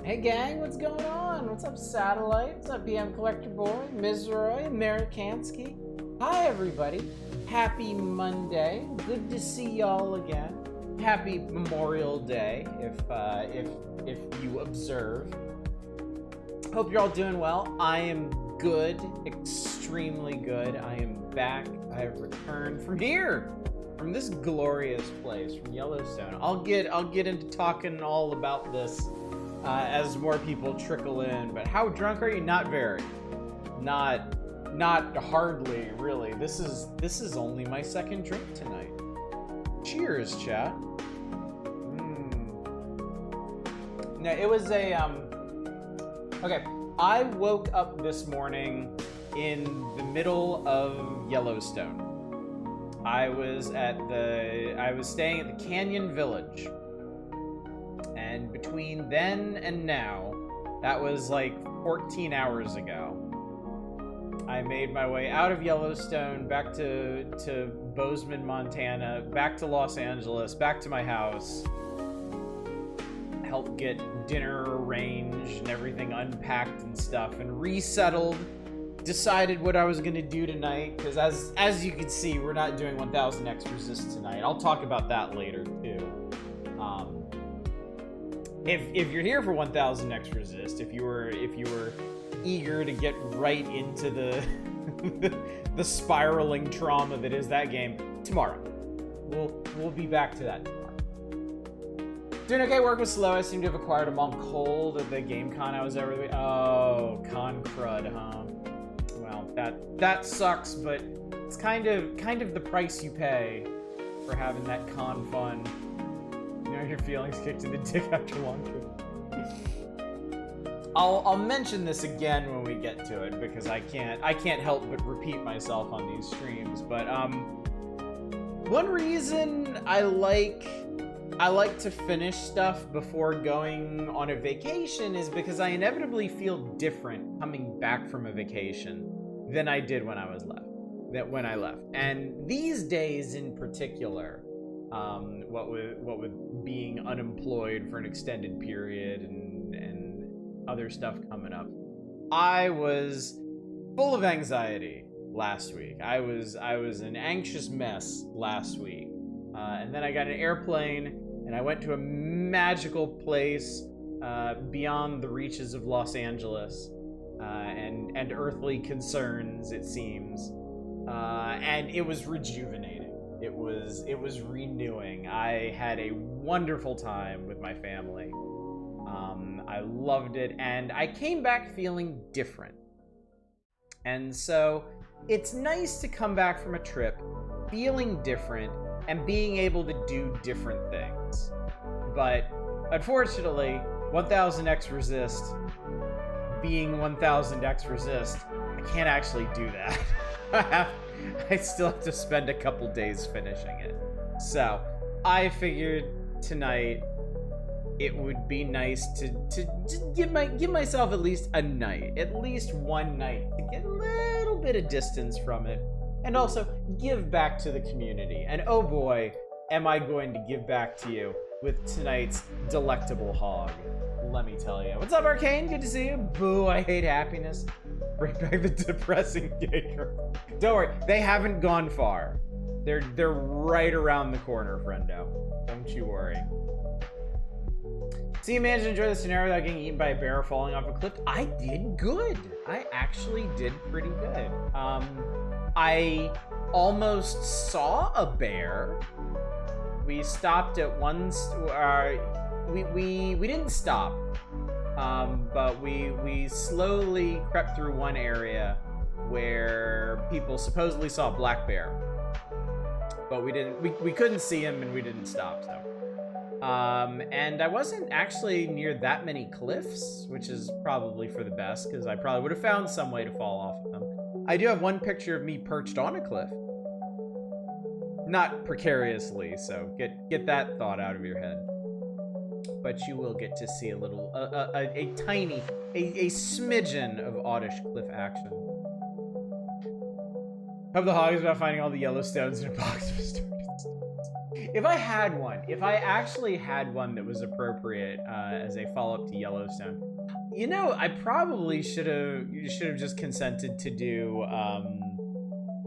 Hey gang, what's going on? What's up, Satellite? What's up, BM Collector Boy, Mizroy, Amerikansky? Hi everybody. Happy Monday. Good to see y'all again. Happy Memorial Day, if you observe. Hope you're all doing well. I am good, extremely good. I am back. I have returned from here, from this glorious place, from Yellowstone. I'll get into talking all about this as more people trickle in. But how drunk are you? Not very. Not hardly, really. This is only my second drink tonight. Cheers, chat. No, it was a okay. I woke up this morning in the middle of Yellowstone. I was staying at the Canyon Village. And between then and now, that was like 14 hours ago, I made my way out of Yellowstone, back to Bozeman, Montana, back to Los Angeles, back to my house, helped get dinner arranged and everything unpacked and stuff, and resettled, decided what I was going to do tonight, because as you can see, we're not doing 1000X Resist tonight. I'll talk about that later, too. If you're here for 1000X Resist, if you were eager to get right into the the spiraling trauma that is that game, tomorrow. We'll be back to that tomorrow. Doing okay, work was slow. I seem to have acquired a long cold at the game con I was over the Oh, con crud, huh? Well, that sucks, but it's kind of the price you pay for having that con fun. You know, your feelings kicked in the dick after launching. I'll mention this again when we get to it, because I can't help but repeat myself on these streams. But one reason I like to finish stuff before going on a vacation is because I inevitably feel different coming back from a vacation than I did when I left. And these days in particular, what with being unemployed for an extended period and other stuff coming up, I was full of anxiety last week. I was an anxious mess last week, and then I got an airplane and I went to a magical place beyond the reaches of Los Angeles and earthly concerns, it seems, and it was rejuvenating. It was renewing. I had a wonderful time with my family. I loved it, and I came back feeling different. And so it's nice to come back from a trip feeling different and being able to do different things. But unfortunately, 1000X Resist being 1000X Resist, I can't actually do that. I still have to spend a couple days finishing it. So I figured tonight it would be nice to just give myself at least a night, at least one night, to get a little bit of distance from it, and also give back to the community. And oh boy, am I going to give back to you with tonight's delectable hog. Let me tell you. What's up, Arcane? Good to see you. Boo, I hate happiness. Bring back the depressing gay girl. Don't worry, they haven't gone far. They're right around the corner, friendo. Don't you worry. So you managed to enjoy the scenario without getting eaten by a bear or falling off a cliff? I did good. I actually did pretty good. I almost saw a bear. We stopped at one. We didn't stop. But we slowly crept through one area where people supposedly saw a black bear, but we couldn't see him, and we didn't stop. So and I wasn't actually near that many cliffs, which is probably for the best, because I probably would have found some way to fall off of them. I do have one picture of me perched on a cliff, not precariously, so get that thought out of your head. But you will get to see a little, a tiny, a smidgen of oddish cliff action. Hope the hog is about finding all the Yellowstones in a box of stories. If I had one, if I actually had one that was appropriate as a follow-up to Yellowstone, you know, I probably should have just consented to do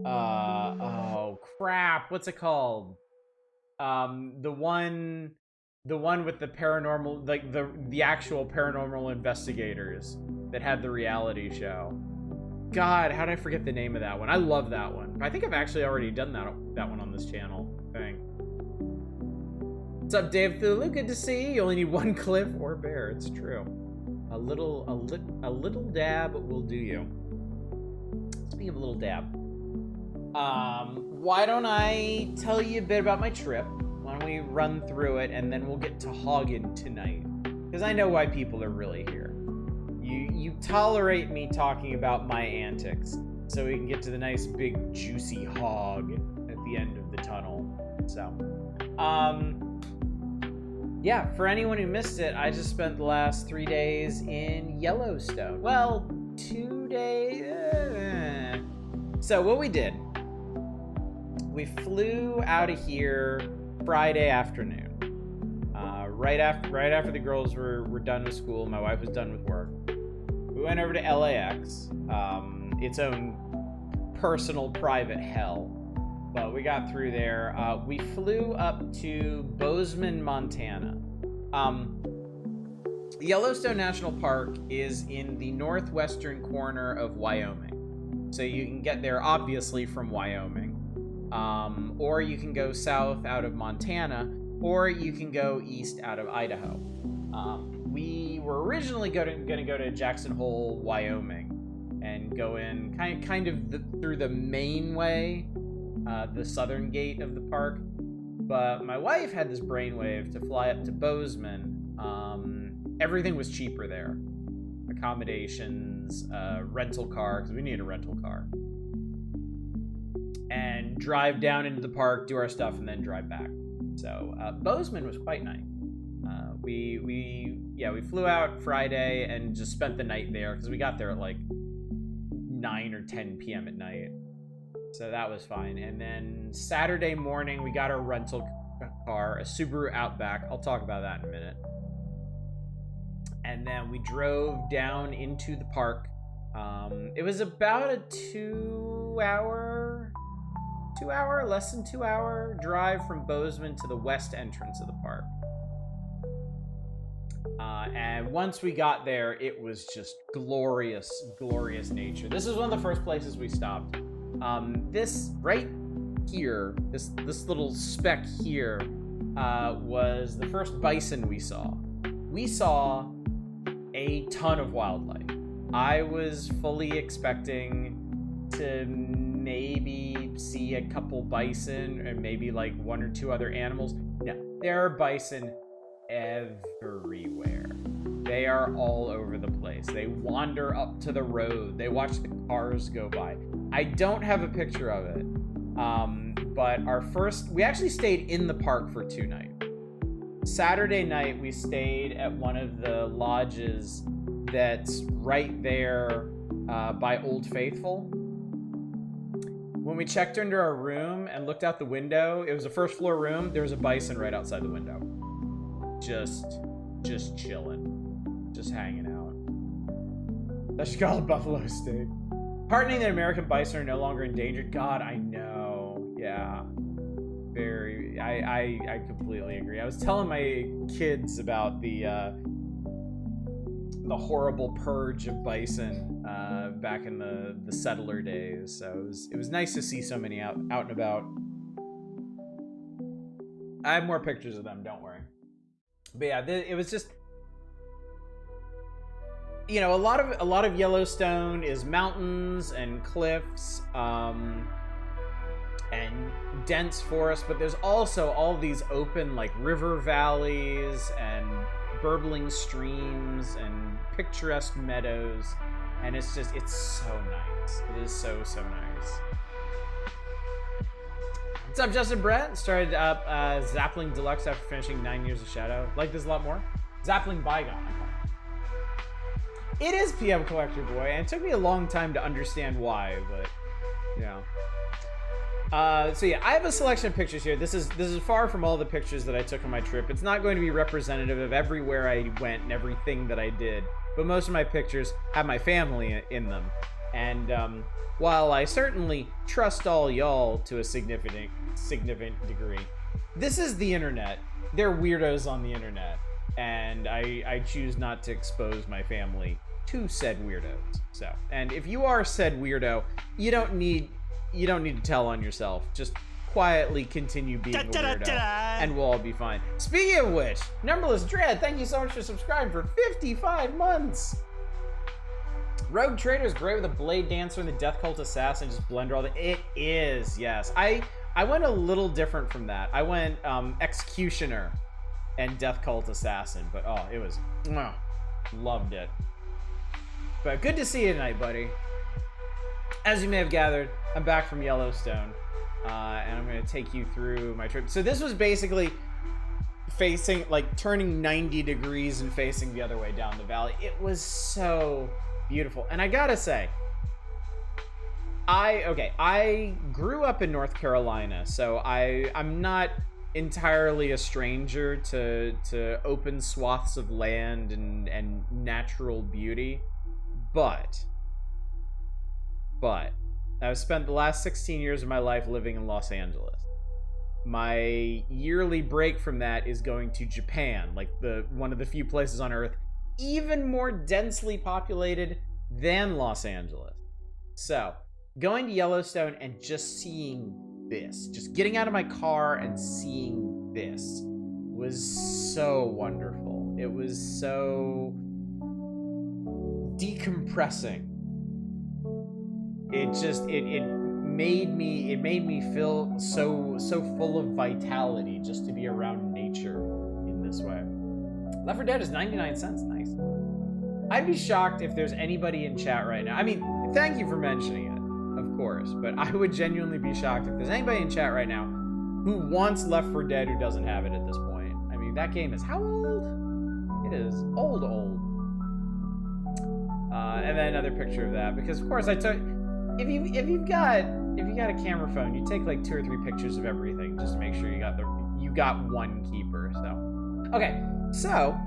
oh crap, what's it called? The one with the paranormal, like the actual paranormal investigators that had the reality show. God, how did I forget the name of that one? I love that one. I think I've actually already done that one on this channel, I think. What's up, Dave Thulu? Good to see you. You only need one cliff or bear. It's true. A little dab will do you. Speaking of a little dab, why don't I tell you a bit about my trip? Why don't we run through it, and then we'll get to hogging tonight? Because I know why people are really here. You tolerate me talking about my antics, so we can get to the nice big juicy hog at the end of the tunnel. So, yeah, for anyone who missed it, I just spent the last 3 days in Yellowstone. Well, 2 days. So what we did, we flew out of here Friday afternoon. Right after the girls were done with school, my wife was done with work. We went over to LAX, its own personal private hell, but we got through there. We flew up to Bozeman, Montana. Yellowstone National Park is in the northwestern corner of Wyoming, so you can get there obviously from Wyoming, or you can go south out of Montana, or you can go east out of Idaho. We were originally going to go to Jackson Hole, Wyoming, and go in kind of through the main way, the southern gate of the park. But my wife had this brainwave to fly up to Bozeman. Everything was cheaper there. Accommodations, rental car, because we needed a rental car. And drive down into the park, do our stuff, and then drive back. So Bozeman was quite nice. We flew out Friday and just spent the night there because we got there at like 9 or 10 p.m. at night. So that was fine. And then Saturday morning, we got our rental car, a Subaru Outback. I'll talk about that in a minute. And then we drove down into the park. It was about a less than 2 hour drive from Bozeman to the west entrance of the park. And once we got there, it was just glorious, glorious nature. This is one of the first places we stopped. This right here, this little speck here, was the first bison we saw. We saw a ton of wildlife. I was fully expecting to maybe see a couple bison and maybe like 1 or 2 other animals. No, there are bison everywhere. They are all over the place. They wander up to the road. They watch the cars go by. I don't have a picture of it, but we actually stayed in the park for 2 nights. Saturday night, we stayed at one of the lodges that's right there by Old Faithful. When we checked into our room and looked out the window, it was a first floor room. There was a bison right outside the window. Just chilling. Just hanging out. That should call it buffalo steak. Heartening that American bison are no longer endangered. God, I know. Yeah. Very. I completely agree. I was telling my kids about the horrible purge of bison back in the settler days. So it was nice to see so many out and about. I have more pictures of them. Don't worry. But yeah, it was just, you know, a lot of Yellowstone is mountains and cliffs, and dense forest, but there's also all these open like river valleys and burbling streams and picturesque meadows, and it's so nice. It is so nice. What's up, Justin Brett? Started up Zapling Deluxe after finishing 9 Years of Shadow. Like this a lot more? Zapling Bygone. It is PM Collector Boy, and it took me a long time to understand why, but Yeah. So yeah, I have a selection of pictures here. This is far from all the pictures that I took on my trip. It's not going to be representative of everywhere I went and everything that I did, but most of my pictures have my family in them. And while I certainly trust all y'all to a significant degree, this is the internet. They're weirdos on the internet, and I choose not to expose my family to said weirdos. So, and if you are said weirdo, you don't need to tell on yourself. Just quietly continue being a weirdo, and we'll all be fine. Speaking of which, Numberless Dread, thank you so much for subscribing for 55 months. Rogue Trader is great with a Blade Dancer and the Death Cult Assassin. Just blend all the... It is, yes. I went a little different from that. I went Executioner and Death Cult Assassin, but oh, it was... loved it. But good to see you tonight, buddy. As you may have gathered, I'm back from Yellowstone, and I'm going to take you through my trip. So this was basically facing, like, turning 90 degrees and facing the other way down the valley. It was so beautiful. And I gotta say, I grew up in North Carolina, so I'm not entirely a stranger to open swaths of land and natural beauty, but I've spent the last 16 years of my life living in Los Angeles. My yearly break from that is going to Japan, like one of the few places on Earth even more densely populated than Los Angeles. So, going to Yellowstone and just seeing this, just getting out of my car and seeing this was so wonderful. It was so decompressing. It made me feel so full of vitality just to be around nature in this way. Left 4 Dead is 99 cents. Nice. I'd be shocked if there's anybody in chat right now. I mean, thank you for mentioning it, of course, but I would genuinely be shocked if there's anybody in chat right now who wants Left 4 Dead who doesn't have it at this point. I mean, that game is how old? It is old. And then another picture of that, because of course I took... If you got a camera phone, you take like 2 or 3 pictures of everything just to make sure you got one keeper. So, okay, so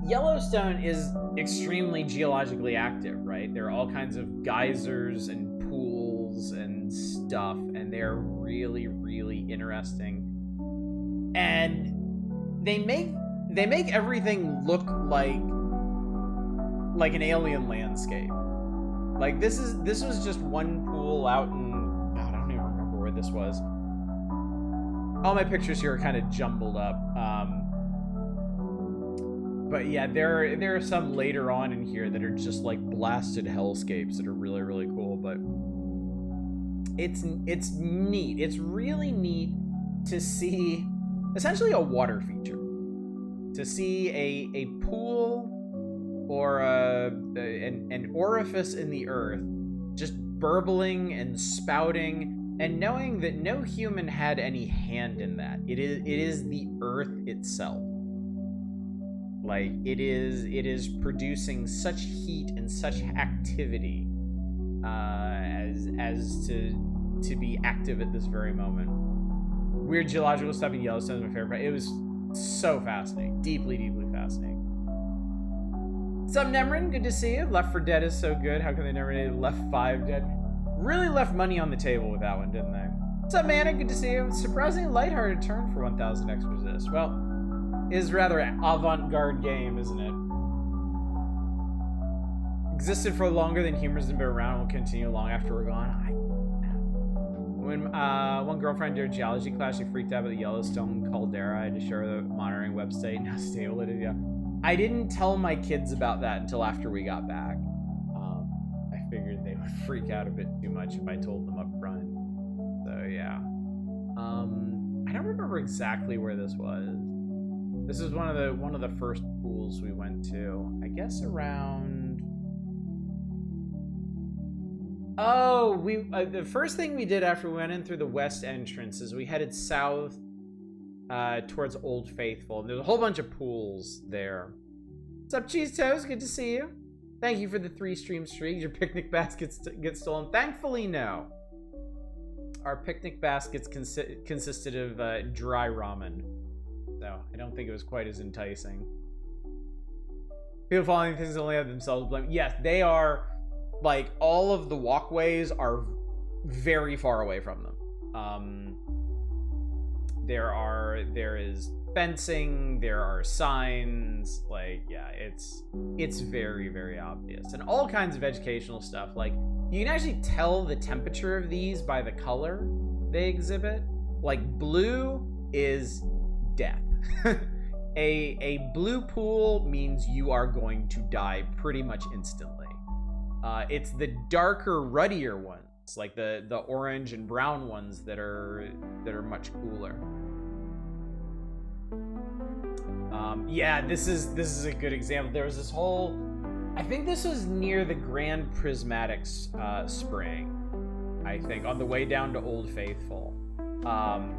Yellowstone is extremely geologically active, right? There are all kinds of geysers and pools and stuff, and they're really, really interesting. And they make everything look like an alien landscape. Like this was just one pool out in, I don't even remember where this was. All my pictures here are kind of jumbled up. But yeah, there are some later on in here that are just like blasted hellscapes that are really, really cool. But it's neat. It's really neat to see essentially a water feature. To see a pool or an orifice in the earth just burbling and spouting, and knowing that no human had any hand in that. It is the earth itself. Like it is producing such heat and such activity as to be active at this very moment. Weird geological stuff in Yellowstone is my favorite. It was so fascinating, deeply, deeply fascinating. What's up, Nemrin? Good to see you. Left 4 Dead is so good. How can they never name Left 5 Dead? Really left money on the table with that one, didn't they? What's up, Mana? Good to see you. Surprisingly lighthearted turn for 1000 X Resist. Well, it is rather an avant-garde game, isn't it? Existed for longer than humans have been around and will continue long after we're gone. When one girlfriend did a geology class, she freaked out about the Yellowstone caldera. I had to show her the monitoring website and how stable it is. Yeah. I didn't tell my kids about that until after we got back. I figured they would freak out a bit too much if I told them up front. So yeah. I don't remember exactly where this was. This is one of the first pools we went to. I guess around. Oh, the first thing we did after we went in through the west entrance is we headed south towards Old Faithful. And there's a whole bunch of pools there. What's up, Cheese Toast? Good to see you. Thank you for the 3 stream streak. Your picnic baskets get stolen. Thankfully, no. Our picnic baskets consisted of dry ramen. So I don't think it was quite as enticing. People following things only have themselves to blame. Yes, they are, like, all of the walkways are very far away from them. There is fencing, there are signs, like, yeah, it's very, very obvious. And all kinds of educational stuff. Like, you can actually tell the temperature of these by the color they exhibit. Like, blue is death. A blue pool means you are going to die pretty much instantly. It's the darker, ruddier ones, like the orange and brown ones that are much cooler. Yeah, this is a good example. There was this whole, I think this was near the Grand Prismatic Spring, I think, on the way down to Old Faithful.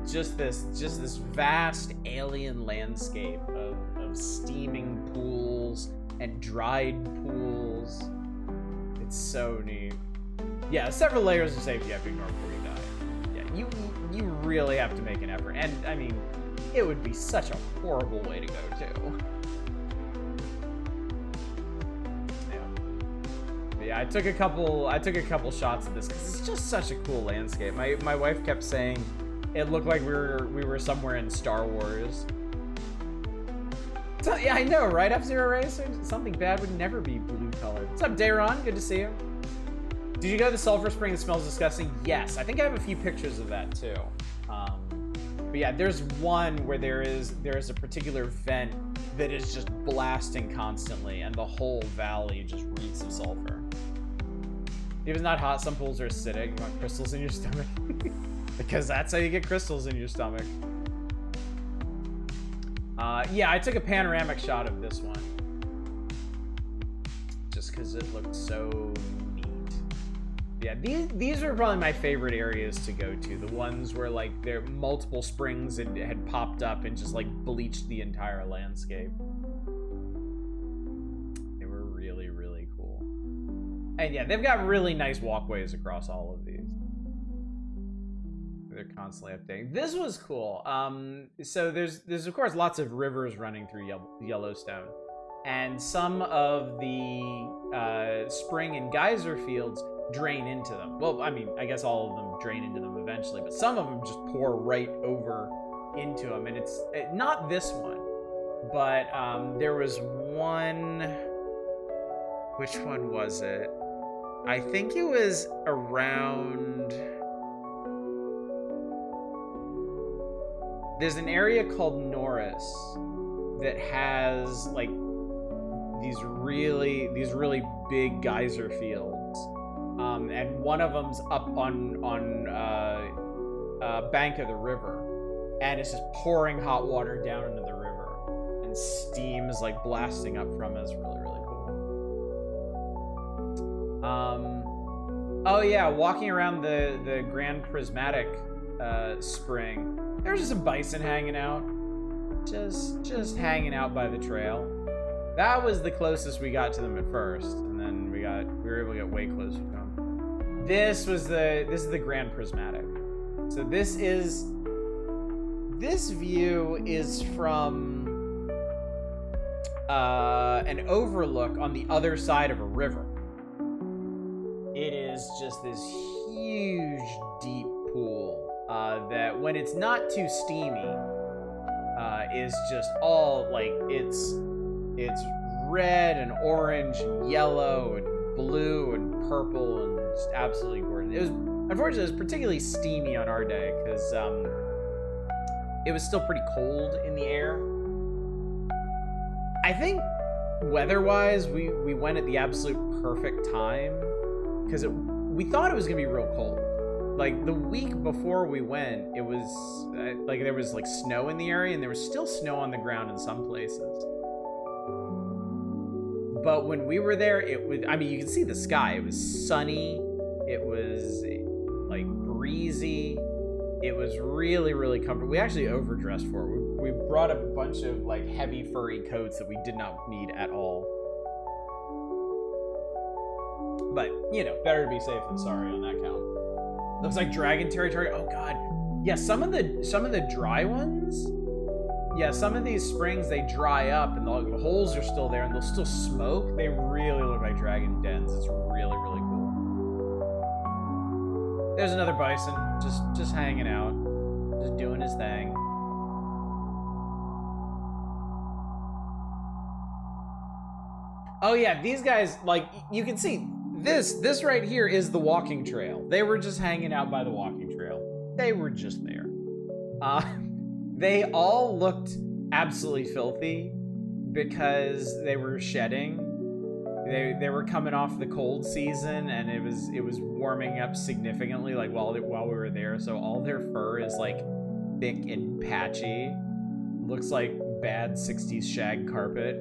Just this vast alien landscape of steaming pools and dried pools. It's so neat. Yeah, several layers of safety you have to ignore before you die. Yeah, you really have to make an effort. And I mean, it would be such a horrible way to go too. Yeah, I took a couple shots of this because it's just such a cool landscape. My wife kept saying it looked like we were somewhere in Star Wars. So, yeah, I know, right? F-Zero Racer? Something bad would never be blue colored. What's up, Dayron? Good to see you. Did you go to the sulfur spring that smells disgusting? Yes, I think I have a few pictures of that too. But yeah, there's one where there is a particular vent that is just blasting constantly, and the whole valley just reeks of sulfur. If it's not hot, some pools are acidic. You want crystals in your stomach? Because that's how you get crystals in your stomach. Yeah, I took a panoramic shot of this one. Just because it looked so neat. Yeah, these are probably my favorite areas to go to. The ones where, like, there multiple springs had popped up and just, like, bleached the entire landscape. They were really, really cool. And yeah, they've got really nice walkways across all of these. They're constantly updating. This was cool. So there's of course lots of rivers running through Yellowstone, and some of the spring and geyser fields drain into them. Well, I mean, I guess all of them drain into them eventually, but some of them just pour right over into them. And it's not this one, but there was one. Which one was it? I think it was around. There's an area called Norris that has, like, these really big geyser fields, and one of them's up on bank of the river, and it's just pouring hot water down into the river, and steam is like blasting up from it. It's really, really cool. Oh yeah, walking around the Grand Prismatic Spring. There's just some bison hanging out. Just hanging out by the trail. That was the closest we got to them at first, and then we were able to get way closer to them. This is the Grand Prismatic. So this view is from an overlook on the other side of a river. It is just this huge, deep pool. That when it's not too steamy, is just all, like, it's red and orange and yellow and blue and purple and just absolutely gorgeous. Unfortunately, it was particularly steamy on our day because it was still pretty cold in the air. I think weather-wise, we went at the absolute perfect time because we thought it was gonna be real cold. Like, the week before we went, it was, like, there was, like, snow in the area, and there was still snow on the ground in some places. But when we were there, it was, I mean, you can see the sky. It was sunny. It was, like, breezy. It was really, really comfortable. We actually overdressed for it. We brought a bunch of, like, heavy, furry coats that we did not need at all. But, you know, better to be safe than sorry on that count. Looks like dragon territory. Oh god. Yeah, some of the dry ones, yeah, some of these springs, they dry up and the holes are still there and they'll still smoke. They really look like dragon dens. It's really, really cool. There's another bison, just hanging out, just doing his thing. Oh yeah, these guys, like, you can see, this right here is the walking trail. They were just hanging out by the walking trail. They were just there. They all looked absolutely filthy because they were shedding. They were coming off the cold season, and it was warming up significantly, like while we were there. So all their fur is like thick and patchy. Looks like bad 60s shag carpet.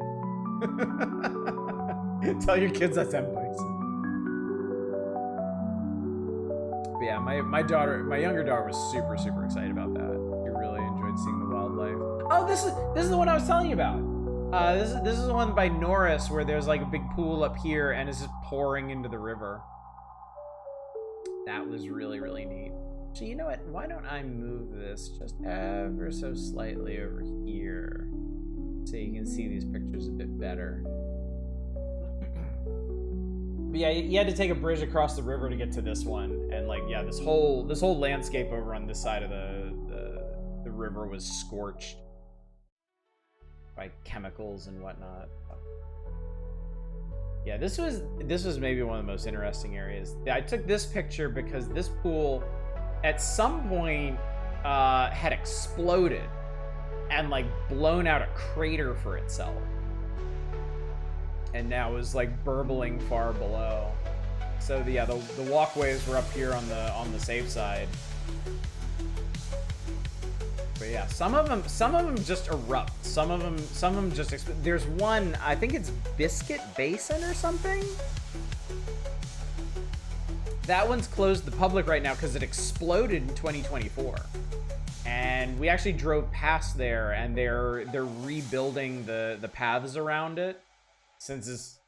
Tell your kids that's employees. But yeah, my younger daughter was super excited about that. She really enjoyed seeing the wildlife. Oh, this is the one I was telling you about. This is the one by Norris where there's like a big pool up here and it's just pouring into the river. That was really neat. So you know what? Why don't I move this just ever so slightly over here so you can see these pictures a bit better. But yeah, you had to take a bridge across the river to get to this one, and like, yeah, this whole landscape over on this side of the river was scorched by chemicals and whatnot. Yeah, this was maybe one of the most interesting areas. I took this picture because this pool at some point had exploded and like blown out a crater for itself. And now is like burbling far below. So yeah, the walkways were up here on the safe side. But yeah, some of them just erupt. Some of them just there's one, I think it's Biscuit Basin or something. That one's closed to the public right now because it exploded in 2024. And we actually drove past there, and they're rebuilding the paths around it. Since it's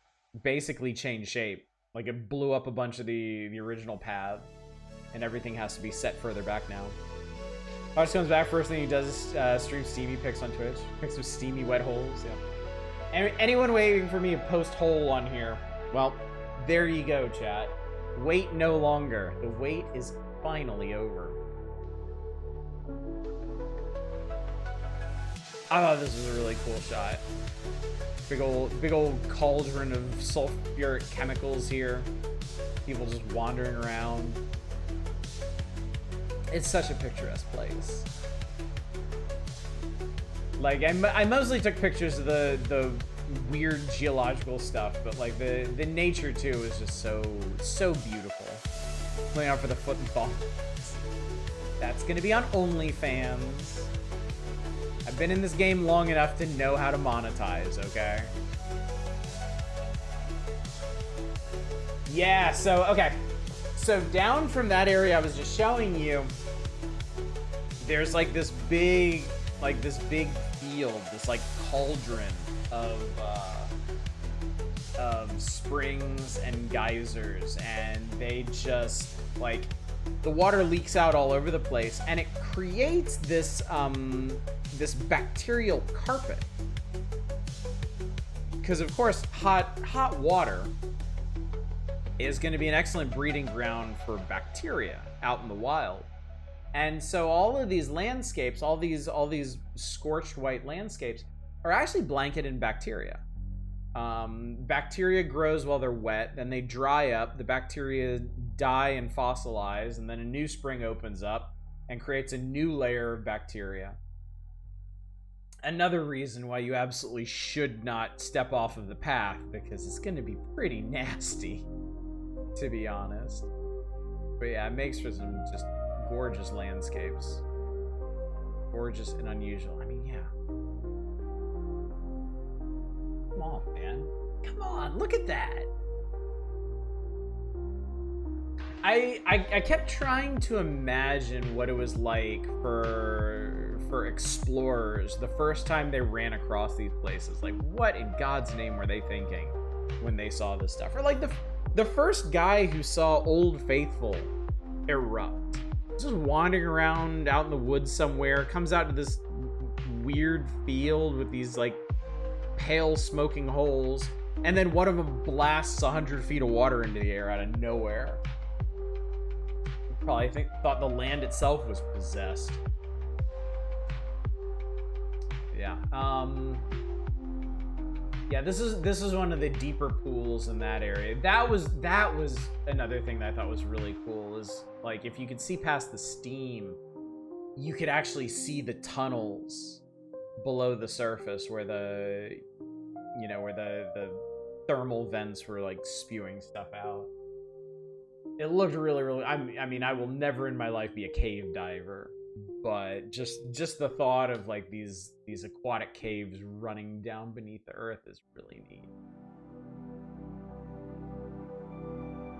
basically changed shape. Like it blew up a bunch of the original path, and everything has to be set further back now. Fox comes back, first thing he does is stream steamy pics on Twitch. Pics with steamy wet holes, yeah. Anyone waiting for me to post hole on here, well, there you go, chat. Wait no longer. The wait is finally over. I thought this was a really cool shot. Big old cauldron of sulfuric chemicals here. People just wandering around. It's such a picturesque place. Like, I mostly took pictures of the weird geological stuff, but like the nature too is just so beautiful. Playing out for the foot and fall. That's gonna be on OnlyFans. I've been in this game long enough to know how to monetize, okay? Yeah, okay. So down from that area I was just showing you, there's like this big field, this like cauldron of springs and geysers, and they just like, the water leaks out all over the place, and it creates this this bacterial carpet. Because of course, hot water is going to be an excellent breeding ground for bacteria out in the wild. And so all of these landscapes, all these scorched white landscapes are actually blanketed in bacteria. Bacteria grows while they're wet, then they dry up, the bacteria die and fossilize, and then a new spring opens up and creates a new layer of bacteria. Another reason why you absolutely should not step off of the path, because it's going to be pretty nasty, to be honest. But yeah, it makes for some just gorgeous landscapes. Gorgeous and unusual. I mean, yeah. Come on, man. Come on, look at that. I kept trying to imagine what it was like for explorers the first time they ran across these places. Like, what in God's name were they thinking when they saw this stuff? Or like the first guy who saw Old Faithful erupt, just wandering around out in the woods somewhere, comes out to this weird field with these like pale smoking holes, and then one of them blasts 100 feet of water into the air out of nowhere. Probably thought the land itself was possessed. Yeah. Yeah, this is one of the deeper pools in that area. That was another thing that I thought was really cool, is like if you could see past the steam, you could actually see the tunnels below the surface where the thermal vents were like spewing stuff out. It looked really I mean, I will never in my life be a cave diver, but just the thought of like these aquatic caves running down beneath the earth is really neat.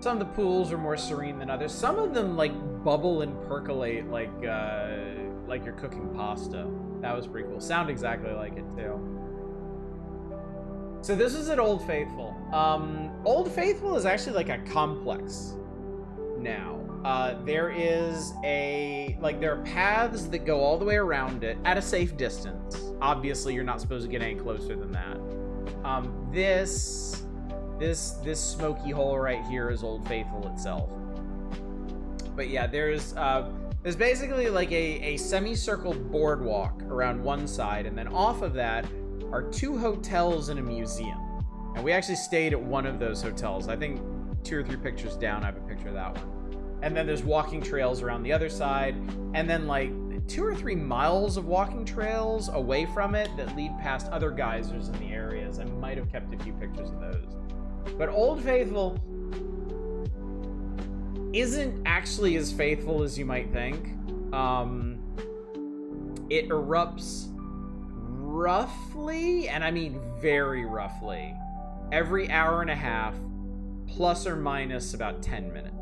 Some of the pools are more serene than others. Some of them like bubble and percolate like you're cooking pasta. That was pretty cool. Sound exactly like it too. So this is at Old Faithful. Old Faithful is actually like a complex now. There are paths that go all the way around it at a safe distance. Obviously, you're not supposed to get any closer than that. This smoky hole right here is Old Faithful itself. But yeah, there's basically like a semicircle boardwalk around one side, and then off of that are 2 hotels and a museum. And we actually stayed at one of those hotels. I think 2 or 3 pictures down, I have a picture of that one. And then there's walking trails around the other side, and then like 2 or 3 miles of walking trails away from it that lead past other geysers in the areas. I might have kept a few pictures of those. But Old Faithful isn't actually as faithful as you might think. It erupts roughly, and I mean very roughly, every hour and a half, plus or minus about 10 minutes.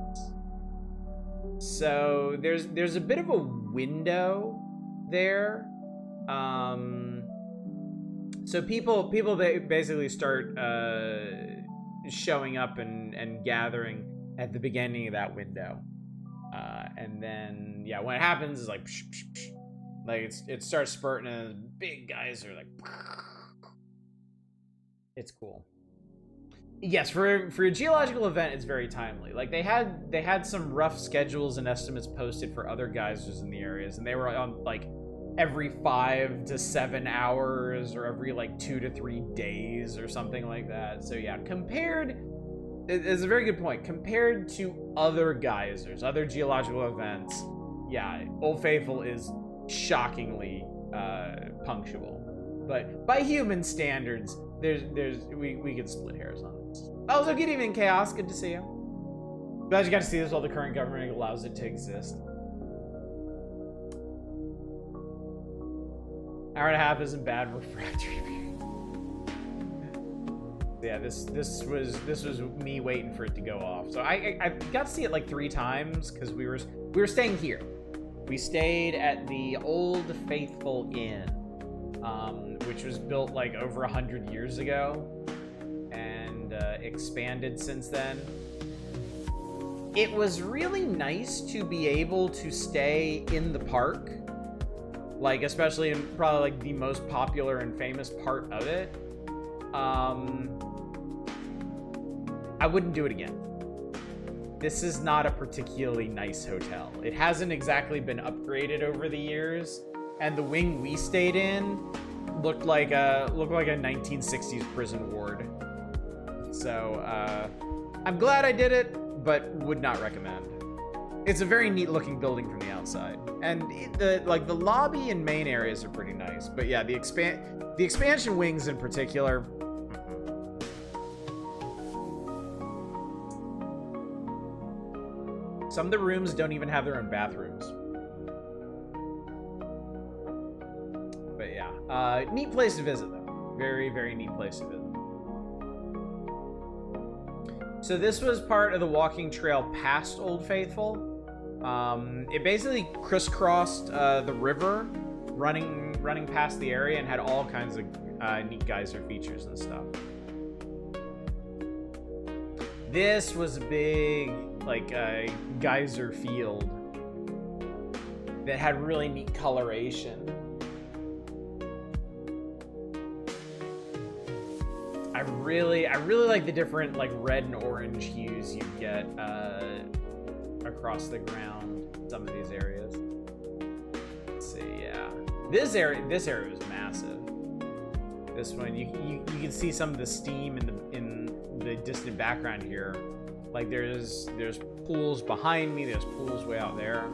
So there's a bit of a window there. So people basically start showing up and gathering at the beginning of that window, and then yeah, what happens is like, it starts spurting, and big guys are like, it's cool. Yes, for a geological event, it's very timely. Like they had some rough schedules and estimates posted for other geysers in the areas, and they were on like every 5 to 7 hours or every like 2 to 3 days or something like that. So yeah, it's a very good point. Compared to other geysers, other geological events, yeah, Old Faithful is shockingly punctual. But by human standards, we can split hairs on this. Also, good evening, Chaos. Good to see you. Glad you got to see this while the current government allows it to exist. Hour and a half isn't bad refractory period. Yeah, this was me waiting for it to go off. So I got to see it like 3 times because we were staying here. We stayed at the Old Faithful Inn, which was built like over 100 years ago and expanded since then. It was really nice to be able to stay in the park, like especially in probably like the most popular and famous part of it. I wouldn't do it again. This is not a particularly nice hotel. It hasn't exactly been upgraded over the years, and the wing we stayed in looked like a 1960s prison ward. So I'm glad I did it, but would not recommend. It's a very neat looking building from the outside, and the lobby and main areas are pretty nice. But yeah, the expansion wings in particular. Some of the rooms don't even have their own bathrooms. But yeah, neat place to visit though. Very, very neat place to visit. So this was part of the walking trail past Old Faithful. It basically crisscrossed the river, running past the area, and had all kinds of neat geyser features and stuff. This was a big, like, geyser field that had really neat coloration. I really like the different, like, red and orange hues you get across the ground in some of these areas. Let's see, yeah. This area was massive. This one, you can see some of the steam in the distant background here. Like, there's pools behind me, there's pools way out there.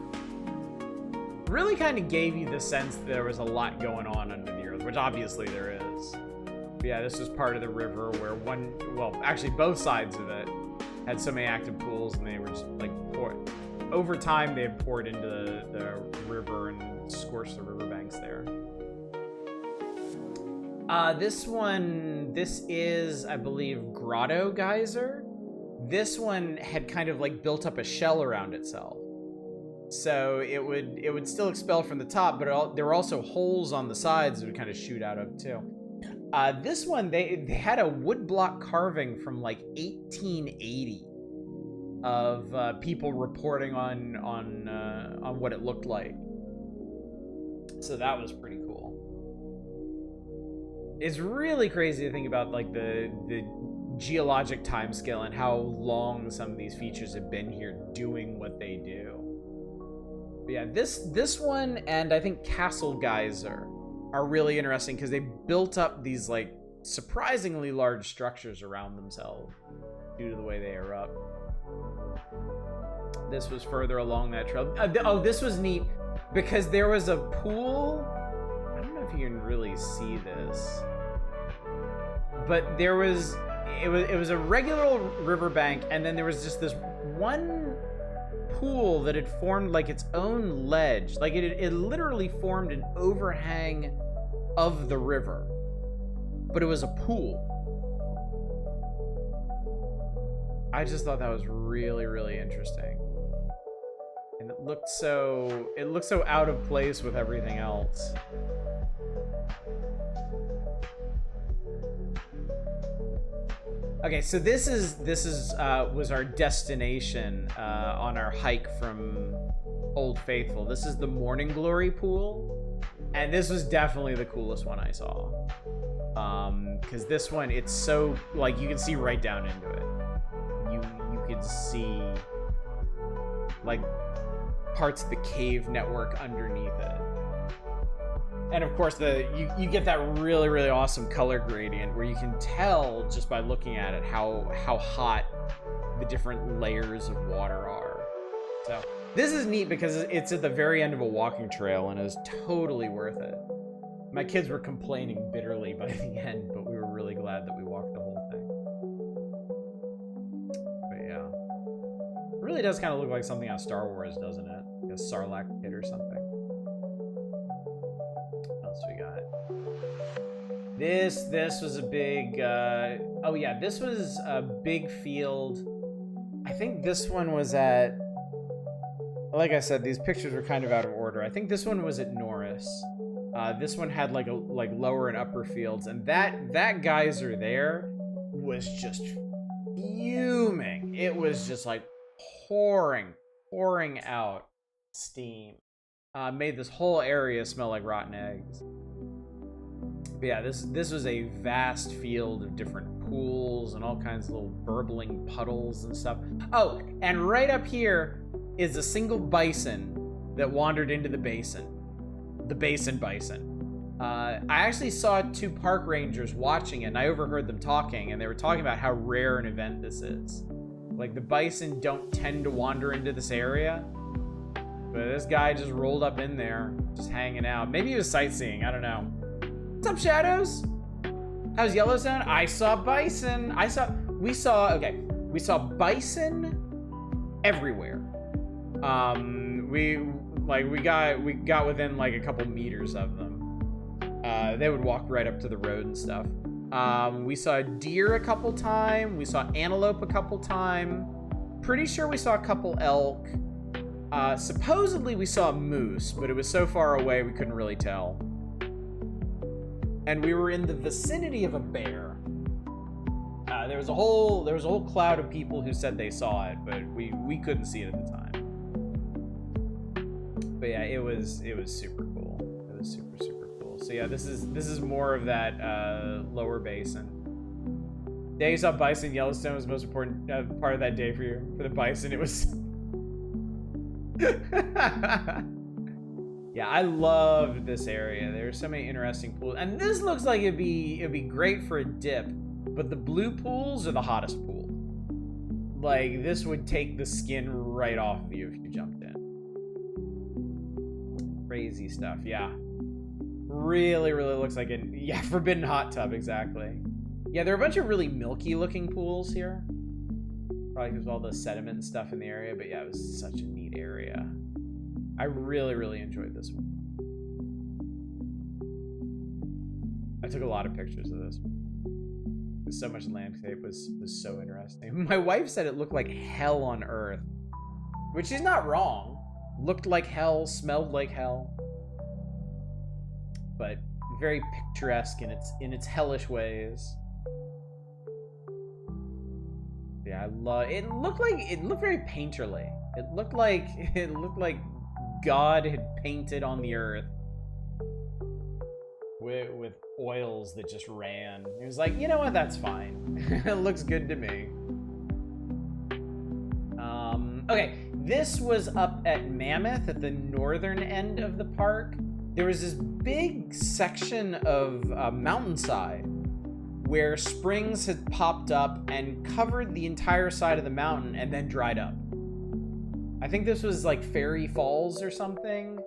Really kind of gave you the sense that there was a lot going on under the earth, which obviously there is. But yeah, this was part of the river where actually both sides of it had so many active pools, and they were just like over time they had poured into the river and scorched the riverbanks there. This is, I believe, Grotto Geyser. This one had kind of like built up a shell around itself. So it would still expel from the top, but there were also holes on the sides that would kind of shoot out of too. This one, they had a woodblock carving from like 1880 of people reporting on what it looked like. So that was pretty cool. It's really crazy to think about like the geologic timescale and how long some of these features have been here doing what they do. But yeah, this one and I think Castle Geyser are really interesting because they built up these like surprisingly large structures around themselves due to the way they erupt. This was further along that trail. Oh, this was neat because there was a pool. I don't know if you can really see this, but it was a regular riverbank, and then there was just this one pool that had formed like its own ledge. Like it literally formed an overhang of the river, but it was a pool. I just thought that was really, really interesting. And it looked so out of place with everything else. Okay, so this was our destination on our hike from Old Faithful. This is the Morning Glory pool, and this was definitely the coolest one I saw. Because this one, it's so like you can see right down into it. You could see like parts of the cave network underneath it. And of course, you get that really, really awesome color gradient where you can tell just by looking at it how hot the different layers of water are. So this is neat because it's at the very end of a walking trail and is totally worth it. My kids were complaining bitterly by the end, but we were really glad that we walked the whole thing. But yeah, it really does kind of look like something out of Star Wars, doesn't it? Like a Sarlacc pit or something. We got this was a big oh yeah, this was a big field. I think this one was at, like I said, these pictures were kind of out of order. I think this one was at Norris. This one had like lower and upper fields, and that geyser there was just fuming. It was just like pouring out steam. Made this whole area smell like rotten eggs. But yeah, this was a vast field of different pools and all kinds of little burbling puddles and stuff. Oh, and right up here is a single bison that wandered into the basin. The basin bison. I actually saw 2 park rangers watching it, and I overheard them talking, and they were talking about how rare an event this is. Like, the bison don't tend to wander into this area. But this guy just rolled up in there, just hanging out. Maybe he was sightseeing, I don't know. What's up, Shadows? How's Yellowstone? I saw bison. We saw bison everywhere. We got within like a couple meters of them. They would walk right up to the road and stuff. We saw deer a couple times. We saw antelope a couple times. Pretty sure we saw a couple elk. Supposedly we saw a moose, but it was so far away we couldn't really tell. And we were in the vicinity of a bear. there was a whole cloud of people who said they saw it, but we couldn't see it at the time. But yeah, it was super cool. It was super cool. So yeah, this is more of that lower basin. Day you saw bison, Yellowstone was the most important part of that day for you. For the bison, it was. Yeah, I loved this area. There's so many interesting pools, and this looks like it'd be great for a dip. But the blue pools are the hottest pool. Like, this would take the skin right off of you if you jumped in. Crazy stuff, yeah. Really looks like it. Yeah, forbidden hot tub, exactly. Yeah, there are a bunch of really milky looking pools here. Probably because of all the sediment and stuff in the area, but yeah, it was such a neat area. I really enjoyed this one. I took a lot of pictures of this. So much landscape was so interesting. My wife said it looked like hell on earth, which she's not wrong. Looked like hell, smelled like hell, but very picturesque in its hellish ways. Yeah, I love it. It looked very painterly. It looked like God had painted on the earth with oils that just ran. He was like, you know what, that's fine. It looks good to me. Okay, this was up at Mammoth at the northern end of the park. There was this big section of mountainside where springs had popped up and covered the entire side of the mountain and then dried up. I think this was like Fairy Falls or something.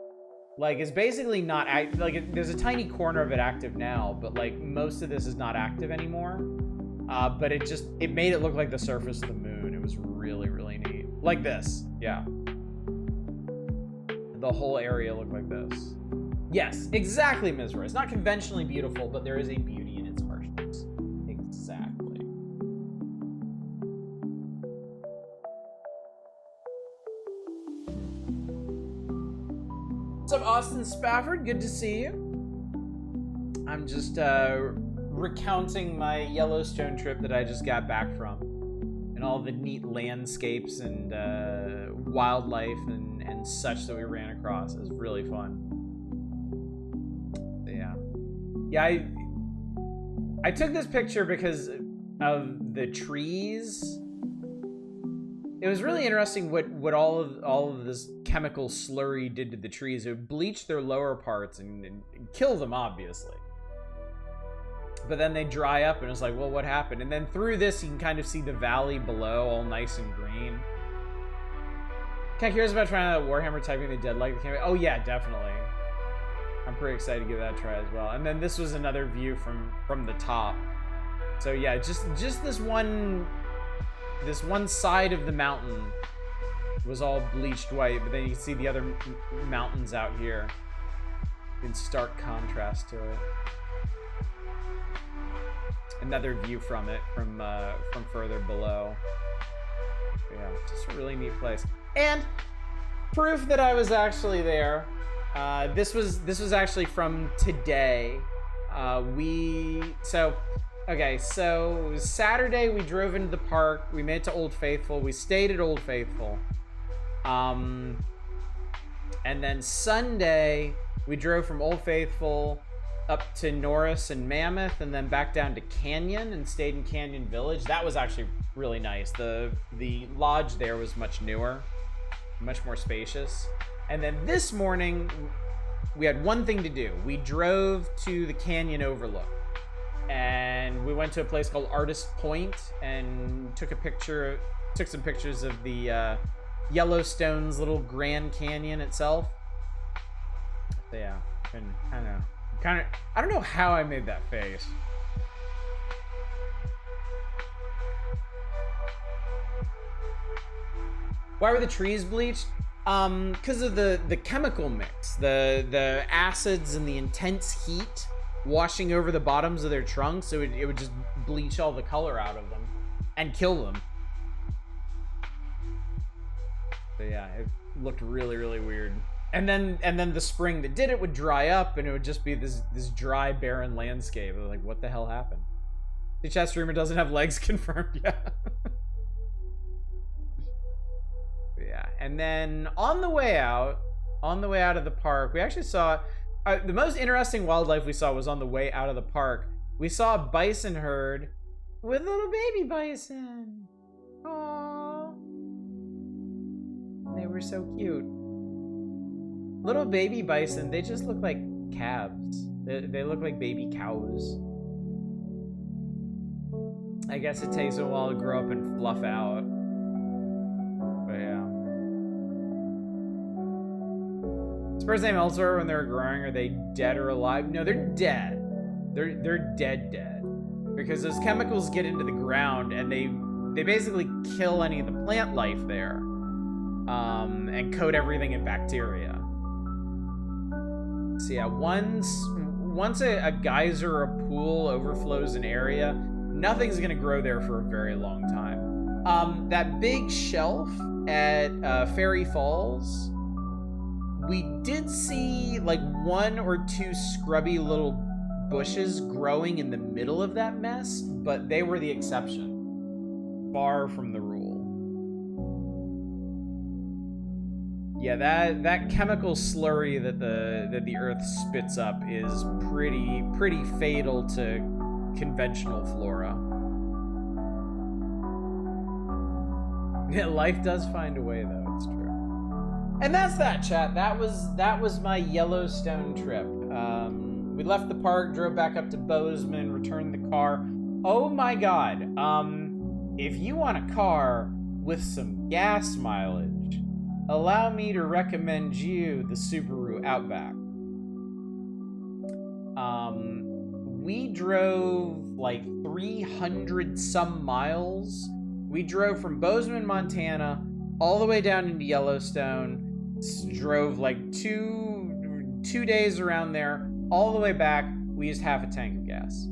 Like, it's basically not there's a tiny corner of it active now, but like most of this is not active anymore. But it made it look like the surface of the moon. It was really neat. Like this, yeah. The whole area looked like this. Yes, exactly, Ms. Roy. It's not conventionally beautiful, but there is a beauty in its harshness. Exactly. What's up, Austin Spafford? Good to see you. I'm just recounting my Yellowstone trip that I just got back from, and all the neat landscapes and wildlife and such that we ran across. It was really fun. Yeah, I took this picture because of the trees. It was really interesting what all of this chemical slurry did to the trees. It bleached their lower parts and kill them, obviously. But then they dry up, and it's like, well, what happened? And then through this, you can kind of see the valley below, all nice and green. Kind of curious about trying out Warhammer Typing the Dead Like the Camera. Oh yeah, definitely. I'm pretty excited to give that a try as well. And then this was another view from the top. So yeah, just this one side of the mountain was all bleached white, but then you can see the other mountains out here in stark contrast to it. Another view from it from further below. Yeah, just a really neat place. And proof that I was actually there. This was actually from today. So it was Saturday. We drove into the park. We made it to Old Faithful. We stayed at Old Faithful. And then Sunday we drove from Old Faithful up to Norris and Mammoth, and then back down to Canyon and stayed in Canyon Village. That was actually really nice. The lodge there was much newer, much more spacious. And then this morning, we had one thing to do. We drove to the canyon overlook, and we went to a place called Artist Point and took some pictures of the Yellowstone's little Grand Canyon itself. So yeah, and kind of, I don't know how I made that face. Why were the trees bleached? Because of the chemical mix, the acids and the intense heat washing over the bottoms of their trunks, so it would just bleach all the color out of them and kill them. So yeah, it looked really weird. And then the spring that did it would dry up, and it would just be this dry, barren landscape. Like, what the hell happened? The chat streamer doesn't have legs confirmed. Yeah. Yeah. And then on the way out of the park, we actually saw the most interesting wildlife we saw was on the way out of the park. We saw a bison herd with little baby bison. Aww. They were so cute. Little baby bison, they just look like calves. They look like baby cows. I guess it takes a while to grow up and fluff out. But yeah. As far as name elsewhere when they were growing, are they dead or alive? No, they're dead. They're dead. Because those chemicals get into the ground and they basically kill any of the plant life there. And coat everything in bacteria. So yeah, once a geyser or a pool overflows an area, nothing's gonna grow there for a very long time. That big shelf at Fairy Falls, we did see like 1 or 2 scrubby little bushes growing in the middle of that mess, but they were the exception. Far from the rule. Yeah, that chemical slurry that the Earth spits up is pretty fatal to conventional flora. Yeah, life does find a way, though. It's true. And that's that, chat. That was my Yellowstone trip. We left the park, drove back up to Bozeman, returned the car. Oh my God. If you want a car with some gas mileage, allow me to recommend you the Subaru Outback. We drove like 300 some miles. We drove from Bozeman, Montana, all the way down into Yellowstone. Drove like two days around there, all the way back. We used half a tank of gas.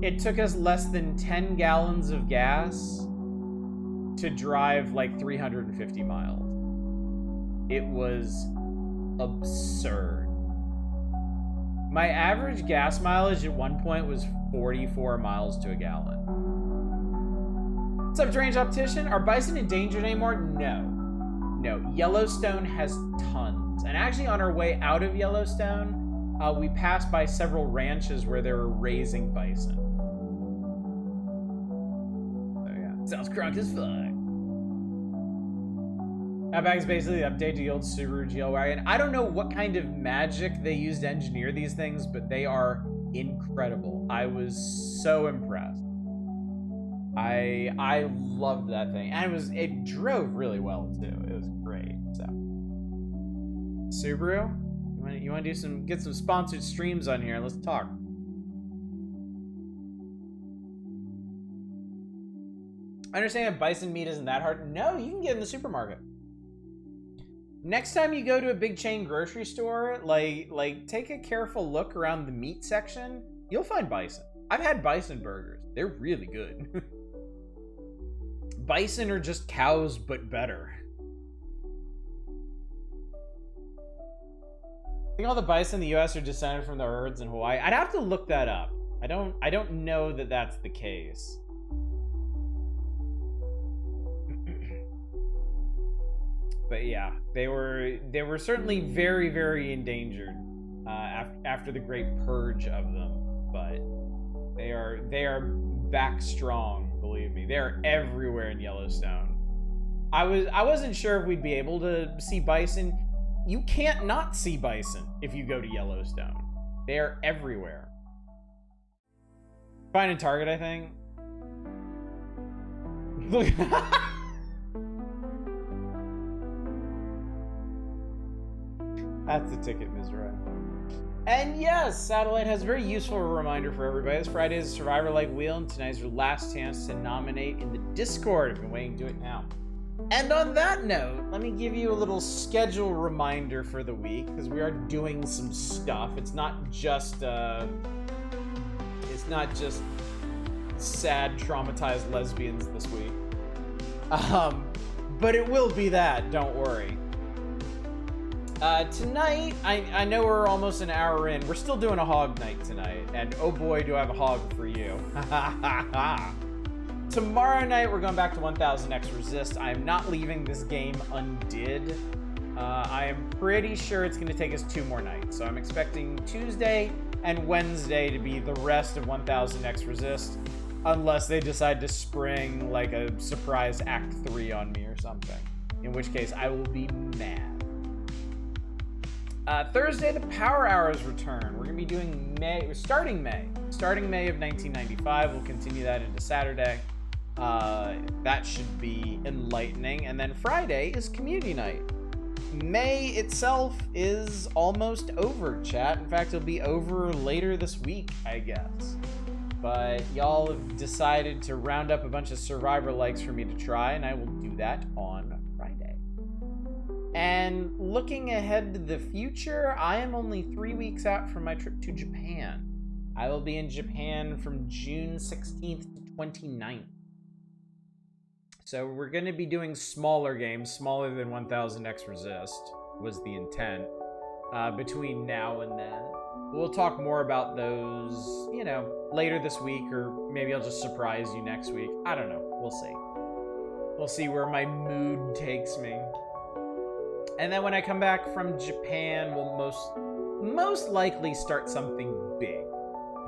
It took us less than 10 gallons of gas to drive like 350 miles. It was absurd. My average gas mileage at one point was 44 miles to a gallon. What's up, Strange Optician? Are bison endangered anymore? No. Yellowstone has tons. And actually on our way out of Yellowstone, we passed by several ranches where they were raising bison. So yeah, sounds crunk as fuck. Outback is basically the update to the old Subaru GL wagon. I don't know what kind of magic they used to engineer these things, but they are incredible. I was so impressed. I loved that thing, and it drove really well too. It was great. So Subaru. You want to get some sponsored streams on here? Let's talk. I understand that bison meat isn't that hard. No, you can get it in the supermarket. Next time you go to a big chain grocery store, like take a careful look around the meat section. You'll find bison. I've had bison burgers. They're really good. Bison are just cows, but better. I think all the bison in the U.S. are descended from the herds in Hawaii. I'd have to look that up. I don't know that that's the case. But yeah, they were certainly very, very endangered after the great purge of them. But they are back strong. Believe me, they are everywhere in Yellowstone. I wasn't sure if we'd be able to see bison. You can't not see bison if you go to Yellowstone. They are everywhere. Fine in Target, I think. Look. That's the ticket, Ms. Ray. And yes, Satellite has a very useful reminder for everybody. This Friday is a Survivor-like wheel, and tonight's your last chance to nominate in the Discord. I've been waiting to do it now. And on that note, let me give you a little schedule reminder for the week, because we are doing some stuff. It's not just sad, traumatized lesbians this week. But it will be that, don't worry. Tonight, I know we're almost an hour in. We're still doing a hog night tonight, and oh boy, do I have a hog for you. Tomorrow night, we're going back to 1000X Resist. I am not leaving this game undid. I am pretty sure it's going to take us 2 more nights, so I'm expecting Tuesday and Wednesday to be the rest of 1000X Resist, unless they decide to spring like a surprise Act 3 on me or something, in which case I will be mad. Thursday, the Power Hours return. We're going to be doing starting May of 1995. We'll continue that into Saturday. That should be enlightening. And then Friday is community night. May itself is almost over, chat. In fact, it'll be over later this week, I guess. But y'all have decided to round up a bunch of Survivor likes for me to try, and I will do that on Friday. And looking ahead to the future, I am only 3 weeks out from my trip to Japan. I will be in Japan from June 16th to 29th. So we're going to be doing smaller games, smaller than 1000X Resist was the intent, between now and then. We'll talk more about those, you know, later this week, or maybe I'll just surprise you next week. I don't know. We'll see. We'll see where my mood takes me. And then when I come back from Japan, we'll most likely start something big.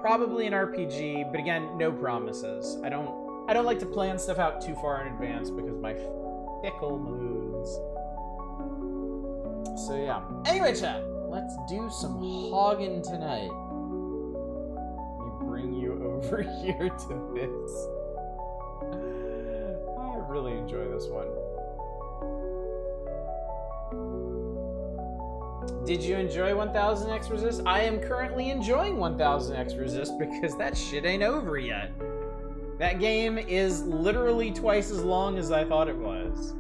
Probably an RPG, but again, no promises. I don't like to plan stuff out too far in advance because my fickle moods. So yeah. Anyway, chat, let's do some hogging tonight. Let me bring you over here to this. I really enjoy this one. Did you enjoy 1000X Resist? I am currently enjoying 1000X Resist because that shit ain't over yet. That game is literally twice as long as I thought it was.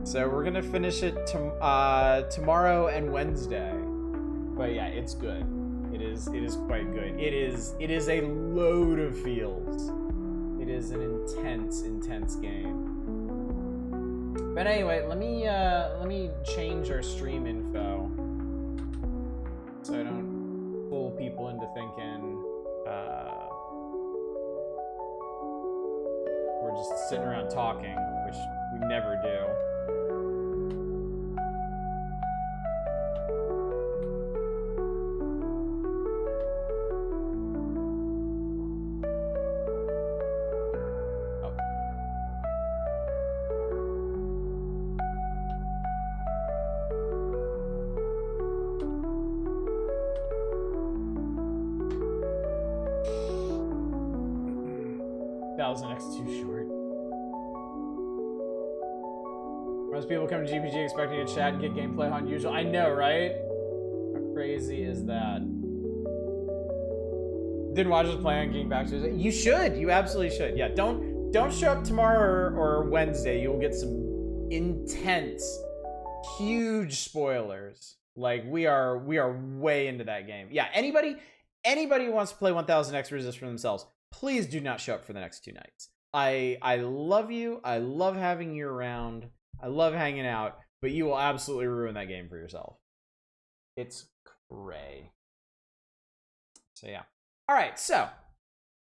So we're gonna finish it tomorrow and Wednesday. But yeah, it's good. It is quite good. It is a load of feels. It is an intense game. But anyway, let me change our stream info so I don't fool people into thinking we're just sitting around talking, which we never do. X too short. Most people come to GPG expecting to chat and get gameplay on usual. I know, right? How crazy is that? Didn't watch us play on getting back to it. You should. You absolutely should. Yeah, don't show up tomorrow or Wednesday. You'll get some intense, huge spoilers. Like we are way into that game. Yeah, anybody who wants to play 1000X Resist for themselves, please do not show up for the next 2 nights. I love you. I love having you around. I love hanging out, but you will absolutely ruin that game for yourself. It's cray. So yeah. All right. So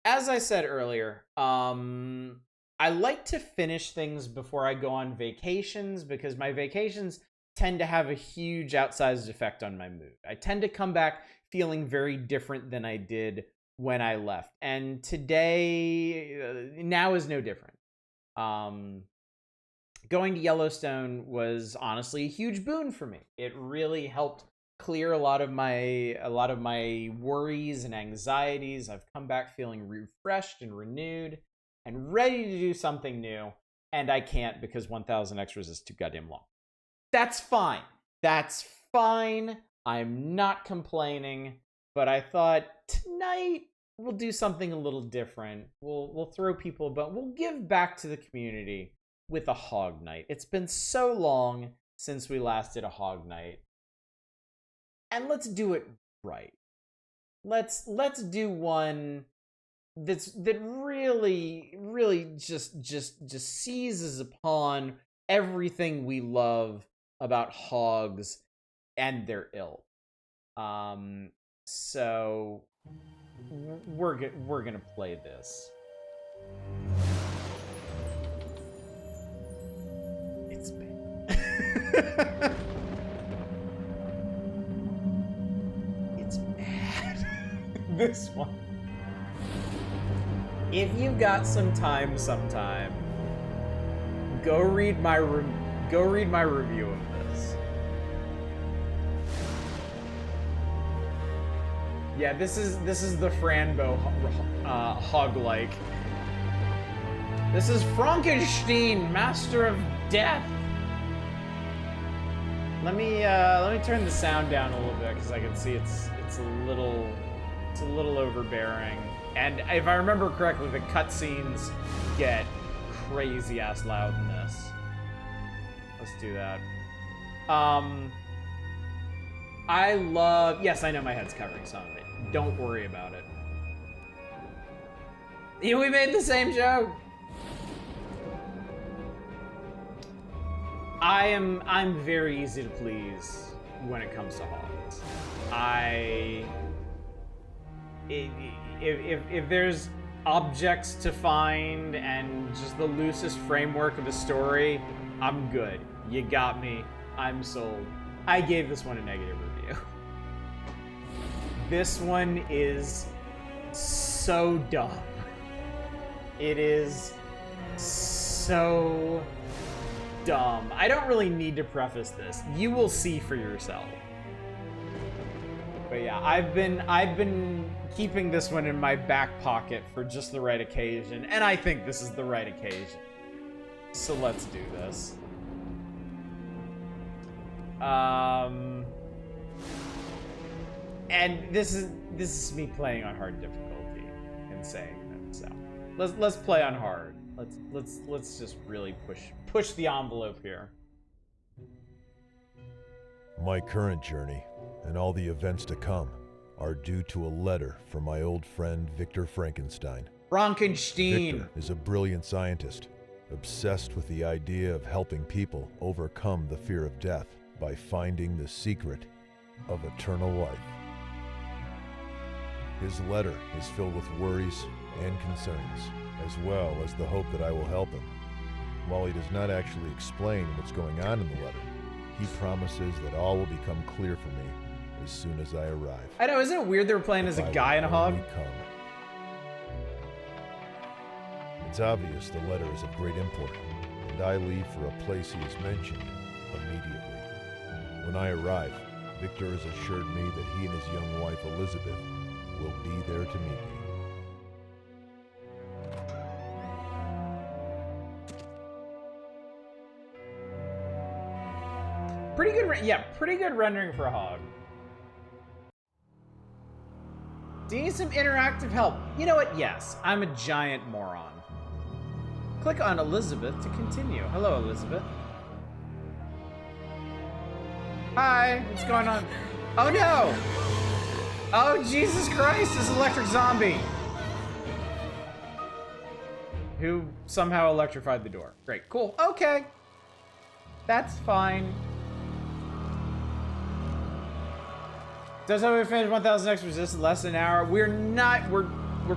as I said earlier, I like to finish things before I go on vacations because my vacations tend to have a huge outsized effect on my mood. I tend to come back feeling very different than I did when I left. And today, now is no different. Going to Yellowstone was honestly a huge boon for me. It really helped clear a lot of my worries and anxieties. I've come back feeling refreshed and renewed and ready to do something new. And I can't because 1000X Resist is too goddamn long. That's fine. That's fine. I'm not complaining. But I thought tonight we'll do something a little different. We'll throw people, but we'll give back to the community with a hog night. It's been so long since we last did a hog night. And let's do it right. Let's do one that really just seizes upon everything we love about hogs and they're ill. So we're gonna play this. It's bad. It's bad. This one. If you've got some time sometime, go read my review of this. Yeah, this is the Franbo hog-like. This is Frankenstein, Master of Death. Let me turn the sound down a little bit because I can see it's a little overbearing. And if I remember correctly, the cutscenes get crazy ass loud in this. Let's do that. Yes, I know my head's covering some of it. Don't worry about it. Yeah, we made the same joke. I'm very easy to please when it comes to hogs. If there's objects to find and just the loosest framework of the story, I'm good. You got me. I'm sold. I gave this one a negative review. This one is so dumb. It is so dumb. I don't really need to preface this. You will see for yourself. But yeah, I've been keeping this one in my back pocket for just the right occasion, and I think this is the right occasion. So let's do this. And this is me playing on hard difficulty and saying that. So let's play on hard. Let's just really push the envelope here. My current journey and all the events to come are due to a letter from my old friend Victor Frankenstein. Frankenstein. Victor is a brilliant scientist, obsessed with the idea of helping people overcome the fear of death by finding the secret of eternal life. His letter is filled with worries and concerns, as well as the hope that I will help him. While he does not actually explain what's going on in the letter, he promises that all will become clear for me as soon as I arrive. I know, isn't it weird they were playing as a guy and a hog? It's obvious the letter is of great import, and I leave for a place he has mentioned immediately. When I arrive, Victor has assured me that he and his young wife Elizabeth will be there to meet me. Pretty good rendering for a hog. Do you need some interactive help? You know what? Yes, I'm a giant moron. Click on Elizabeth to continue. Hello, Elizabeth. Hi, what's going on? Oh no! Oh, Jesus Christ, this electric zombie! Who somehow electrified the door. Great, cool, okay. That's fine. Does how we finish 1000 X resist in less than an hour? We're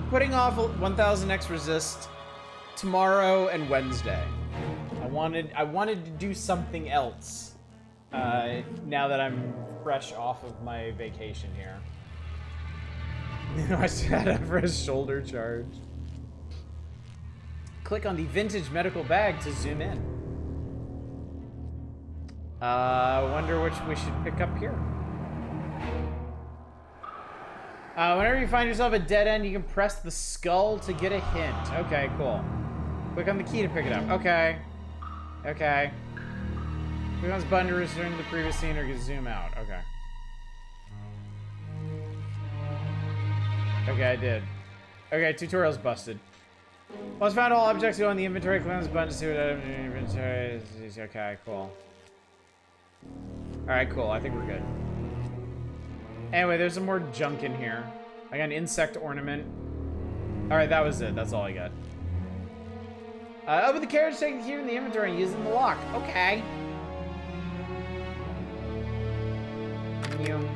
putting off 1000 X resist tomorrow and Wednesday. I wanted to do something else now that I'm fresh off of my vacation here. I sat up for a shoulder charge. Click on the vintage medical bag to zoom in. Wonder which we should pick up here. Whenever you find yourself at a dead end, you can press the skull to get a hint. Okay, cool. Click on the key to pick it up. Okay. Okay. Click on this button to return to the previous scene or zoom out. Okay. Okay, I did. Okay, tutorial's busted. Once found all objects go in the inventory, click on this button to see what item in the inventory is. Okay, cool. Alright, cool. I think we're good. Anyway, there's some more junk in here. I got an insect ornament. Alright, that was it. That's all I got. Open the carriage, take the key from the inventory, and use it in the lock. Okay. vacuum.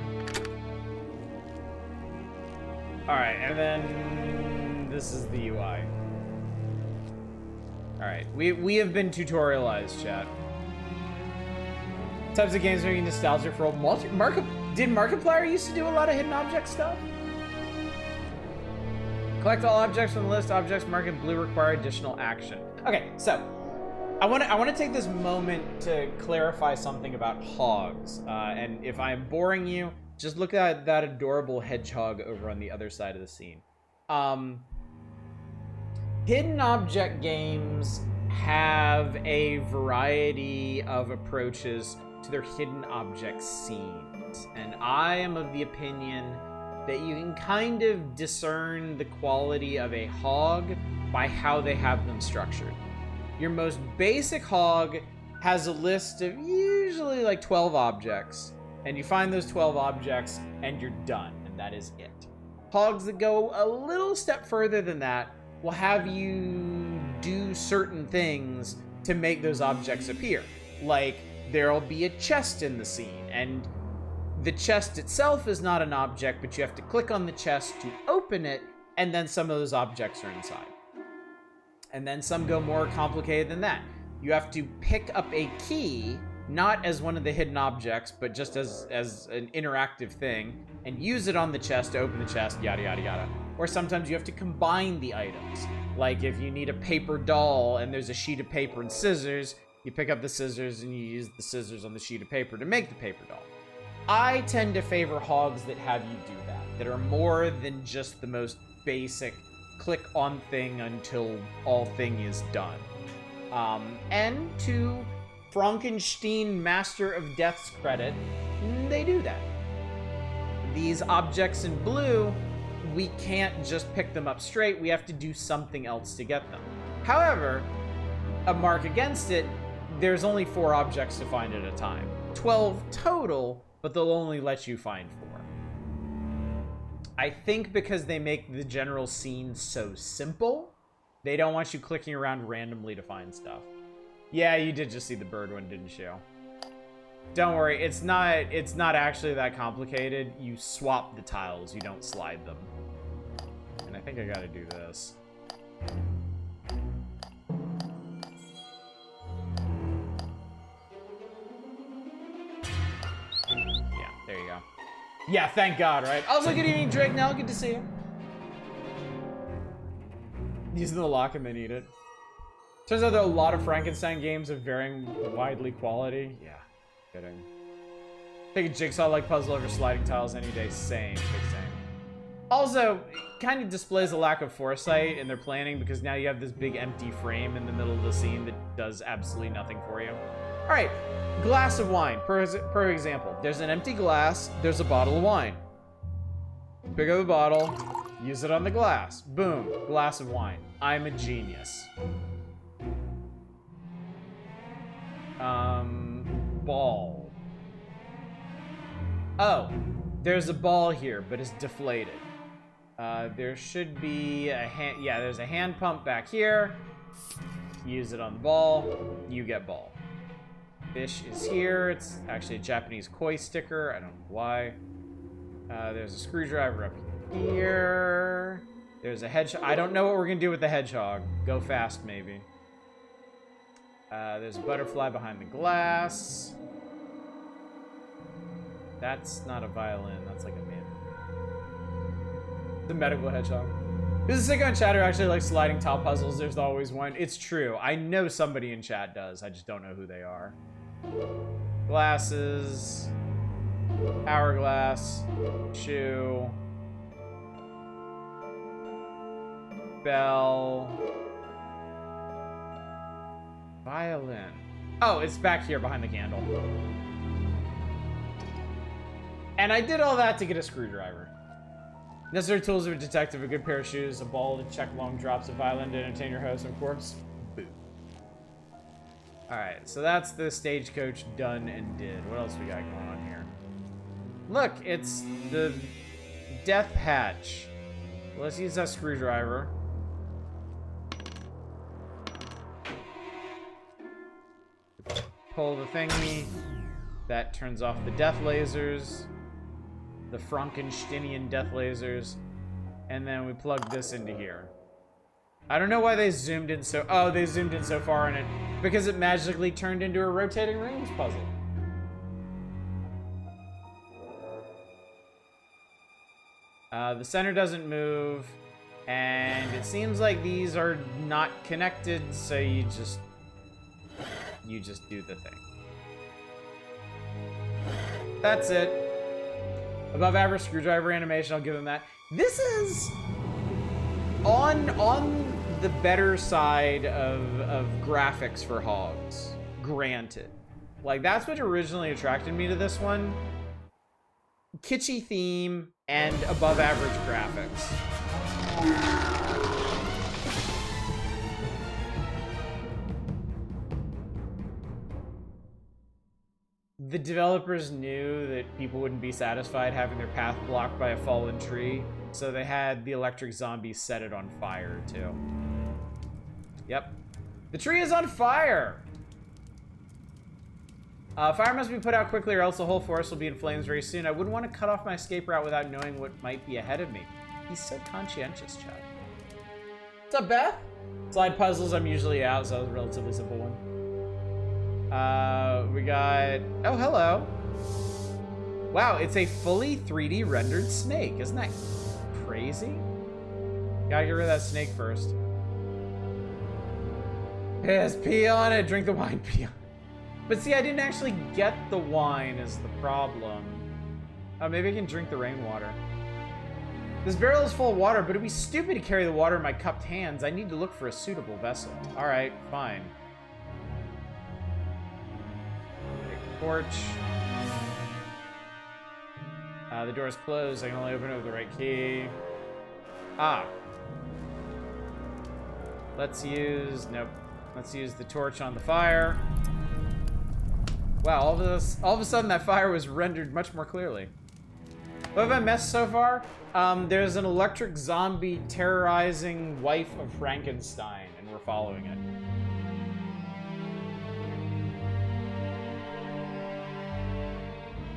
Alright, and then this is the UI. Alright, we have been tutorialized, chat. Types of games making nostalgia for old did Markiplier used to do a lot of hidden object stuff? Collect all objects from the list. Objects marked in blue require additional action. Okay, so I want to take this moment to clarify something about hogs. And if I'm boring you, just look at that adorable hedgehog over on the other side of the scene. Hidden object games have a variety of approaches to their hidden object scenes. And I am of the opinion that you can kind of discern the quality of a hog by how they have them structured. Your most basic hog has a list of usually like 12 objects, and you find those 12 objects and you're done, and that is it. Hogs that go a little step further than that will have you do certain things to make those objects appear. Like, there'll be a chest in the scene, and the chest itself is not an object, but you have to click on the chest to open it, and then some of those objects are inside. And then some go more complicated than that. You have to pick up a key, not as one of the hidden objects, but just as an interactive thing, and use it on the chest to open the chest, yada, yada, yada. Or sometimes you have to combine the items. Like if you need a paper doll and there's a sheet of paper and scissors, you pick up the scissors and you use the scissors on the sheet of paper to make the paper doll. I tend to favor hogs that have you do that are more than just the most basic click on thing until all thing is done. And to Frankenstein Master of Death's credit, they do that. These objects in blue, we can't just pick them up straight, we have to do something else to get them. However, a mark against it, there's only 4 objects to find at a time. 12 total, but they'll only let you find 4. I think because they make the general scene so simple, they don't want you clicking around randomly to find stuff. Yeah, you did just see the bird one, didn't you? Don't worry, it's not actually that complicated. You swap the tiles, you don't slide them. And I think I gotta do this. Yeah, there you go. Yeah, thank God, right? Also, good evening, Drake. Now, good to see you. Using the lock and then eat it. Turns out that a lot of Frankenstein games of varying widely quality. Yeah, kidding. Take a jigsaw-like puzzle over sliding tiles any day. Same, big same. Also, it kind of displays a lack of foresight in their planning because now you have this big empty frame in the middle of the scene that does absolutely nothing for you. All right, glass of wine, per example. There's an empty glass, there's a bottle of wine. Pick up the bottle, use it on the glass. Boom, glass of wine. I'm a genius. Ball. Oh, there's a ball here, but it's deflated. There should be a hand, yeah, there's a hand pump back here. Use it on the ball, you get ball. Fish is here. It's actually a Japanese koi sticker. I don't know why. There's a screwdriver up here. There's a hedgehog. I don't know what we're going to do with the hedgehog. Go fast, maybe. There's a butterfly behind the glass. That's not a violin. That's like a man. The medical hedgehog. There's a sicko in chat who actually likes sliding tile puzzles. There's always one. It's true. I know somebody in chat does. I just don't know who they are. Glasses. Hourglass. Shoe. Bell. Violin. Oh, it's back here behind the candle. And I did all that to get a screwdriver. Necessary tools of a detective, a good pair of shoes, a ball to check long drops, a violin to entertain your host, and corpse. Boo. Alright, so that's the stagecoach done and did. What else we got going on here? Look, it's the death hatch. Let's use that screwdriver. Pull the thingy. That turns off the death lasers. the Frankensteinian death lasers. And then we plug this into here. I don't know why they zoomed in so... Oh, they zoomed in so far on it. Because it magically turned into a rotating rings puzzle. The center doesn't move. And it seems like these are not connected, so you just do the thing. That's it. Above average screwdriver animation, I'll give them that. This is on the better side of graphics for hogs, granted. Like, that's what originally attracted me to this one. Kitschy theme and above average graphics. The developers knew that people wouldn't be satisfied having their path blocked by a fallen tree, so they had the electric zombies set it on fire, too. Yep. The tree is on fire! Fire must be put out quickly or else the whole forest will be in flames very soon. I wouldn't want to cut off my escape route without knowing what might be ahead of me. He's so conscientious, Chad. What's up, Beth? Slide puzzles, I'm usually out, so that was a relatively simple one. We got... Oh, hello. Wow, it's a fully 3D rendered snake. Isn't that crazy? Gotta get rid of that snake first. Piss, pee on it. Drink the wine, pee on it. But see, I didn't actually get the wine is the problem. Oh, maybe I can drink the rainwater. This barrel is full of water, but it'd be stupid to carry the water in my cupped hands. I need to look for a suitable vessel. All right, fine. Torch. The door is closed. I can only open it with the right key. Ah. Let's use... Nope. Let's use the torch on the fire. Wow, all of a sudden that fire was rendered much more clearly. What have I missed so far? There's an electric zombie terrorizing wife of Frankenstein, and we're following it.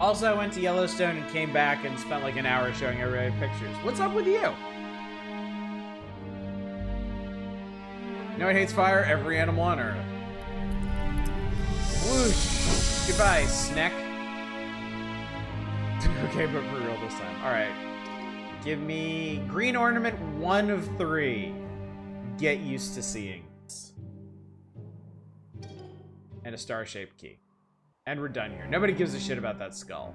Also, I went to Yellowstone and came back and spent like an hour showing everybody pictures. What's up with you? No one hates fire, every animal on Earth. Whoosh. Goodbye, Sneck. Okay, but for real this time. Alright. Give me green ornament 1 of 3. Get used to seeing this. And a star-shaped key. And we're done here. Nobody gives a shit about that skull.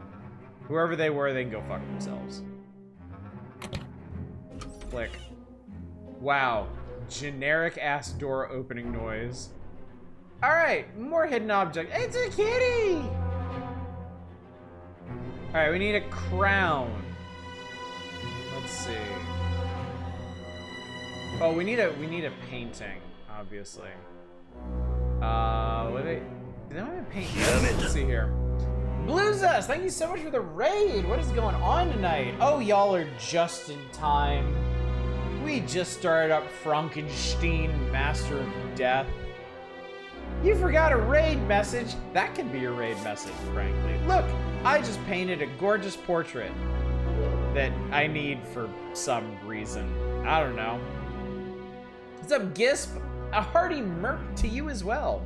Whoever they were, they can go fuck themselves. Click. Wow. Generic-ass door opening noise. Alright, more hidden object. It's a kitty! Alright, we need a crown. Let's see. Oh, we need a painting, obviously. What they... Do they want to paint? Let's see here. Bluezus, thank you so much for the raid. What is going on tonight? Oh, y'all are just in time. We just started up Frankenstein, Master of Death. You forgot a raid message. That can be your raid message, frankly. Look, I just painted a gorgeous portrait that I need for some reason. I don't know. What's up, Gisp? A hearty merc to you as well.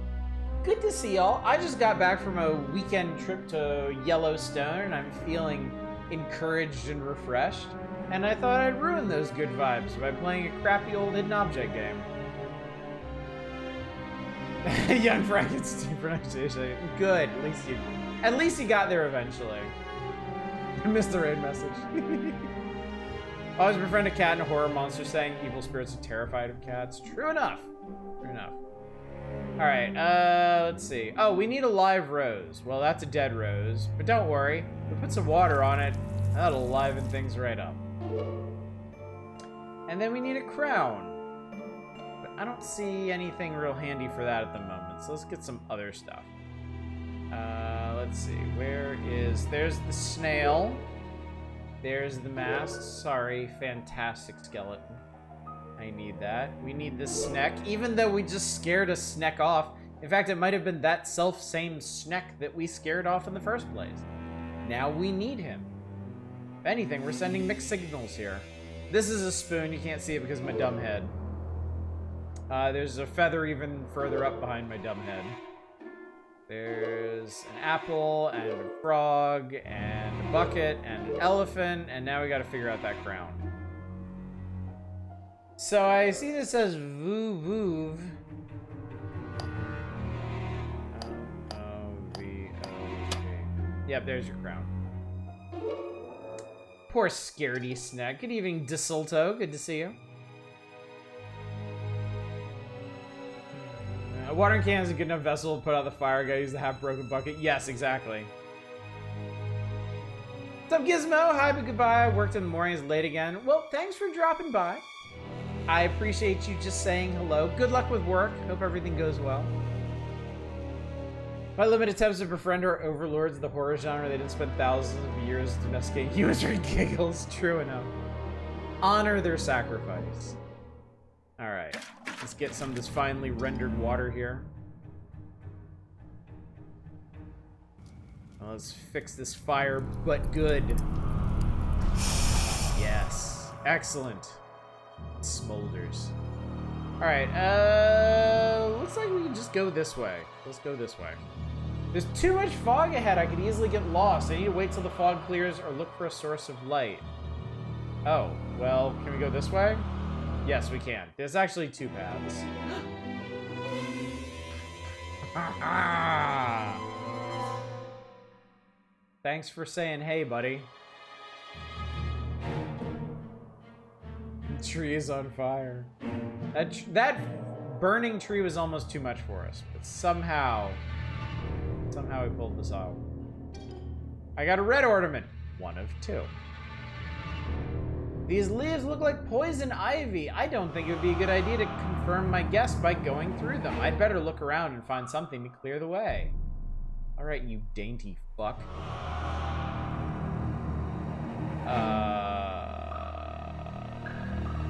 Good to see y'all. I just got back from a weekend trip to Yellowstone and I'm feeling encouraged and refreshed. And I thought I'd ruin those good vibes by playing a crappy old hidden object game. Young Frankenstein pronunciation. Good. At least you got there eventually. I missed the raid message. Always befriend a cat and a horror monster saying evil spirits are terrified of cats. True enough. True enough. Alright, let's see. Oh, we need a live rose. Well, that's a dead rose. But don't worry. We put some water on it. That'll liven things right up. And then we need a crown. But I don't see anything real handy for that at the moment. So let's get some other stuff. Let's see. There's the snail. There's the mask. Sorry, fantastic skeleton. I need that. We need the Sneck, even though we just scared a Sneck off. In fact, it might have been that self-same Sneck that we scared off in the first place. Now we need him. If anything, we're sending mixed signals here. This is a spoon. You can't see it because of my dumb head. There's a feather even further up behind my dumb head. There's an apple and a frog and a bucket and an elephant, and now we gotta figure out that crown. So I see this says Voo Voov. Yep, there's your crown. Poor scaredy snack. Good evening, Desulto. Good to see you. A watering can is a good enough vessel to put out the fire. Gotta use the half-broken bucket. Yes, exactly. What's up, Gizmo? Hi, but goodbye. I worked in the morning. It's late again. Well, thanks for dropping by. I appreciate you just saying hello. Good luck with work. Hope everything goes well. My limited attempts to befriend our overlords of the horror genre, they didn't spend thousands of years domesticating humans for giggles. True enough. Honor their sacrifice. Alright. Let's get some of this finely rendered water here. Well, let's fix this fire, but good. Yes. Excellent. It smolders. Alright, looks like we can just go this way. Let's go this way. There's too much fog ahead. I could easily get lost. I need to wait till the fog clears or look for a source of light. Oh, well, can we go this way? Yes, we can. There's actually two paths. Thanks for saying hey, buddy. The tree is on fire. That burning tree was almost too much for us, but somehow we pulled this out. I got a red ornament. One of two. These leaves look like poison ivy. I don't think it would be a good idea to confirm my guess by going through them. I'd better look around and find something to clear the way. All right, you dainty fuck.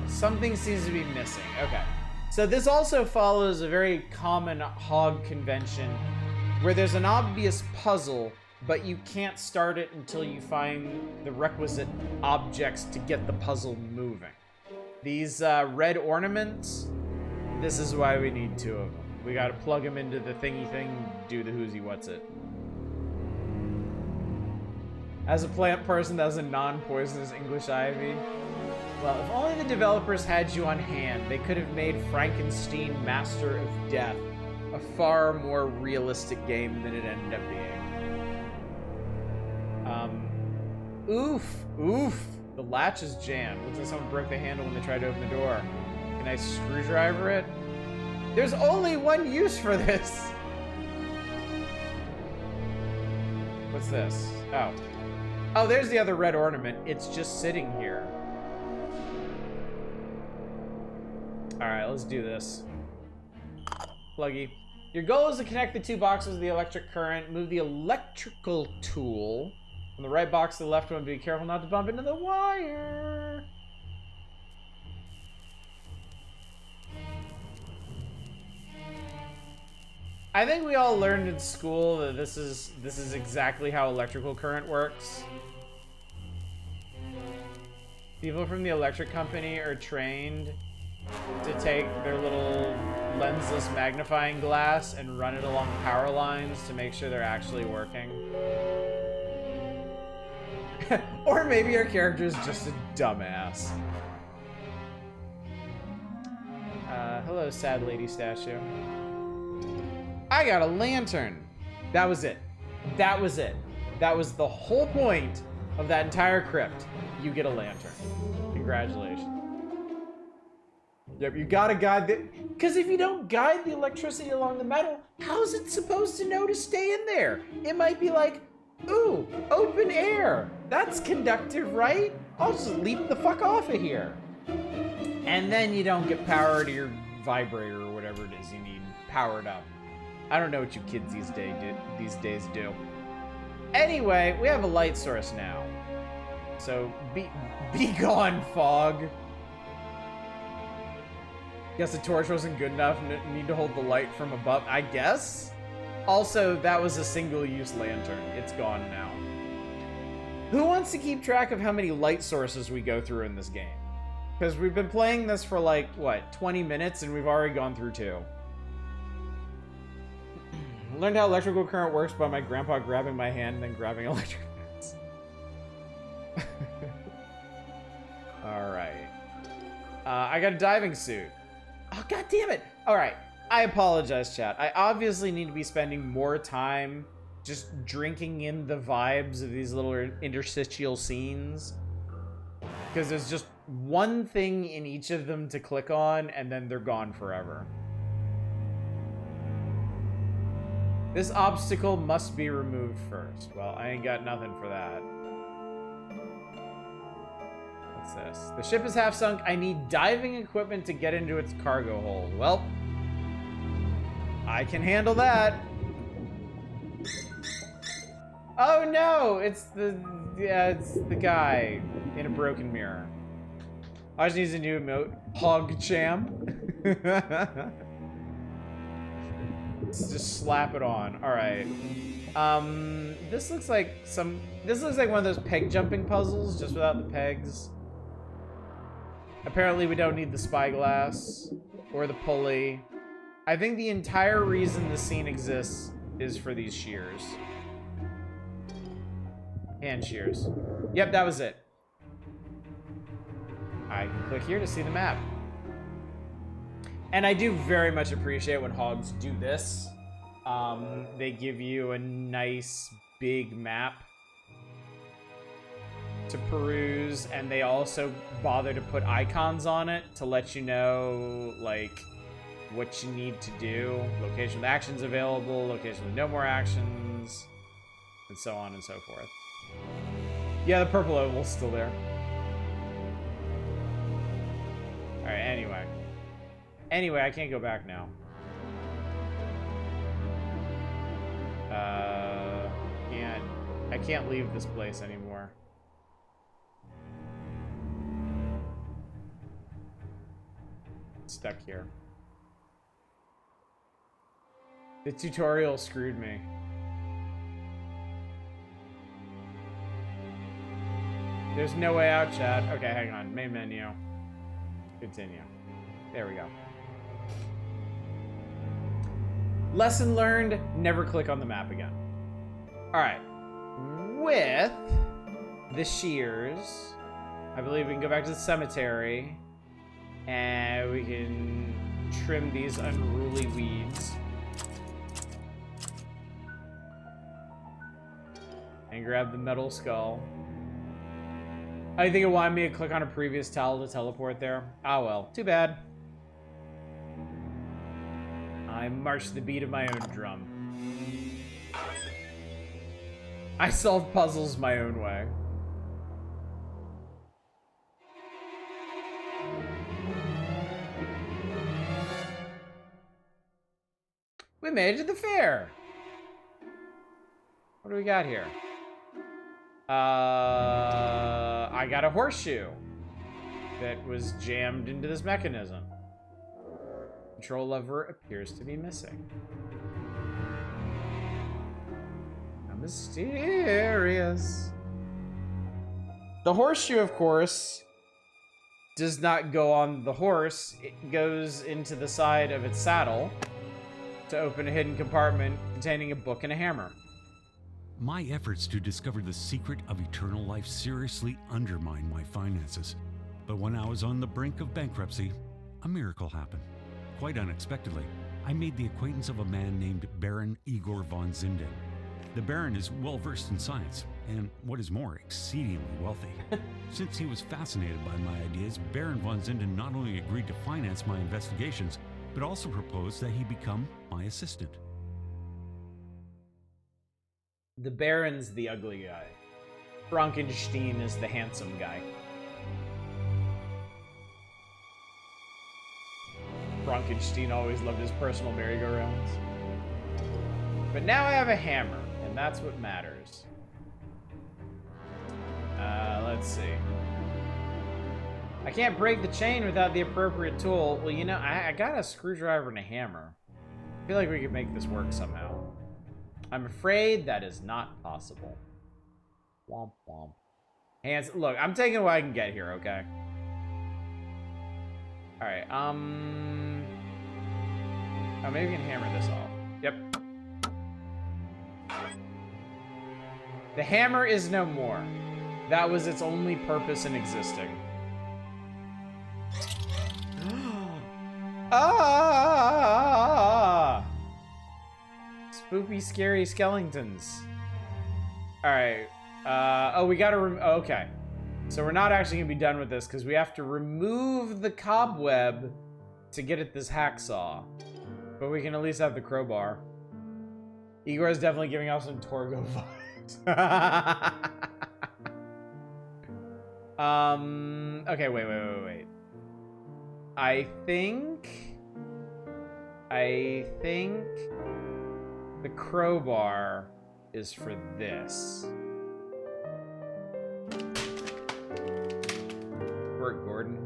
Something seems to be missing. Okay. So this also follows a very common hog convention where there's an obvious puzzle, but you can't start it until you find the requisite objects to get the puzzle moving. These red ornaments, this is why we need two of them. We gotta plug them into the thingy thing, do the whoozy what's it. As a plant person, that's a non-poisonous English ivy. Well, if only the developers had you on hand, they could have made Frankenstein Master of Death a far more realistic game than it ended up being. Oof. The latch is jammed. Looks like someone broke the handle when they tried to open the door. Can I screwdriver it? There's only one use for this. What's this? Oh, there's the other red ornament. It's just sitting here. All right, let's do this. Pluggy. Your goal is to connect the two boxes of the electric current. Move the electrical tool from the right box to the left one. Be careful not to bump into the wire. I think we all learned in school that this is exactly how electrical current works. People from the electric company are trained to take their little lensless magnifying glass and run it along power lines to make sure they're actually working. Or maybe our character is just a dumbass. Hello, sad lady statue. I got a lantern. That was it. That was it. That was the whole point of that entire crypt. You get a lantern. Congratulations. Yep, you gotta guide the... Because if you don't guide the electricity along the metal, how's it supposed to know to stay in there? It might be like, ooh, open air. That's conductive, right? I'll just leap the fuck off of here. And then you don't get power to your vibrator or whatever it is you need powered up. I don't know what you kids these days do. Anyway, we have a light source now. So, be gone, fog. Guess the torch wasn't good enough and need to hold the light from above, I guess? Also, that was a single-use lantern. It's gone now. Who wants to keep track of how many light sources we go through in this game? Because we've been playing this for like, what, 20 minutes and we've already gone through 2. Learned how electrical current works by my grandpa grabbing my hand and then grabbing electric fence. Alright. I got a diving suit. Oh, god damn it! Alright, I apologize, chat. I obviously need to be spending more time just drinking in the vibes of these little interstitial scenes. Because there's just one thing in each of them to click on, and then they're gone forever. This obstacle must be removed first. Well, I ain't got nothing for that. What's this? The ship is half sunk. I need diving equipment to get into its cargo hold. Well, I can handle that. Oh no! It's the guy in a broken mirror. I just need a new emote. Hog champ. Let's just slap it on. Alright. This looks like one of those peg jumping puzzles, just without the pegs. Apparently we don't need the spyglass or the pulley. I think the entire reason the scene exists is for these shears. Hand shears. Yep, that was it. I can click here to see the map. And I do very much appreciate when hogs do this. They give you a nice big map to peruse, and they also bother to put icons on it to let you know, like, what you need to do. Location with actions available, location with no more actions, and so on and so forth. Yeah, the purple oval's still there. Alright, anyway. Anyway, I can't go back now. I can't leave this place anymore. Stuck here. The tutorial screwed me. There's no way out, chat. Okay, hang on. Main menu. Continue. There we go. Lesson learned, never click on the map again. Alright. With the shears, I believe we can go back to the cemetery, and we can trim these unruly weeds. And grab the metal skull. I think it wanted me to click on a previous tile to teleport there. Ah well, too bad. I march to the beat of my own drum. I solve puzzles my own way. We made it to the fair. What do we got here? I got a horseshoe that was jammed into this mechanism. Control lever appears to be missing. How mysterious. The horseshoe, of course, does not go on the horse. It goes into the side of its saddle to open a hidden compartment containing a book and a hammer. My efforts to discover the secret of eternal life seriously undermined my finances. But when I was on the brink of bankruptcy, a miracle happened. Quite unexpectedly, I made the acquaintance of a man named Baron Igor von Zinden. The Baron is well-versed in science, and what is more, exceedingly wealthy. Since he was fascinated by my ideas, Baron von Zinden not only agreed to finance my investigations, but also proposed that he become my assistant. The Baron's the ugly guy. Frankenstein is the handsome guy. Frankenstein always loved his personal merry-go-rounds. But now I have a hammer, and that's what matters. Let's see. I can't break the chain without the appropriate tool. Well, you know, I got a screwdriver and a hammer. I feel like we could make this work somehow. I'm afraid that is not possible. Womp womp. Hands. Look, I'm taking what I can get here, okay? Alright, oh, maybe we can hammer this off. Yep. The hammer is no more. That was its only purpose in existing. Ah! Spoopy, scary skeletons. Alright. Oh, we gotta okay. So we're not actually gonna be done with this because we have to remove the cobweb to get at this hacksaw. But we can at least have the crowbar. Igor is definitely giving off some Torgo vibes. Okay, wait. I think the crowbar is for this. Work, Gordon.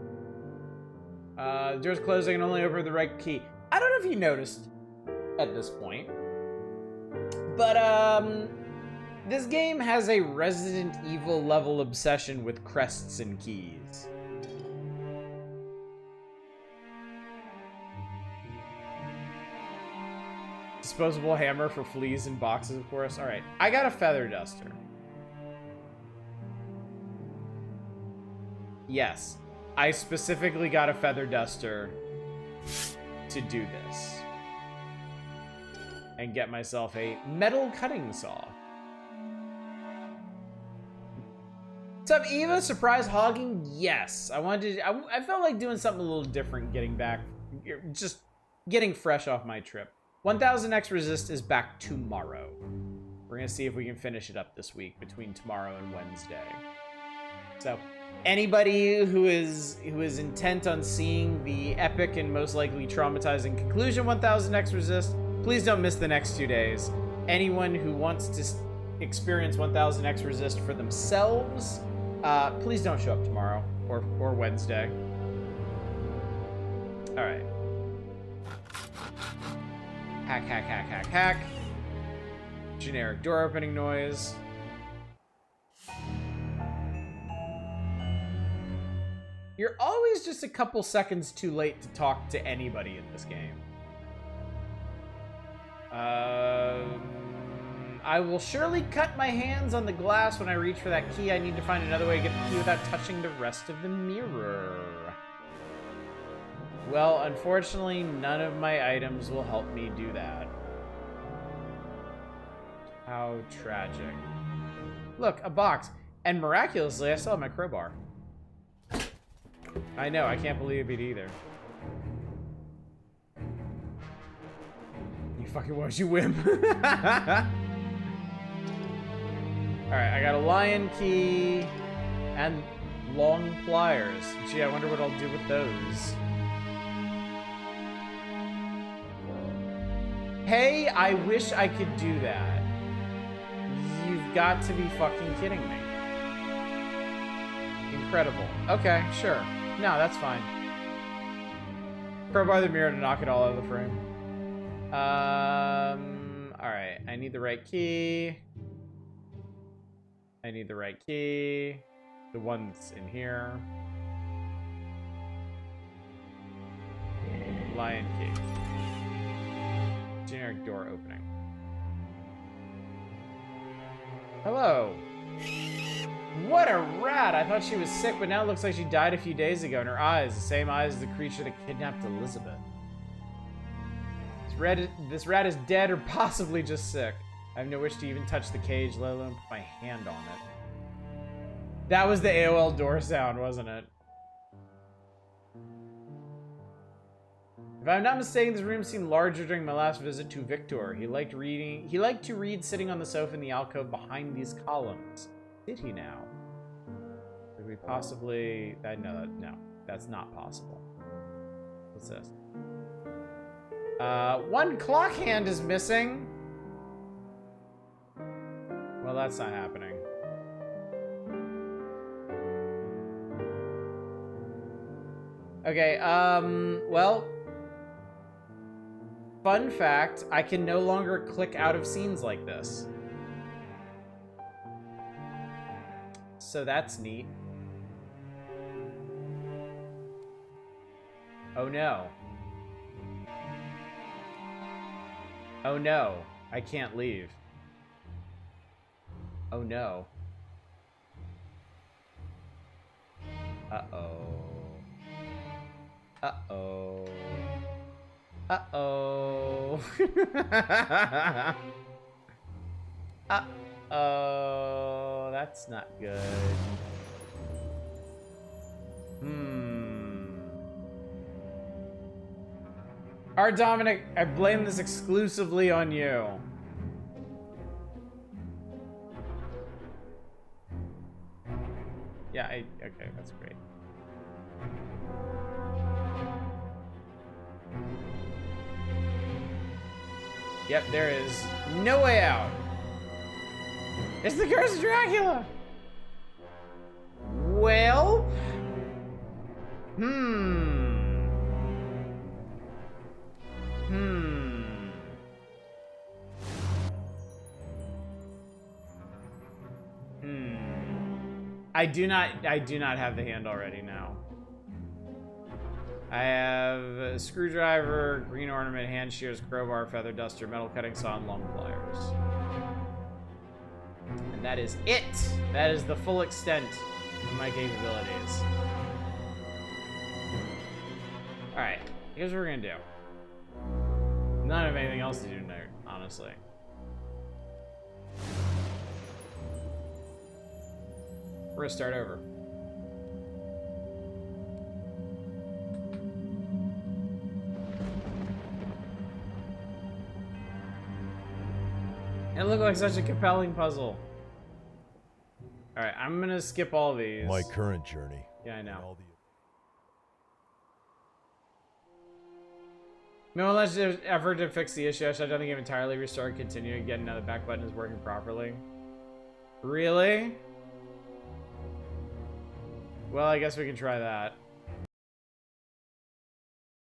The door's closed. I can only open with the right key. I don't know if you noticed at this point, but this game has a Resident Evil level obsession with crests and keys. Disposable hammer for fleas and boxes, of course. All right, I got a feather duster. Yes, I specifically got a feather duster to do this. And get myself a metal cutting saw. What's up, Eva? Surprise hogging? Yes. I felt like doing something a little different getting back. Just getting fresh off my trip. 1000X Resist is back tomorrow. We're gonna see if we can finish it up this week between tomorrow and Wednesday. So anybody who is intent on seeing the epic and most likely traumatizing conclusion 1000X Resist, please don't miss the next 2 days. Anyone who wants to experience 1000X Resist for themselves, please don't show up tomorrow or Wednesday. All right. Hack. Generic door opening noise. You're always just a couple seconds too late to talk to anybody in this game. I will surely cut my hands on the glass when I reach for that key. I need to find another way to get the key without touching the rest of the mirror. Well, unfortunately, none of my items will help me do that. How tragic. Look, a box. And miraculously, I still have my crowbar. I know, I can't believe it either. You fucking was, you wimp. Alright, I got a lion key and long pliers. Gee, I wonder what I'll do with those. Hey, I wish I could do that. You've got to be fucking kidding me. Incredible. Okay, sure. No, that's fine. Crowbar the mirror to knock it all out of the frame. Alright. I need the right key. The one that's in here. Lion key. Generic door opening. Hello. What a rat! I thought she was sick, but now it looks like she died a few days ago. And her eyes, the same eyes as the creature that kidnapped Elizabeth. This rat is dead or possibly just sick. I have no wish to even touch the cage, let alone put my hand on it. That was the AOL door sound, wasn't it? If I'm not mistaken, this room seemed larger during my last visit to Victor. He liked to read sitting on the sofa in the alcove behind these columns. Did he now? Could we possibly... No, that's not possible. What's this? One clock hand is missing. Well, that's not happening. Okay, well... Fun fact, I can no longer click out of scenes like this. so that's neat. Oh no. Oh no, I can't leave. Oh no. Uh-oh. Uh-oh. Uh-oh. Uh-oh. That's not good. Alright, Dominic, I blame this exclusively on you. Yeah, okay, that's great. Yep, there is no way out. It's the Curse of Dracula! Well... I do not have the hand already now. I have a screwdriver, green ornament, hand shears, crowbar, feather duster, metal cutting saw, and long pliers. And that is it. That is the full extent of my capabilities. Alright, here's what we're gonna do. Not have anything else to do tonight, honestly. We're gonna start over. It looked like such a compelling puzzle. Alright, I'm gonna skip all these. My current journey. Yeah, I know. All the... No less effort to fix the issue. I shut down the game entirely, restart, and continue again. Now the back button is working properly. Really? Well, I guess we can try that.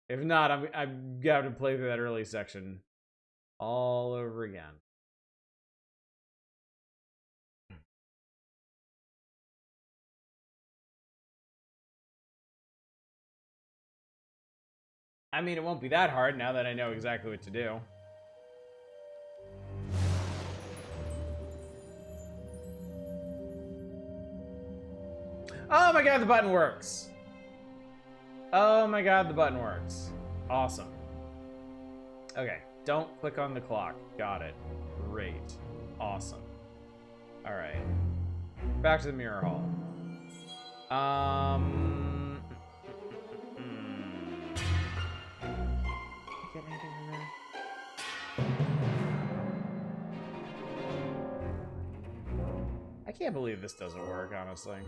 If not, I'm gonna have to play through that early section all over again. I mean, it won't be that hard now that I know exactly what to do. Oh my god, the button works! Oh my god, the button works. Awesome. Okay, don't click on the clock. Got it. Great. Awesome. Alright. Back to the mirror hall. Get anything from there? I can't believe this doesn't work, honestly.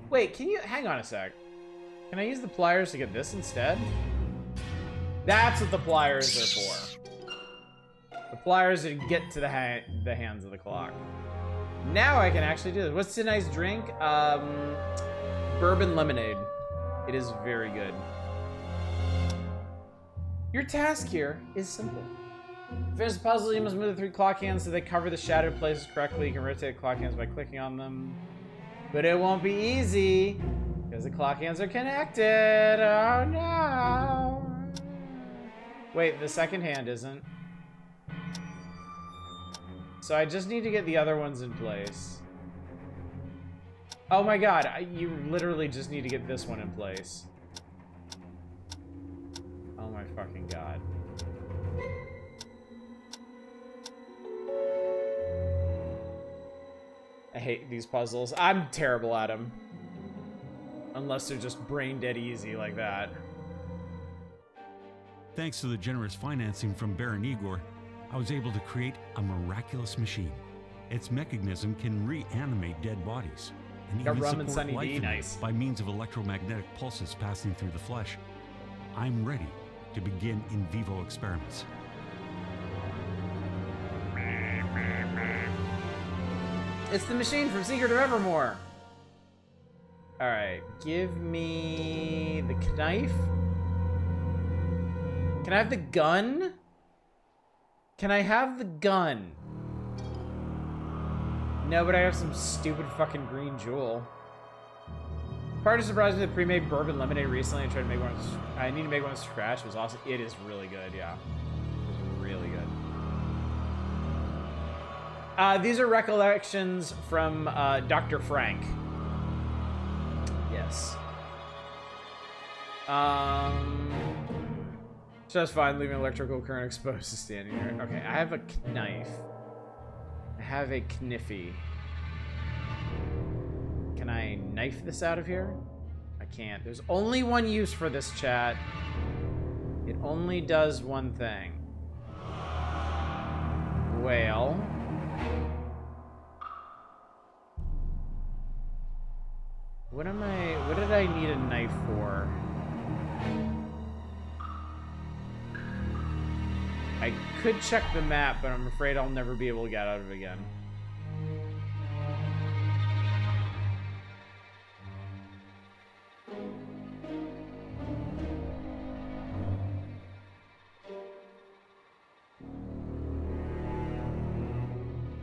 Wait, can you... Hang on a sec. Can I use the pliers to get this instead? That's what the pliers are for. The pliers are to get to the hands of the clock. Now I can actually do this. What's tonight's drink? Bourbon lemonade. It is very good. Your task here is simple. To finish the puzzle, you must move the 3 clock hands so they cover the shadowed places correctly. You can rotate the clock hands by clicking on them. But it won't be easy, because the clock hands are connected. Oh no. Wait, the second hand isn't. So I just need to get the other ones in place. Oh my god, you literally just need to get this one in place. Oh my fucking god. I hate these puzzles. I'm terrible at them. Unless they're just brain dead easy like that. Thanks to the generous financing from Baron Igor, I was able to create a miraculous machine. Its mechanism can reanimate dead bodies and Got even rum and support Sunny life D, in them nice. by means of electromagnetic pulses passing through the flesh. I'm ready to begin in vivo experiments. It's the machine from Secret of Evermore. Alright, give me the knife. Can I have the gun? Can I have the gun? No, but I have some stupid fucking green jewel. Part of surprised me the pre-made bourbon lemonade recently. I tried to make one. I need to make one scratch. It was awesome. It is really good, yeah. It was really good. These are recollections from Dr. Frank. Yes. Just fine, leaving electrical current exposed to standing here. Okay, I have a knife. I have a kniffy. Can I knife this out of here? I can't. There's only one use for this, chat. It only does one thing. Well. What did I need a knife for? I could check the map, but I'm afraid I'll never be able to get out of it again.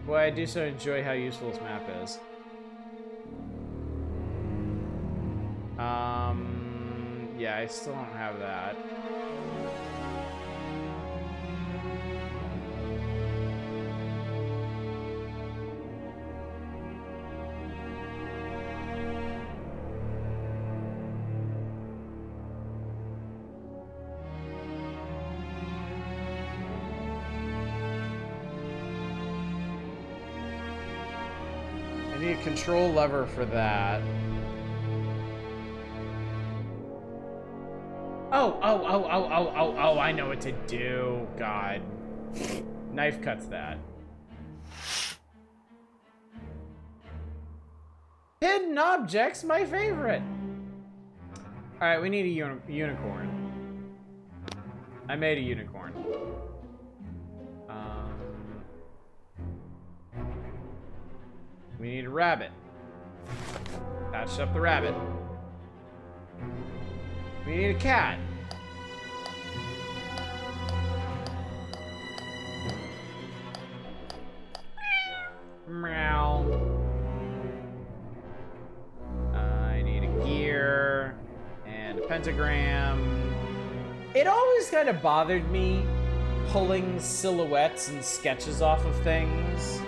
Boy, I do so enjoy how useful this map is. Yeah, I still don't have that. I need a control lever for that. Oh, I know what to do. God. Knife cuts that. Hidden objects, my favorite. Alright, we need a unicorn. I made a unicorn. We need a rabbit. Patched up the rabbit. We need a cat. Meow. I need a gear and a pentagram. It always kind of bothered me pulling silhouettes and sketches off of things.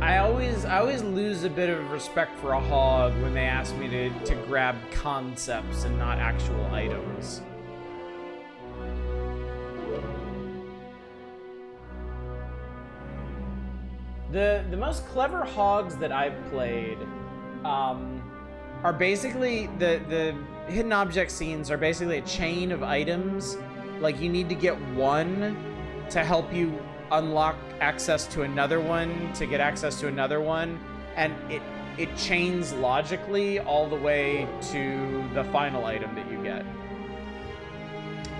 I always lose a bit of respect for a hog when they ask me to grab concepts and not actual items. The most clever hogs that I've played are basically the hidden object scenes are basically a chain of items. Like you need to get one to help you unlock access to another one to get access to another one, and it chains logically all the way to the final item that you get.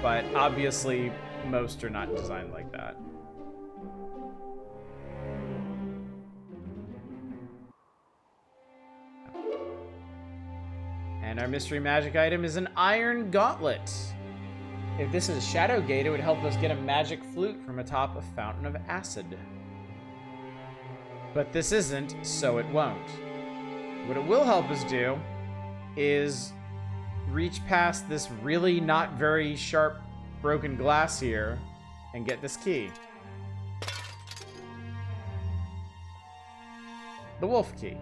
But obviously most are not designed like that. And our mystery magic item is an iron gauntlet. If this is a shadow gate, it would help us get a magic flute from atop a fountain of acid. But this isn't, so it won't. What it will help us do is reach past this really not very sharp broken glass here and get this key. The wolf key.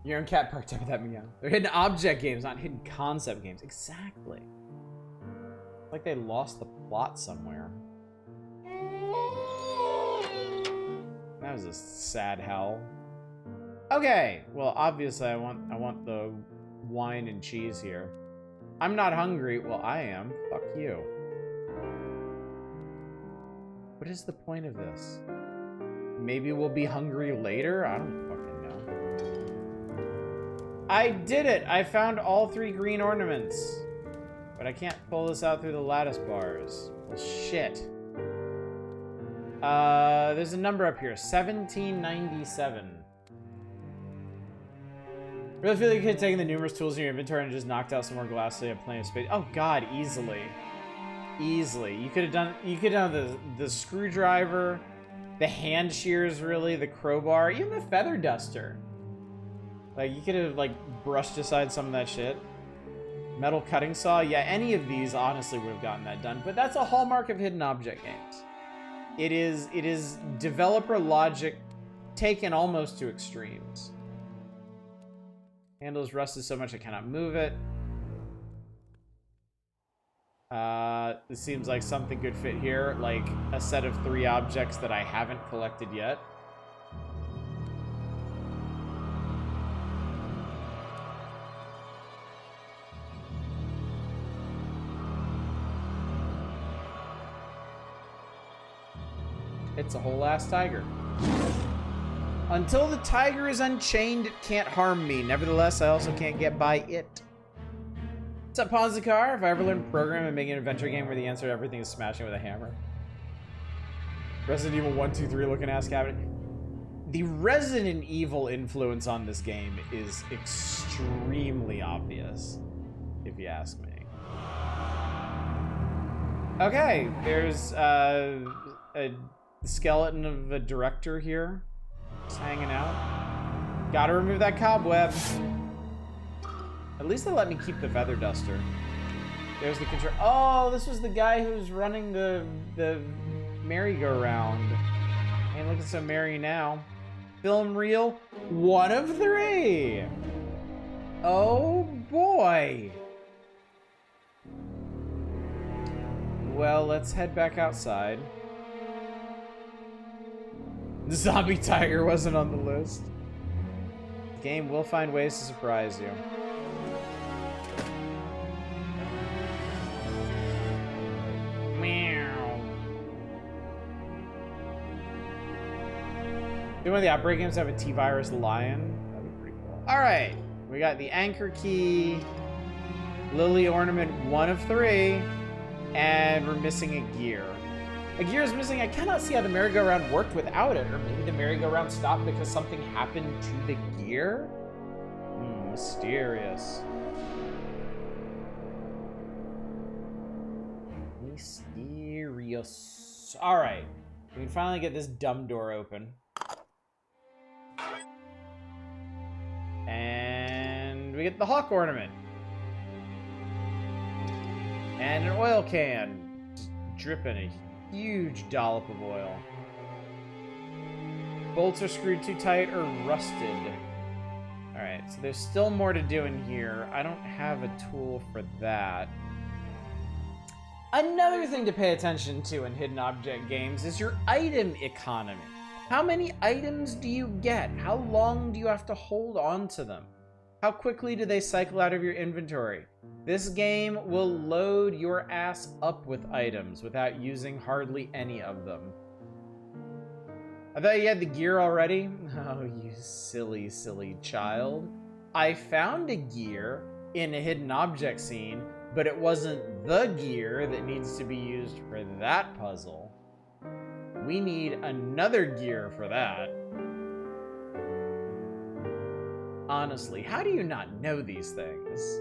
Your own cat perked up with that meow. They're hidden object games, not hidden concept games. Exactly. Like they lost the plot somewhere. That was a sad howl. Okay, well obviously I want the wine and cheese here. I'm not hungry. Well, I am. Fuck you. What is the point of this? Maybe we'll be hungry later? I don't fucking know. I did it! I found all 3 green ornaments. But I can't pull this out through the lattice bars. Well, shit. There's a number up here. 1797. Really feel like you could have taken the numerous tools in your inventory and just knocked out some more glass so you have plenty of space. Oh god, easily. Easily. You could have done the screwdriver, The hand shears, really, the crowbar, even the feather duster. Like, you could have, like, brushed aside some of that shit. Metal cutting saw, yeah, any of these honestly would have gotten that done. But that's a hallmark of hidden object games. It is developer logic taken almost to extremes. Handle is rusted so much I cannot move it. This seems like something could fit here, like a set of 3 objects that I haven't collected yet. It's a whole ass tiger. Until the tiger is unchained, it can't harm me. Nevertheless, I also can't get by it. What's up, Ponzikar? If I ever learn to program and make an adventure game where the answer to everything is smashing with a hammer. Resident Evil 1, 2, 3 looking ass cabinet. The Resident Evil influence on this game is extremely obvious, if you ask me. Okay, there's a skeleton of a director here. Just hanging out. Gotta remove that cobweb. At least they let me keep the feather duster. There's the control. Oh, this was the guy who's running the merry-go-round. Ain't looking so merry now. Film reel 1 of 3. Oh boy. Well, let's head back outside. The zombie tiger wasn't on the list. The game will find ways to surprise you. Meow. Do one of the Outbreak games have a T-Virus lion? That'd be pretty cool. Alright. We got the anchor key, lily ornament 1 of 3, and we're missing a gear. A gear is missing. I cannot see how the merry-go-round worked without it. Or maybe the merry-go-round stopped because something happened to the gear? Mysterious. Mysterious. Alright. We can finally get this dumb door open. And we get the hawk ornament. And an oil can. Just dripping a huge dollop of oil. Bolts are screwed too tight or rusted. Alright, so there's still more to do in here. I don't have a tool for that. Another thing to pay attention to in hidden object games is your item economy. How many items do you get? How long do you have to hold on to them? How quickly do they cycle out of your inventory? This game will load your ass up with items without using hardly any of them. I thought you had the gear already? Oh, you silly, silly child. I found a gear in a hidden object scene, but it wasn't the gear that needs to be used for that puzzle. We need another gear for that. Honestly, how do you not know these things?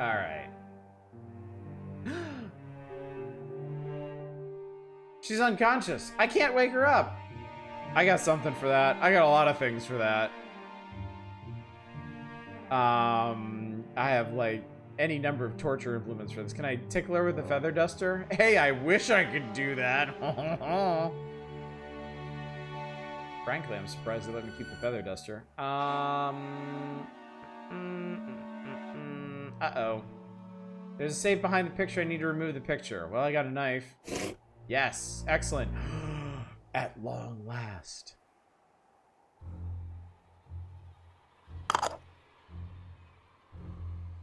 Alright. She's unconscious. I can't wake her up. I got something for that. I got a lot of things for that. I have, like, any number of torture implements for this. Can I tickle her with the feather duster? Hey, I wish I could do that. Frankly, I'm surprised they let me keep the feather duster. Uh-oh. There's a safe behind the picture. I need to remove the picture. Well, I got a knife. Yes. Excellent. At long last.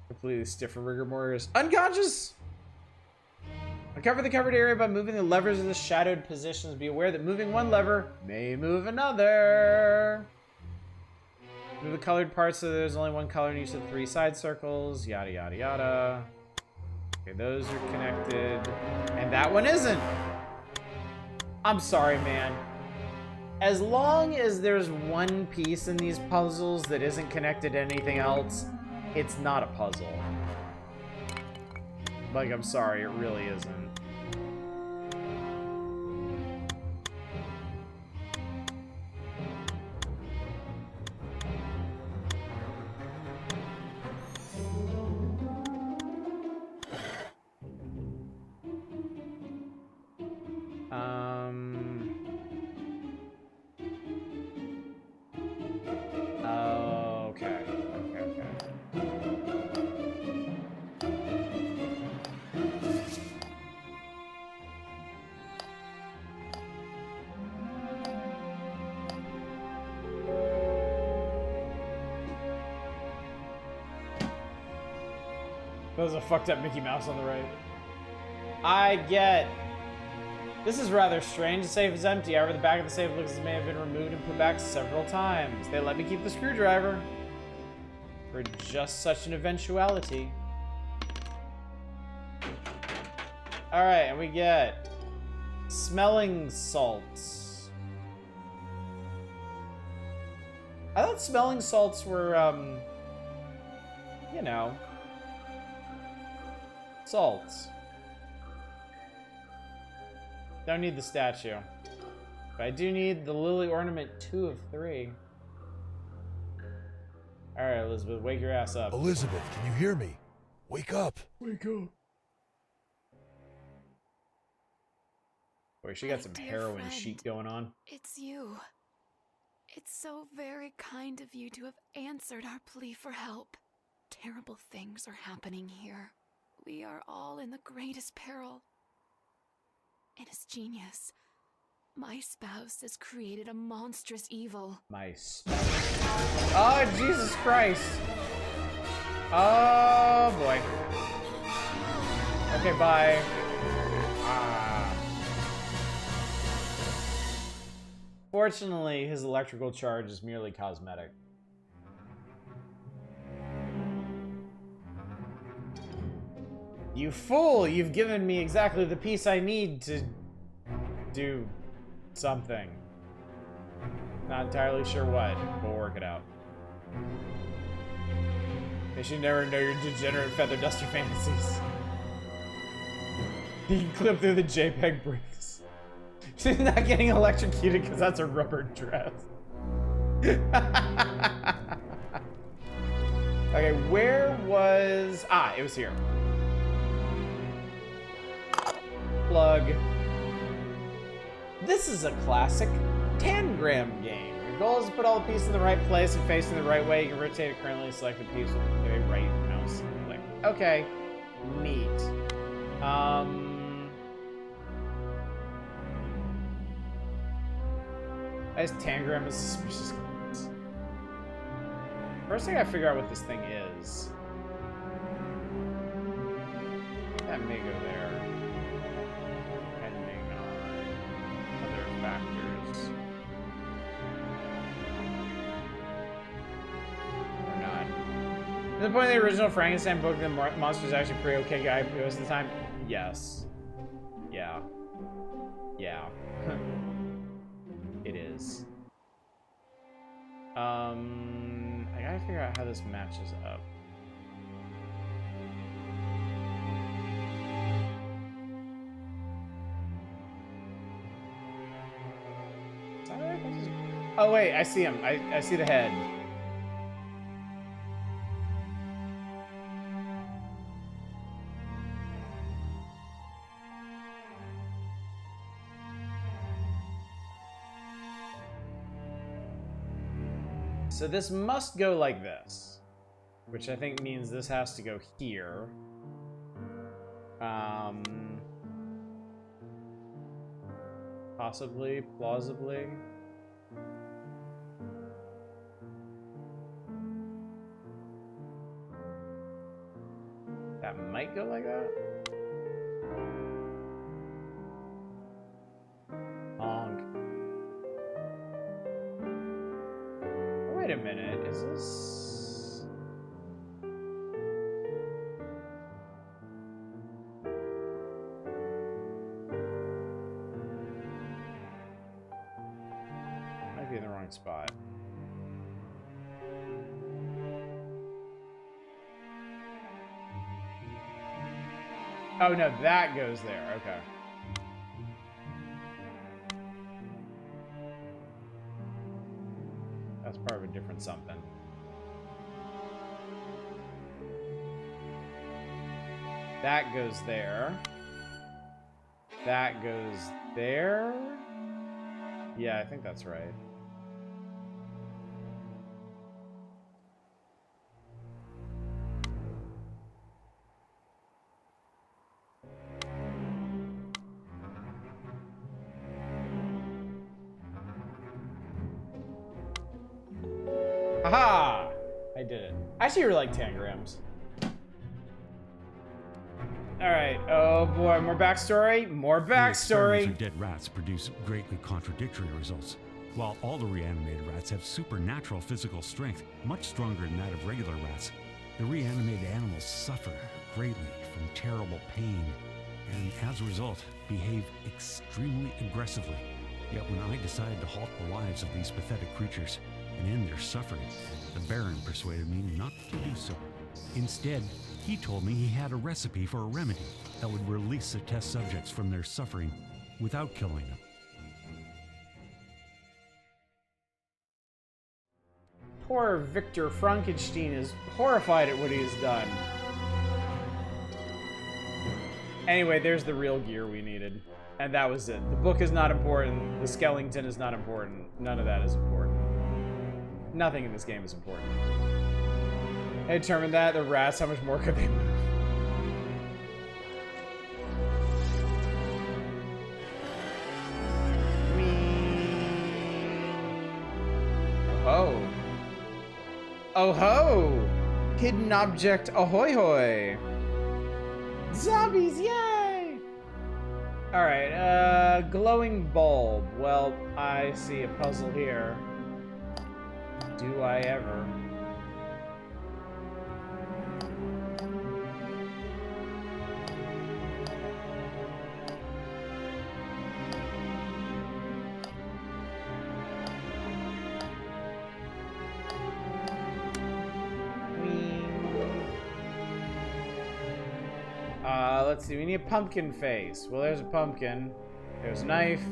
Completely stiff for rigor mortis. Unconscious! Uncover the covered area by moving the levers of the shadowed positions. Be aware that moving one lever may move another. Move the colored parts so there's only one color in each of the 3 side circles. Yada, yada, yada. Okay, those are connected. And that one isn't. I'm sorry, man. As long as there's one piece in these puzzles that isn't connected to anything else, It's not a puzzle. Like, I'm sorry, it really isn't. Okay. There's a fucked up Mickey Mouse on the right. I get. This is rather strange. The safe is empty. However, the back of the safe looks as it may have been removed and put back several times. They let me keep the screwdriver for just such an eventuality. Alright, and we get smelling salts. I thought smelling salts were, you know, salts. Don't need the statue. But I do need the lily ornament 2 of 3. Alright, Elizabeth, wake your ass up. Elizabeth, can you hear me? Wake up. Wake up. Boy, she got some heroin chic going on. It's you. It's so very kind of you to have answered our plea for help. Terrible things are happening here. We are all in the greatest peril. It is genius. My spouse has created a monstrous evil. My spouse. Oh, Jesus Christ. Oh, boy. Okay, bye. Fortunately, his electrical charge is merely cosmetic. You fool! You've given me exactly the piece I need to do something. Not entirely sure what, but we'll work it out. They should never know your degenerate feather duster fantasies. You can clip through the JPEG bricks. She's not getting electrocuted because that's a rubber dress. Okay, where was... Ah, it was here. Plug. This is a classic tangram game. Your goal is to put all the pieces in the right place and facing the right way. You can rotate a currently selected piece with a right mouse click. Okay, neat. This tangram is suspicious. First, I gotta figure out what this thing is. That may go there. Depending on other factors. Or not. At the point of the original Frankenstein book, the monster was actually a pretty okay guy most of the time. Yes. Yeah. Yeah. It is. I gotta figure out how this matches up. Is that right? Oh wait, I see him. I see the head. So this must go like this, which I think means this has to go here. Possibly, plausibly. That might go like that. Honk. Wait a minute, is this... Might be in the wrong spot. Oh, no, that goes there. Okay. That's part of a different something. That goes there. That goes there. Yeah, I think that's right. Haha! I did it. I actually really like tangrams. Alright, oh boy, more backstory? More The experiments backstory! with dead rats produce greatly contradictory results. While all the reanimated rats have supernatural physical strength, much stronger than that of regular rats, the reanimated animals suffer greatly from terrible pain, and as a result, behave extremely aggressively. Yet when I decided to halt the lives of these pathetic creatures and end their suffering, the Baron persuaded me not to do so. Instead, he told me he had a recipe for a remedy that would release the test subjects from their suffering without killing them. Poor Victor Frankenstein is horrified at what he has done. Anyway, there's the real gear we needed. And that was it. The book is not important. The skeleton is not important. None of that is important. Nothing in this game is important. I determined that. The rats, how much more could they move? Oh. Oh ho! Hidden object ahoy hoy! Zombies, yay! Alright, glowing bulb. Well, I see a puzzle here. Do I ever? Let's see, we need a pumpkin face. Well, there's a pumpkin. There's a knife.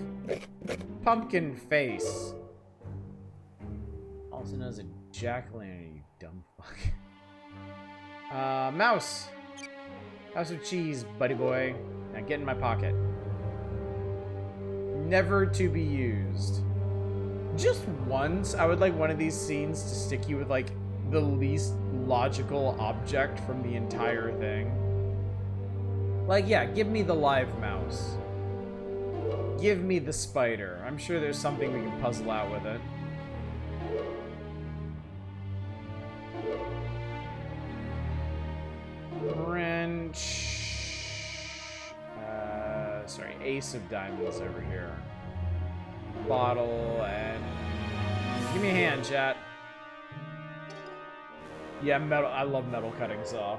Pumpkin face. Also known as a jack-o'-lantern, you dumb fuck. Mouse. House of cheese, buddy boy. Now get in my pocket. Never to be used. Just once, I would like one of these scenes to stick you with, like, the least logical object from the entire thing. Like, yeah, give me the live mouse. Give me the spider. I'm sure there's something we can puzzle out with it. Wrench. Sorry, ace of diamonds over here. Bottle and... Give me a hand, chat. Yeah, metal. I love metal cutting saw.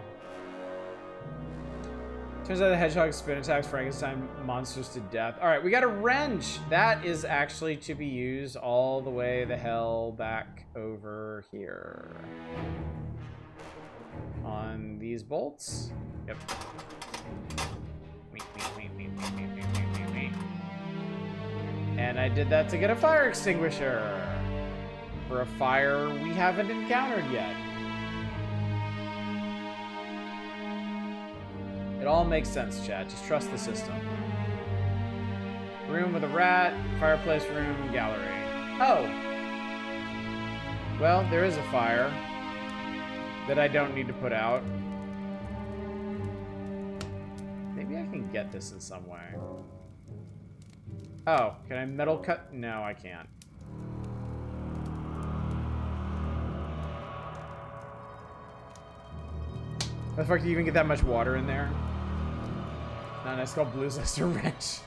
Turns out the hedgehog spin attacks Frankenstein monsters to death. Alright, we got a wrench. That is actually to be used all the way the hell back over here. On these bolts. Yep. And I did that to get a fire extinguisher. For a fire we haven't encountered yet. It all makes sense, chat. Just trust the system. Room with a rat, fireplace room, gallery. Oh! Well, there is a fire that I don't need to put out. Maybe I can get this in some way. Oh, can I metal cut? No, I can't. How the fuck do you even get that much water in there? No, it's called Blues Lester Wrench.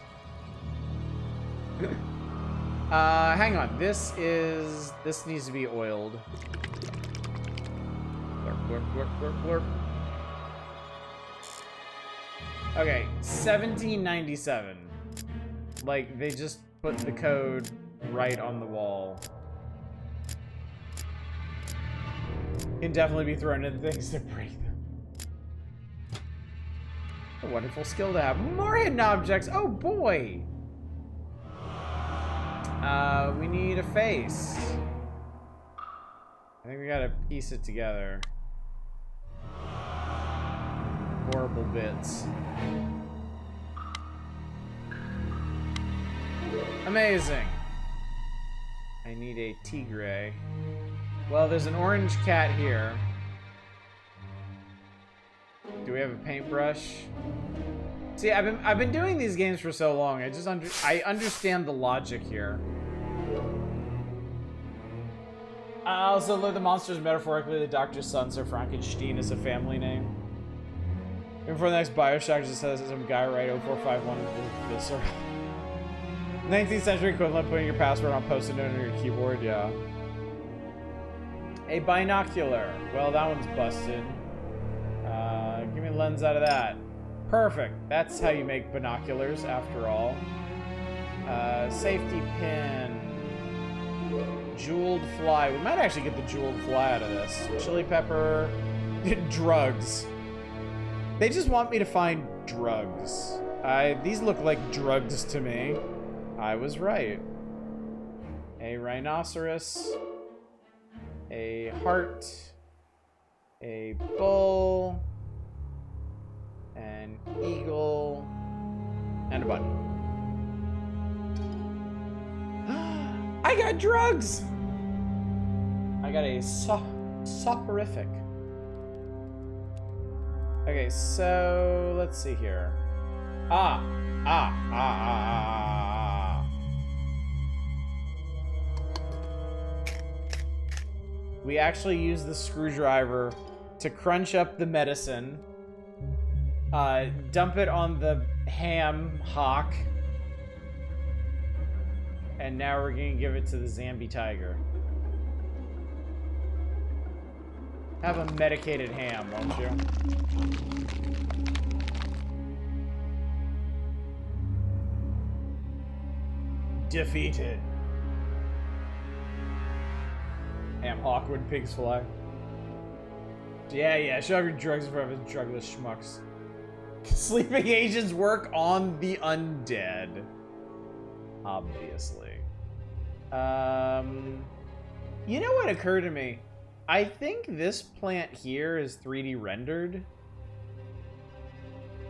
Hang on. This needs to be oiled. Blurp, blurp, blurp, blurp, blurp. Okay, 1797. Like, they just put the code right on the wall. Can definitely be thrown into things to break them. A wonderful skill to have. More hidden objects. Oh boy. We need a face. I think we gotta piece it together. Horrible bits. Amazing. I need a tigre. Well, there's an orange cat here. Do we have a paintbrush? See, I've been doing these games for so long. I understand the logic here. I also look at the monsters metaphorically. The doctor's son, Sir Frankenstein, is a family name. Before the next Bioshock, just says some guy right 0451 this sort of 19th century equivalent, putting your password on post-it note on your keyboard. Yeah. A binocular. Well, that one's busted. Give me a lens out of that. Perfect. That's how you make binoculars, after all. Safety pin. Jeweled fly. We might actually get the jeweled fly out of this. Chili pepper. Drugs. They just want me to find drugs. These look like drugs to me. I was right. A rhinoceros. A heart. A bull. An eagle. And a button. I got drugs! I got a soporific. Okay, so let's see here. Ah. We actually use the screwdriver to crunch up the medicine, dump it on the ham hock, and now we're gonna give it to the Zambi tiger. Have a medicated ham, won't you? Defeated. Ham hawk when pigs fly. Yeah, show off your drugs in front of his drugless schmucks. Sleeping agents work on the undead. Obviously. You know what occurred to me? I think this plant here is 3D rendered.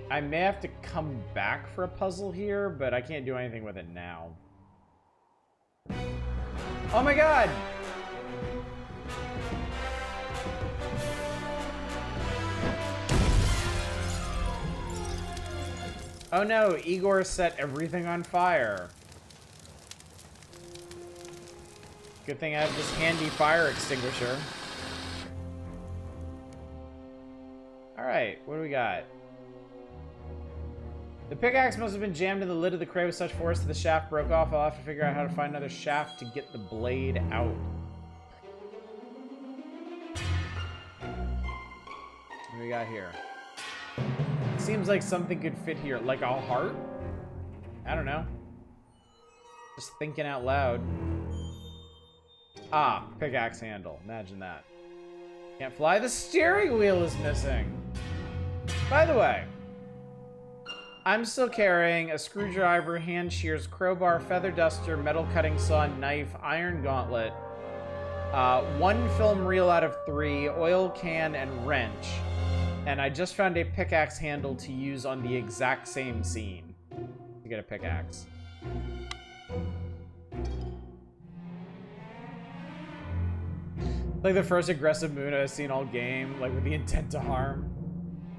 I may have to come back for a puzzle here, but I can't do anything with it now. Oh my god! Oh no, Igor set everything on fire. Good thing I have this handy fire extinguisher. Alright, what do we got? The pickaxe must have been jammed in the lid of the crate with such force that the shaft broke off. I'll have to figure out how to find another shaft to get the blade out. What do we got here? Seems like something could fit here. Like a heart? I don't know. Just thinking out loud. Ah, pickaxe handle. Imagine that. Can't fly. The steering wheel is missing. By the way, I'm still carrying a screwdriver, hand shears, crowbar, feather duster, metal cutting saw, knife, iron gauntlet, 1 film reel out of 3, oil can, and wrench. And I just found a pickaxe handle to use on the exact same scene. To get a pickaxe. Like the first aggressive moon I've seen all game, like with the intent to harm.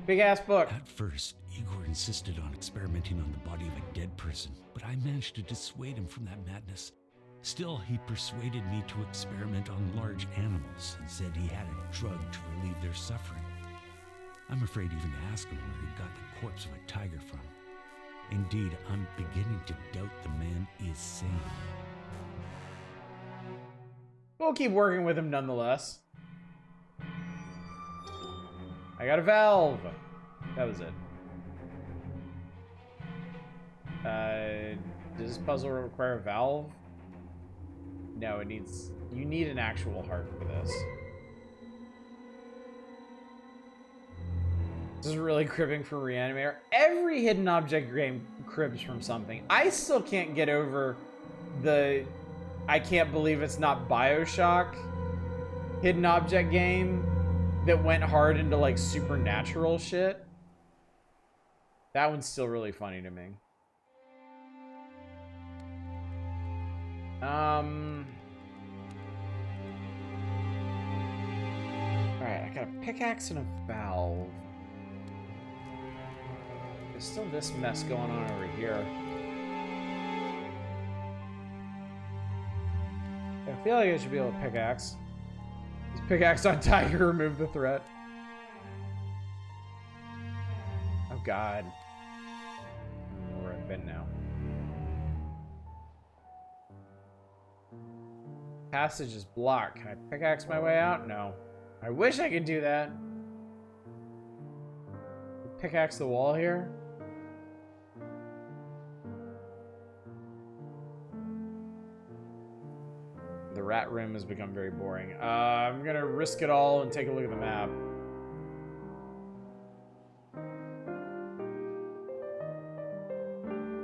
Big ass book. At first, Igor insisted on experimenting on the body of a dead person, but I managed to dissuade him from that madness. Still, he persuaded me to experiment on large animals and said he had a drug to relieve their suffering. I'm afraid even to ask him where he got the corpse of a tiger from. Indeed, I'm beginning to doubt the man is sane. We'll keep working with him nonetheless. I got a valve. That was it. Does this puzzle require a valve? No, it needs... You need an actual heart for this. This is really cribbing from Reanimator. Every hidden object game cribs from something. I still can't get over the I can't believe it's not BioShock hidden object game that went hard into like supernatural shit. That one's still really funny to me. Alright, I got a pickaxe and a valve. There's still this mess going on over here. I feel like I should be able to pickaxe. This pickaxe on Tiger remove the threat. Oh god. I don't know where I've been now. Passage is blocked. Can I pickaxe my way out? No. I wish I could do that. Pickaxe the wall here. The rat room has become very boring. I'm gonna risk it all and take a look at the map.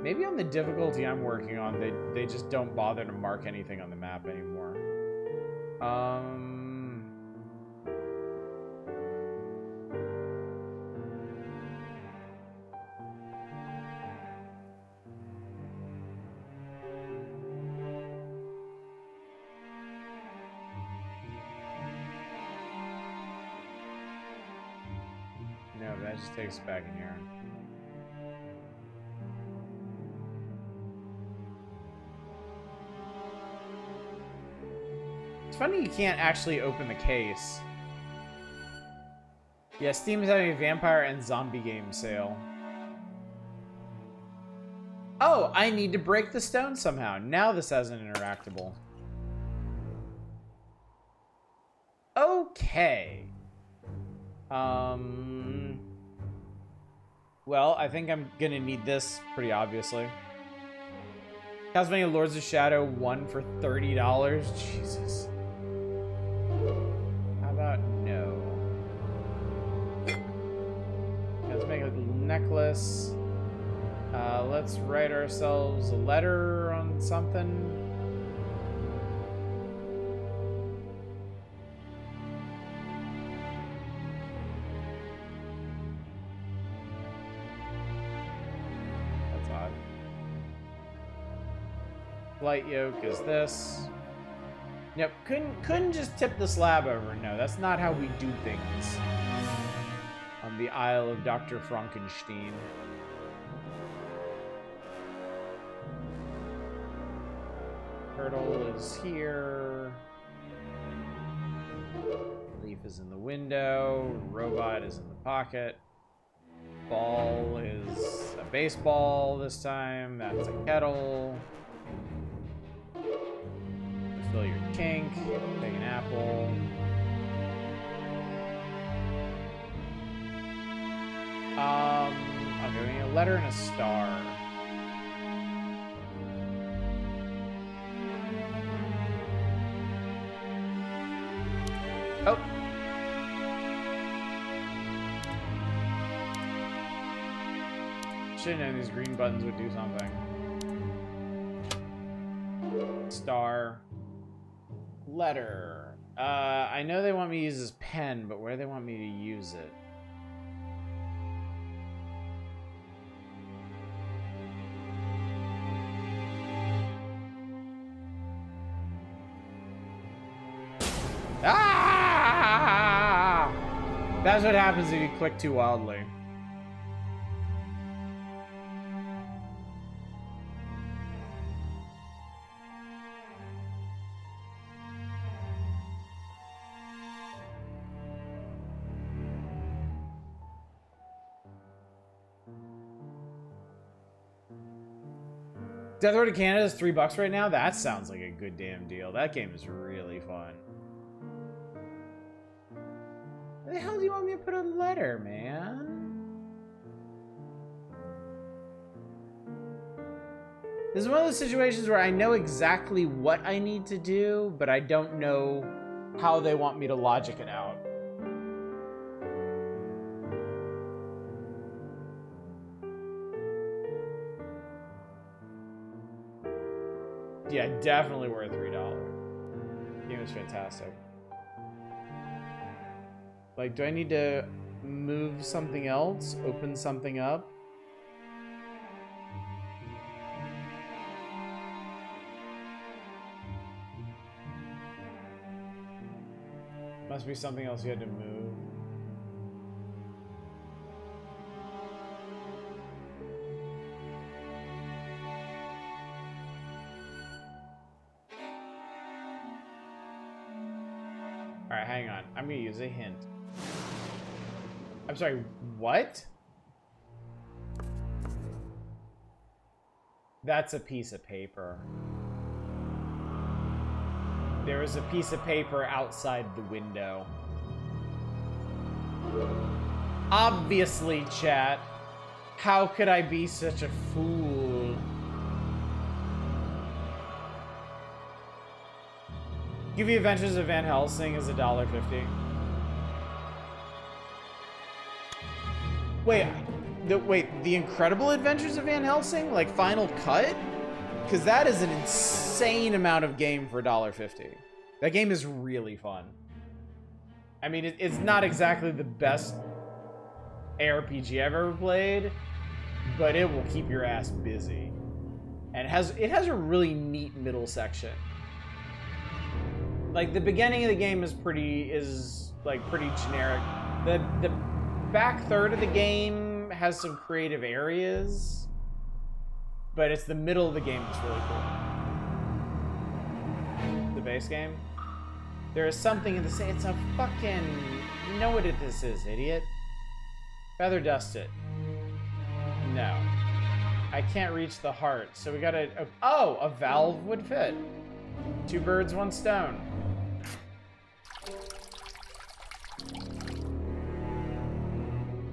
Maybe on the difficulty I'm working on, they just don't bother to mark anything on the map anymore. No, that just takes us back in here. It's funny you can't actually open the case. Yeah, Steam is having a vampire and zombie game sale. Oh, I need to break the stone somehow. Now this has an interactable. Okay. Well, I think I'm gonna need this pretty obviously. Castlevania Lords of Shadow 1 for $30. Jesus. How about no? Let's make a necklace. Let's write ourselves a letter on something. That's odd. Light yoke is this. Yep, couldn't just tip the slab over. No, that's not how we do things. On the Isle of Dr. Frankenstein. Turtle is here. Leaf is in the window. Robot is in the pocket. Ball is a baseball this time. That's a kettle. Fill your kink. Take an apple. Okay, we need a letter and a star. Oh. Should've known these green buttons would do something. Star. Letter. I know they want me to use this pen, but where do they want me to use it? Ah! That's what happens if you click too wildly. Death Road to Canada is $3 right now? That sounds like a good damn deal. That game is really fun. Where the hell do you want me to put a letter, man? This is one of those situations where I know exactly what I need to do, but I don't know how they want me to logic it out. Yeah, definitely worth $3. Game was fantastic. Like, do I need to move something else? Open something up? Must be something else you had to move. Alright, hang on. I'm gonna use a hint. I'm sorry, what? That's a piece of paper. There is a piece of paper outside the window. Obviously, chat. How could I be such a fool? Give you Adventures of Van Helsing is $1.50. Wait, the Incredible Adventures of Van Helsing? Like Final Cut? Because that is an insane amount of game for $1.50. That game is really fun. I mean, it's not exactly the best ARPG I've ever played, but it will keep your ass busy. And it has a really neat middle section. Like the beginning of the game is pretty generic. The back third of the game has some creative areas, but it's the middle of the game that's really cool. The base game. There is something in the it's a fucking, you know what this is, idiot. Feather dust it. No. I can't reach the heart, so we gotta, oh, a valve would fit. 2 birds, 1 stone.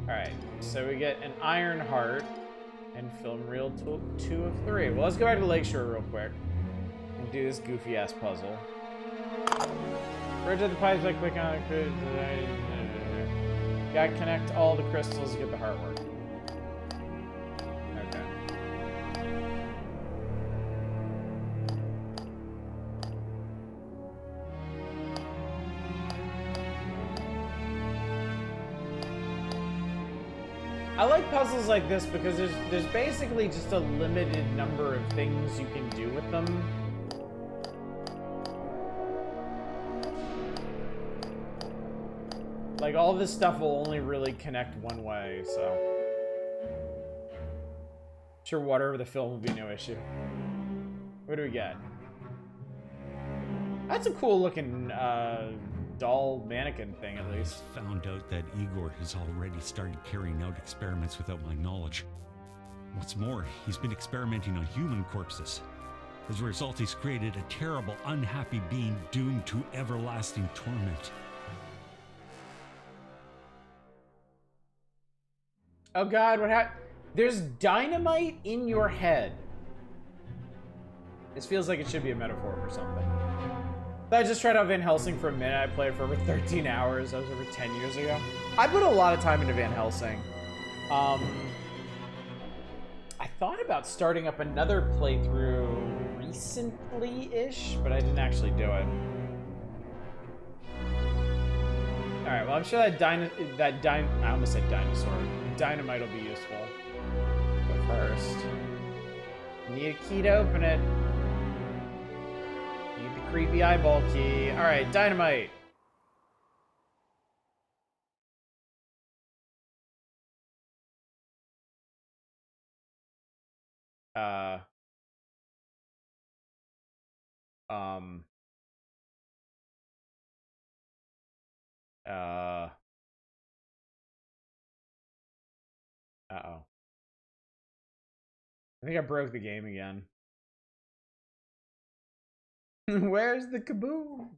Alright, so we get an iron heart and film reel 2 of 3. Well, let's go back to Lakeshore real quick and do this goofy ass puzzle. Bridge of the pipes, I click on it. Gotta connect all the crystals to get the heart working. Okay. I like puzzles like this because there's basically just a limited number of things you can do with them. Like, all this stuff will only really connect one way, so. Sure, water over the film will be no issue. What do we get? That's a cool looking doll mannequin thing, at least. Found out that Igor has already started carrying out experiments without my knowledge. What's more, he's been experimenting on human corpses. As a result, he's created a terrible, unhappy being doomed to everlasting torment. Oh god, what happened? There's dynamite in your head. This feels like it should be a metaphor for something. I just tried out Van Helsing for a minute. I played it for over 13 hours. That was over 10 years ago. I put a lot of time into Van Helsing. I thought about starting up another playthrough recently-ish, but I didn't actually do it. Alright, well, I'm sure I almost said dinosaur. Dynamite will be useful. But first, need a key to open it. Need the creepy eyeball key. Alright, dynamite. Uh-oh. I think I broke the game again. Where's the kaboom?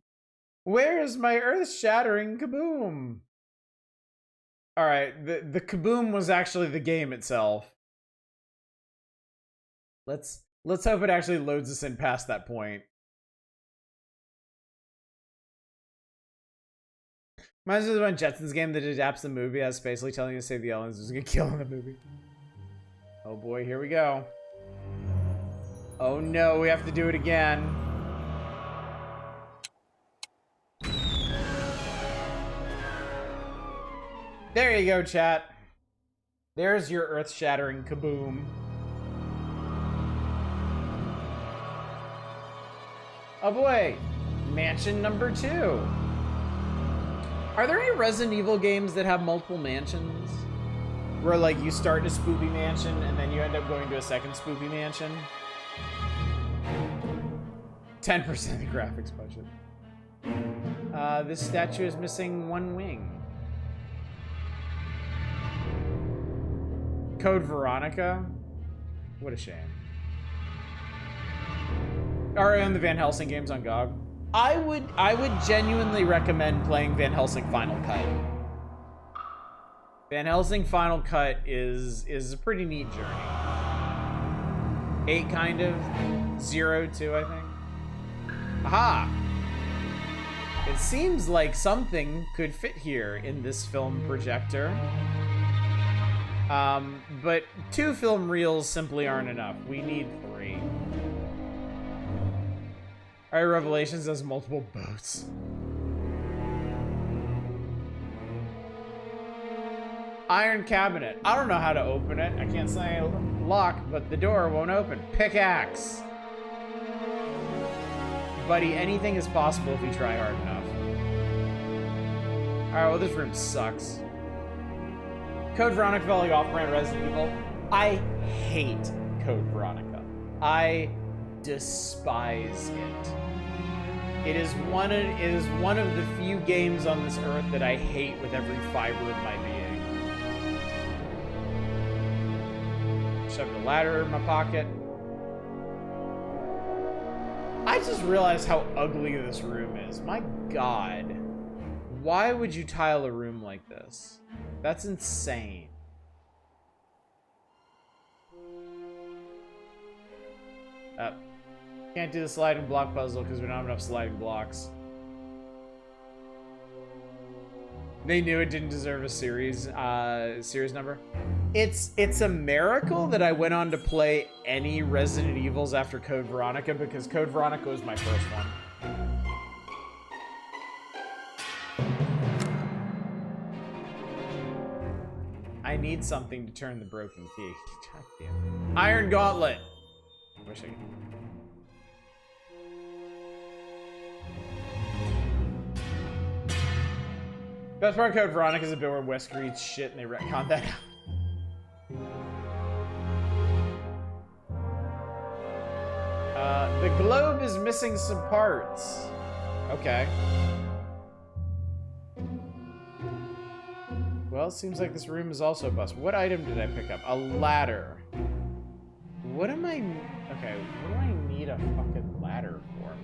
Where's my earth-shattering kaboom? Alright, the kaboom was actually the game itself. Let's hope it actually loads us in past that point. Reminds me of the one Jetsons game that adapts the movie as basically telling you to save the aliens. There's a good kill in the movie. Oh boy, here we go. Oh no, we have to do it again. There you go, chat. There's your earth-shattering kaboom. Oh boy, mansion number 2. Are there any Resident Evil games that have multiple mansions? Where, like, you start in a spoopy mansion and then you end up going to a second spoopy mansion? 10% of the graphics budget. This statue is missing one wing. Code Veronica? What a shame. Are on the Van Helsing games on GOG? I would genuinely recommend playing Van Helsing Final Cut. Van Helsing Final Cut is a pretty neat journey. 8 kind of, 0 2 I think. Aha! It seems like something could fit here in this film projector. But 2 film reels simply aren't enough. We need 3. Alright, Revelations has multiple boats. Iron cabinet. I don't know how to open it. I can't say lock, but the door won't open. Pickaxe. Buddy, anything is possible if you try hard enough. Alright, well, this room sucks. Code Veronica felt like off-brand Resident Evil. I hate Code Veronica. I despise it. It is one of the few games on this earth that I hate with every fiber of my being. Shoved a ladder in my pocket. I just realized how ugly this room is. My God. Why would you tile a room like this? That's insane. Can't do the sliding block puzzle because we don't have enough sliding blocks. They knew it didn't deserve a series number. It's a miracle that I went on to play any Resident Evils after Code Veronica, because Code Veronica was my first one. I need something to turn the broken key. God damn it. Iron Gauntlet. Wish I could. Best part of Code Veronica is a bit where Wesker eats shit and they retcon that out. The globe is missing some parts. Okay. Well, it seems like this room is also busted. What item did I pick up? A ladder. What am I... Okay, what do I need a fucking ladder for, man?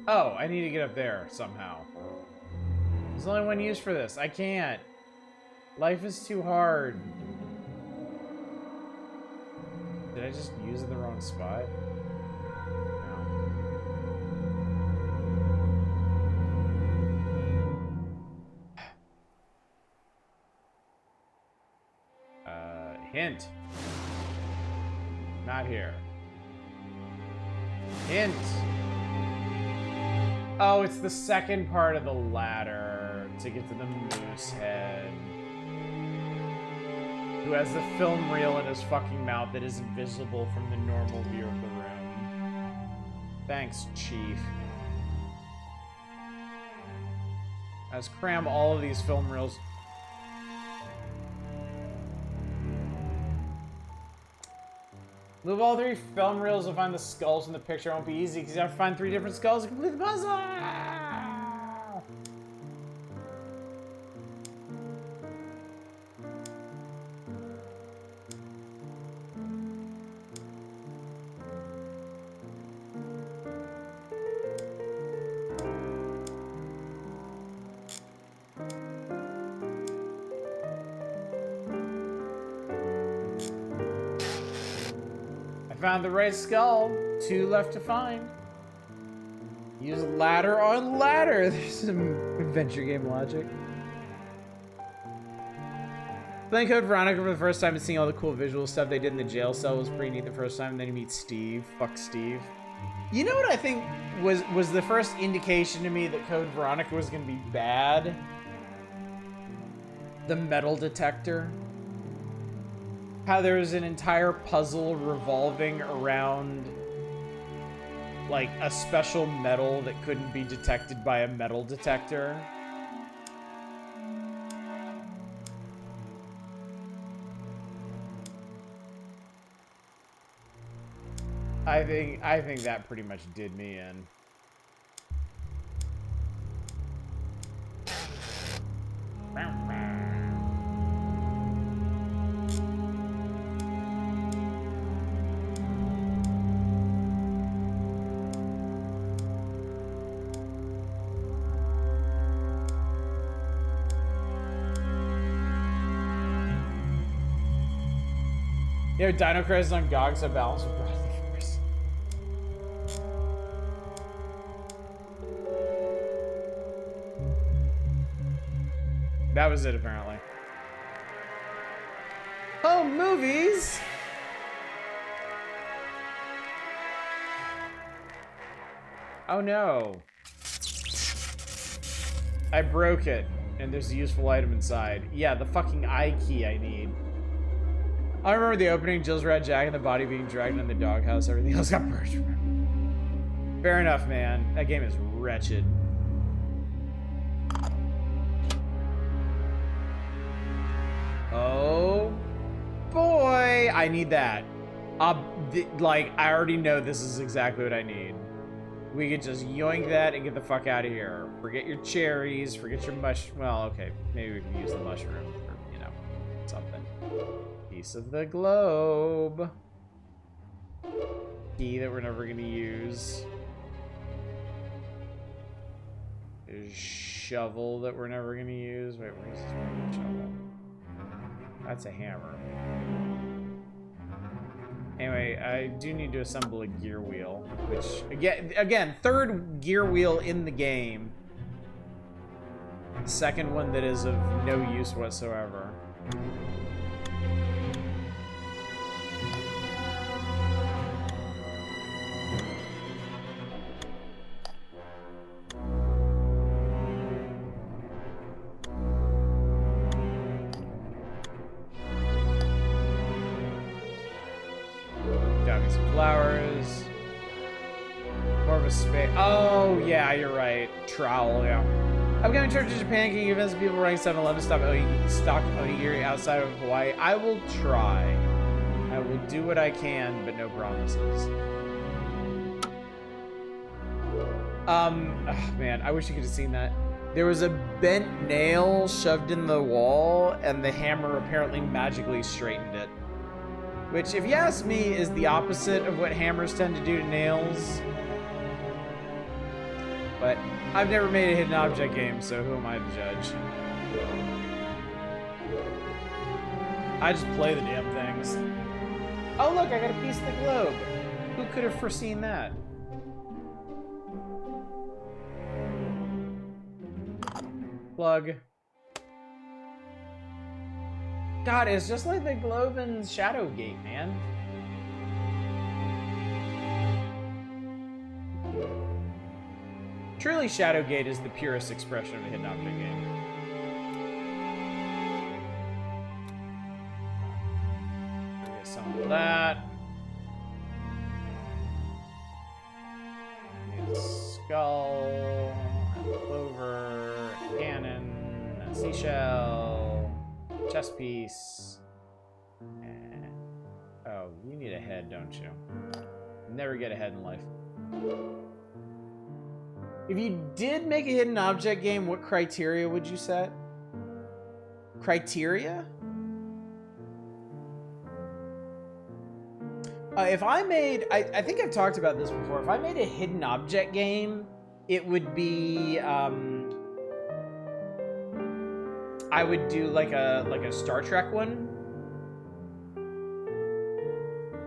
Oh, I need to get up there somehow. There's only one use for this. I can't. Life is too hard. Did I just use it in the wrong spot? No. Hint. Not here. Hint. Oh, it's the second part of the ladder to get to the moose head. Who has the film reel in his fucking mouth that is invisible from the normal view of the room. Thanks, Chief. Let's cram all of these film reels. Move all 3 film reels to find the skulls in the picture. It won't be easy because you have to find 3 different skulls to complete the puzzle. Found the right skull. 2 left to find. Use ladder on ladder. There's some adventure game logic. Playing Code Veronica for the first time and seeing all the cool visual stuff they did in the jail cell was pretty neat the first time. And then you meet Steve. Fuck Steve. You know what I think was the first indication to me that Code Veronica was going to be bad? The metal detector. How there was an entire puzzle revolving around like a special metal that couldn't be detected by a metal detector. I think that pretty much did me in. You know, Dino Crisis on GOG, so balance with Bradley Force. That was it, apparently. Oh, movies! Oh no. I broke it, and there's a useful item inside. Yeah, the fucking eye key I need. I remember the opening, Jill's red jacket and the body being dragged in the doghouse. Everything else got purged. Fair enough, man. That game is wretched. Oh boy, I need that. Like, I already know this is exactly what I need. We could just yoink that and get the fuck out of here. Forget your cherries, forget your well, okay, maybe we can use the mushroom for, you know, something. Piece of the globe. Key that we're never gonna use. Shovel that we're never gonna use. Wait, where's this one? Shovel. That's a hammer. Anyway, I do need to assemble a gear wheel, which again, third gear wheel in the game. Second one that is of no use whatsoever. Flowers. More of a space. Oh, yeah, you're right. Trowel, yeah. I'm going to church in Japan. Can you convince people running 7-Eleven to stock onigiri outside of Hawaii? I will try. I will do what I can, but no promises. Oh, man, I wish you could have seen that. There was a bent nail shoved in the wall, and the hammer apparently magically straightened it. Which, if you ask me, is the opposite of what hammers tend to do to nails. But I've never made a hidden object game, so who am I to judge? I just play the damn things. Oh look, I got a piece of the globe. Who could have foreseen that? Plug. God, it's just like the globe in Shadowgate, man. Truly, Shadowgate is the purest expression of a hidden object game. Assemble that. Need a skull, a clover, a cannon, a seashell. Chest piece. And, oh, you need a head, don't you? Never get a head in life. If you did make a hidden object game, what criteria would you set? Criteria? If I made... I think I've talked about this before. If I made a hidden object game, it would be... I would do like a Star Trek one.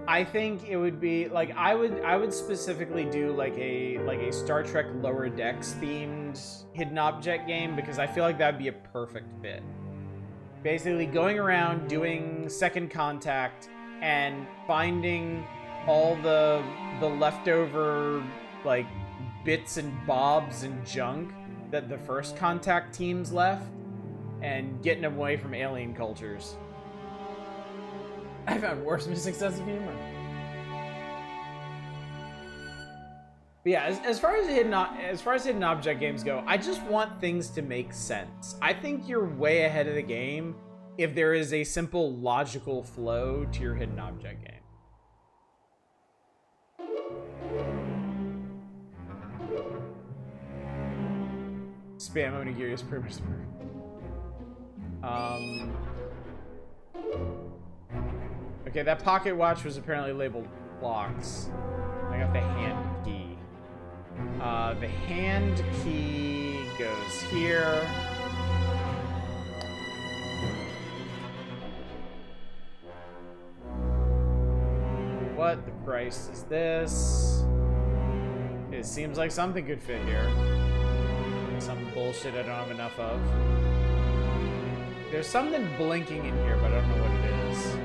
I think it would be like I would specifically do like a Star Trek Lower Decks themed hidden object game because I feel like that'd be a perfect fit. Basically going around doing second contact and finding all the leftover like bits and bobs and junk that the first contact teams left and getting them away from alien cultures. I found worse missing sense of humor. But yeah, as far as hidden object games go, I just want things to make sense. I think you're way ahead of the game if there is a simple logical flow to your hidden object game. Spam onigiri is pretty much the Okay, that pocket watch was apparently labeled clocks. I got the hand key. The hand key goes here. What the price is this? It seems like something could fit here. Some bullshit I don't have enough of. There's something blinking in here, but I don't know what it is.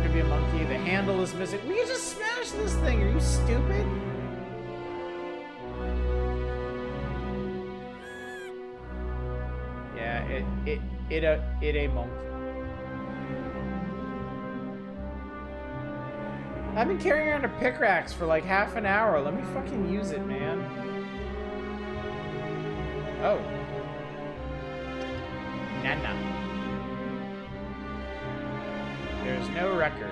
Could be a monkey. The handle is missing. We can just smash this thing. Are you stupid? Yeah, it a monkey. I've been carrying around a pickaxe for like half an hour. Let me fucking use it, man. Oh. Nana. There's no record.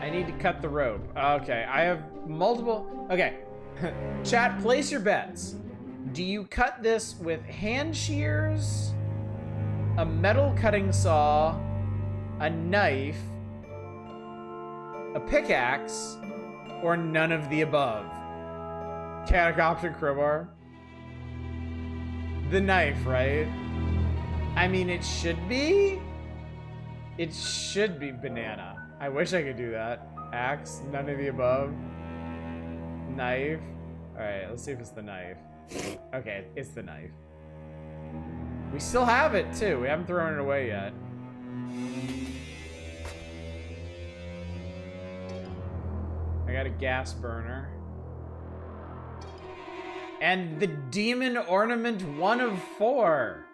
I need to cut the rope. Okay, I have multiple... Okay. Chat, place your bets. Do you cut this with hand shears, a metal cutting saw, a knife, a pickaxe, or none of the above? Catacopter crowbar? The knife, right? I mean, it should be. It should be banana. I wish I could do that. Axe, none of the above. Knife. Alright, let's see if it's the knife. Okay, it's the knife. We still have it, too. We haven't thrown it away yet. I got a gas burner. And the demon ornament 1 of 4.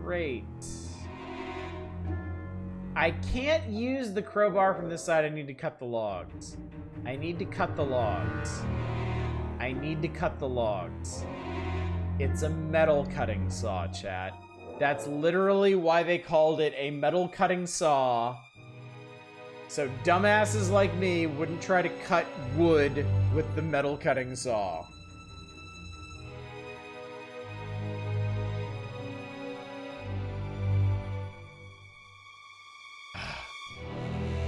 Great. I can't use the crowbar from this side. I need to cut the logs. I need to cut the logs. I need to cut the logs. It's a metal cutting saw, chat. That's literally why they called it a metal cutting saw. So dumbasses like me wouldn't try to cut wood with the metal cutting saw.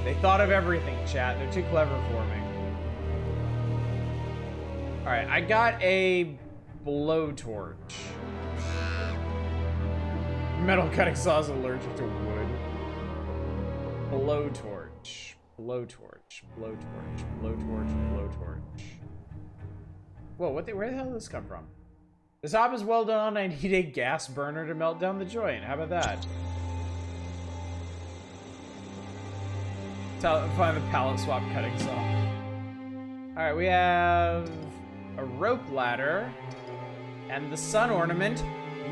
They thought of everything, chat. They're too clever for me. Alright, I got a blowtorch. Metal cutting saw is allergic to wood. Blowtorch. Blowtorch. Blowtorch. Blowtorch. Blowtorch. Whoa, where the hell did this come from? This job is well done. I need a gas burner to melt down the joint. How about that? Find the pallet swap cutting saw. Alright, we have a rope ladder and the sun ornament,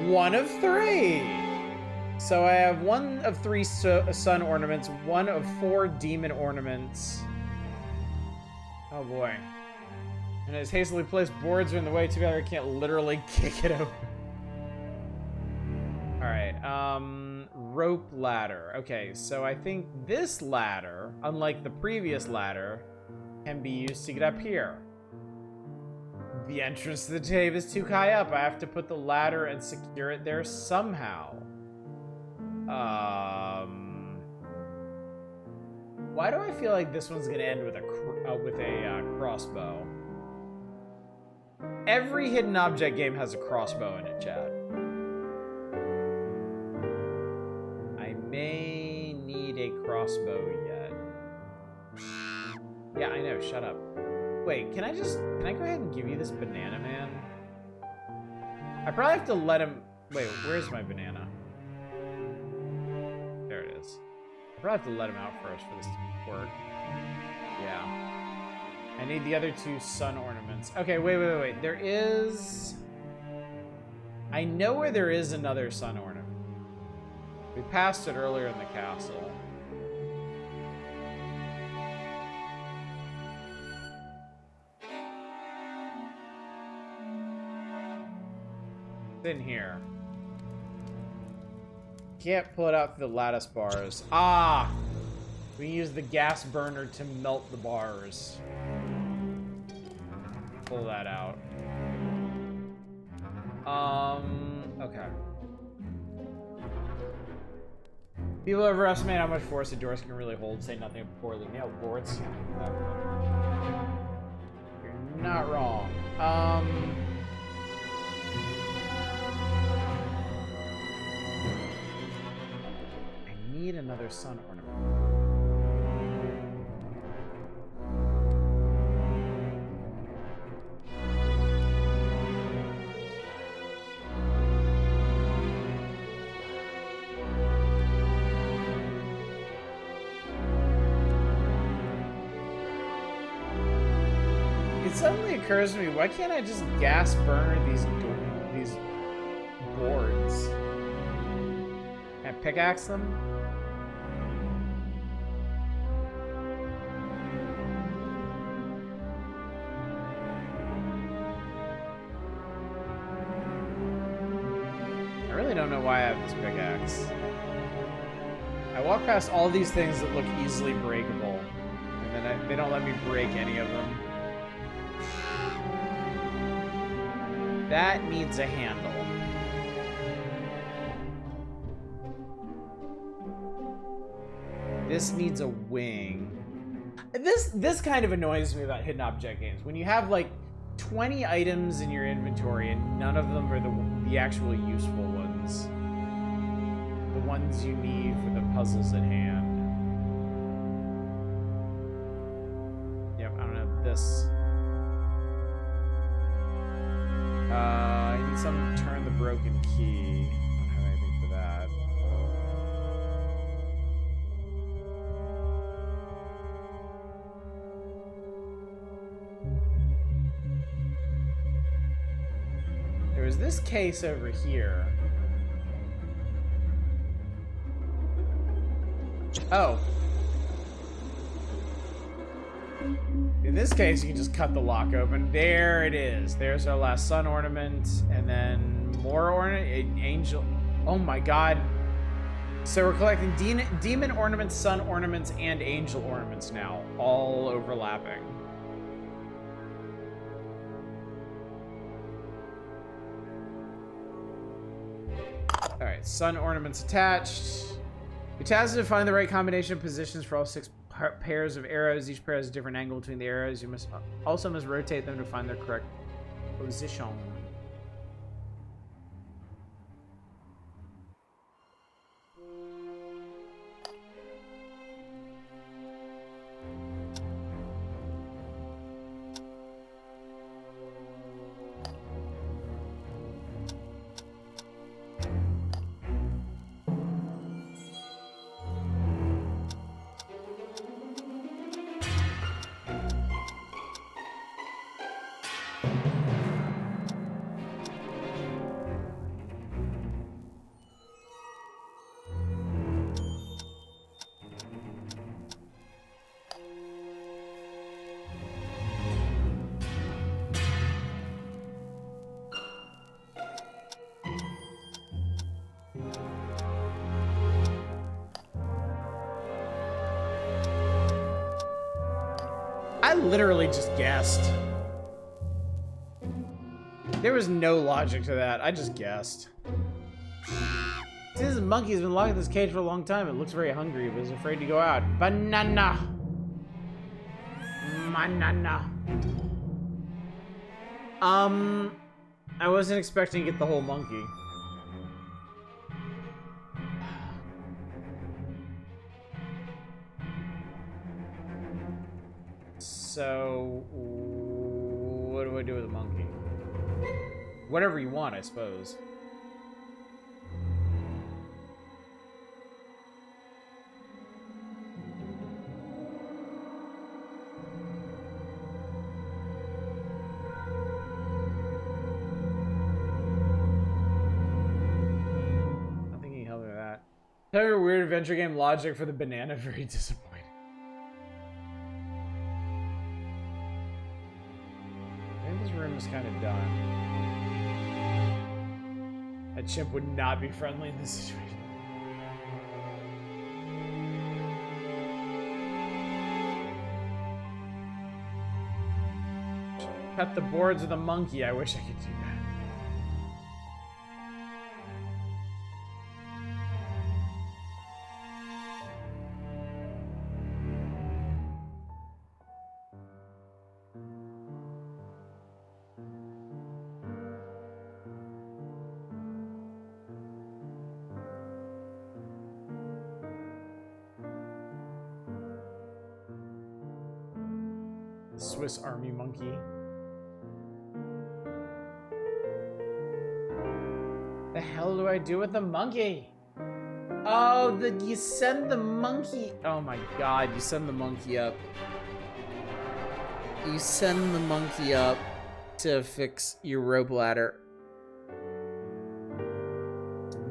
1 of 3. So I have 1 of 3 sun ornaments, 1 of 4 demon ornaments. Oh boy. And as hastily placed boards are in the way, too bad I can't literally kick it open. Alright, rope ladder. Okay, so I think this ladder, unlike the previous ladder, can be used to get up here. The entrance to the cave is too high up. I have to put the ladder and secure it there somehow. Why do I feel like this one's gonna end with a crossbow? Every hidden object game has a crossbow in it, chat. I may need a crossbow yet. Yeah, I know, shut up. Wait, can I go ahead and give you this banana, man? I probably have to let him... Wait, where's my banana? There it is. I probably have to let him out first for this to work. Yeah. I need the other 2 sun ornaments. Okay, wait. There is... I know where there is another sun ornament. We passed it earlier in the castle. It's in here. Can't pull it out through the lattice bars. Ah! We use the gas burner to melt the bars. Pull that out. Okay. People overestimate how much force the doors can really hold, say nothing of poorly nailed boards. You're not wrong. I need another sun ornament. It suddenly occurs to me, why can't I just gas burner these boards? Can I pickaxe them? I really don't know why I have this pickaxe. I walk past all these things that look easily breakable, and then they don't let me break any of them. That needs a handle. This needs a wing. This kind of annoys me about hidden object games. When you have like 20 items in your inventory and none of them are the actual useful ones. The ones you need for the puzzles at hand. Yep, I don't have this. I need something to turn the broken key. I don't have anything for that. There was this case over here. Oh. In this case, you can just cut the lock open. There it is. There's our last sun ornament. And then more ornament. Angel. Oh my god. So we're collecting demon ornaments, sun ornaments, and angel ornaments now. All overlapping. Alright, sun ornaments attached. Your task is to find the right combination of positions for all 6 pairs of arrows. Each pair has a different angle between the arrows. You must rotate them to find their correct position. I literally just guessed. There was no logic to that. I just guessed. This monkey's been locked in this cage for a long time. It looks very hungry, but is afraid to go out. Banana. Banana. I wasn't expecting to get the whole monkey. So, what do I do with the monkey? Whatever you want, I suppose. Nothing can help me with that. Tell your weird adventure game logic for the banana, very disappointing. I think this room is kind of done. A chimp would not be friendly in this situation. Cut the boards of the monkey. I wish I could do that. Swiss Army monkey. The hell do I do with the monkey? Oh, you send the monkey. Oh my god, you send the monkey up. You send the monkey up to fix your rope ladder.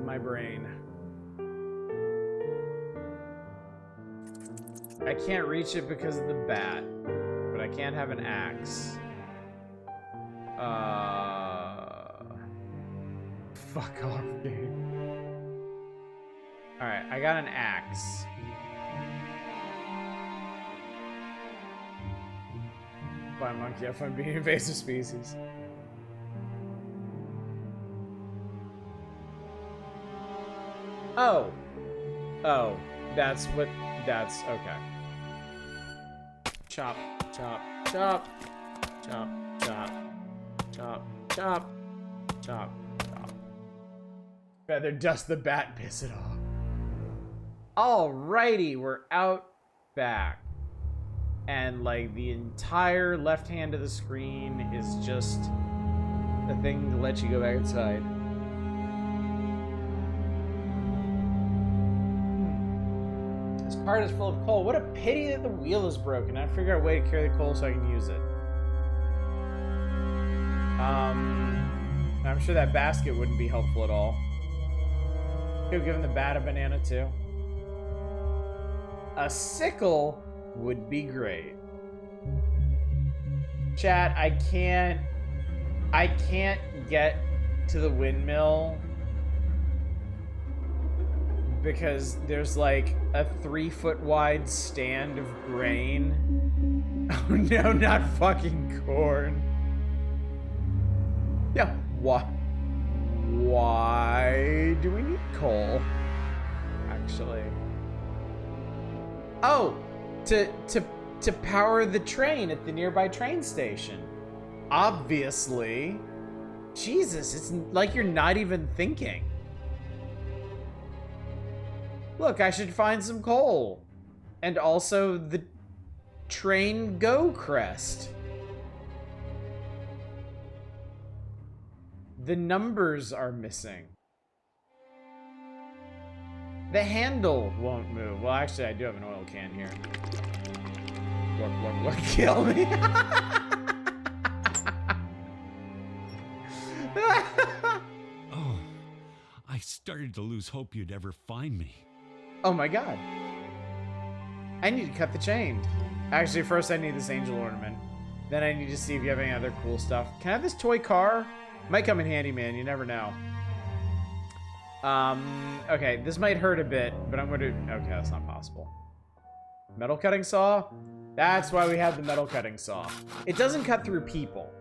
My brain. I can't reach it because of the bat, but I can't have an axe. Fuck off, dude. Alright, I got an axe. By monkey, I find being invasive species. Oh. Oh, that's okay. Chop, chop, chop, chop, chop, chop, chop, chop, chop. Feather dust the bat, piss it off. Alrighty, we're out back. And like the entire left hand of the screen is just a thing to let you go back inside. This cart is full of coal. What a pity that the wheel is broken. I figure out a way to carry the coal so I can use it. I'm sure that basket wouldn't be helpful at all. Could have given the bat a banana too. A sickle would be great. Chat, I can't get to the windmill because there's like a 3-foot wide stand of grain. Oh no, not fucking corn. Yeah, why do we need coal? Actually. Oh, to power the train at the nearby train station. Obviously. Jesus, it's like you're not even thinking. Look, I should find some coal. And also the train go crest. The numbers are missing. The handle won't move. Well, actually, I do have an oil can here. Look, kill me. Oh, I started to lose hope you'd ever find me. Oh my god. I need to cut the chain. Actually, first I need this angel ornament. Then I need to see if you have any other cool stuff. Can I have this toy car? Might come in handy, man. You never know. Okay, this might hurt a bit, but I'm gonna... Okay, that's not possible. Metal cutting saw? That's why we have the metal cutting saw. It doesn't cut through people.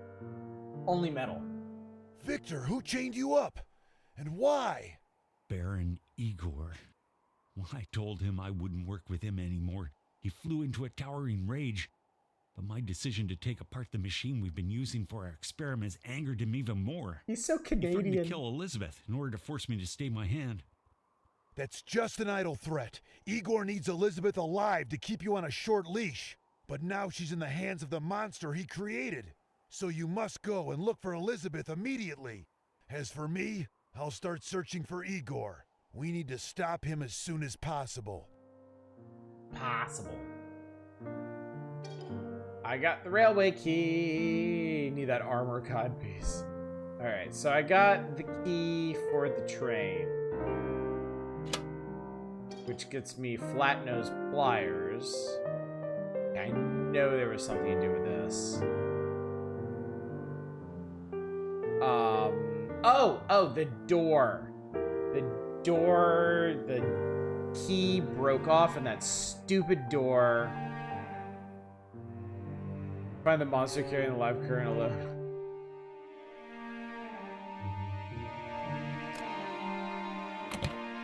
Only metal. Victor, who chained you up? And why? Baron Igor. When I told him I wouldn't work with him anymore, he flew into a towering rage. But my decision to take apart the machine we've been using for our experiments angered him even more. He's so He threatened to Canadian. kill Elizabeth in order to force me to stay my hand. That's just an idle threat. Igor needs Elizabeth alive to keep you on a short leash. But now she's in the hands of the monster he created. So you must go and look for Elizabeth immediately. As for me, I'll start searching for Igor. We need to stop him as soon as possible. Possible. I got the railway key. Need that armor codpiece. Alright, so I got the key for the train, which gets me flat nose pliers. I know there was something to do with this. Oh, the door. The key broke off in that stupid door. Find the monster carrying the live current alone.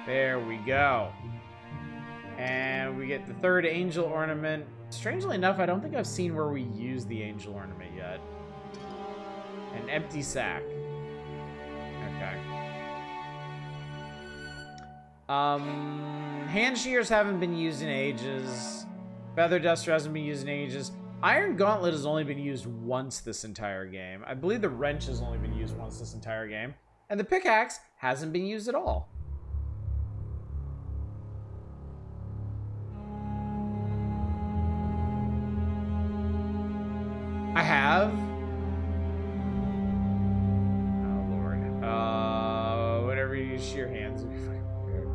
There we go. And we get the third angel ornament. Strangely enough, I don't think I've seen where we use the angel ornament yet. An empty sack. Okay. Hand shears haven't been used in ages. Feather duster hasn't been used in ages. Iron gauntlet has only been used once this entire game. I believe the wrench has only been used once this entire game. And the pickaxe hasn't been used at all. I have. Oh lord. Whatever you use your hands would be fucking weird.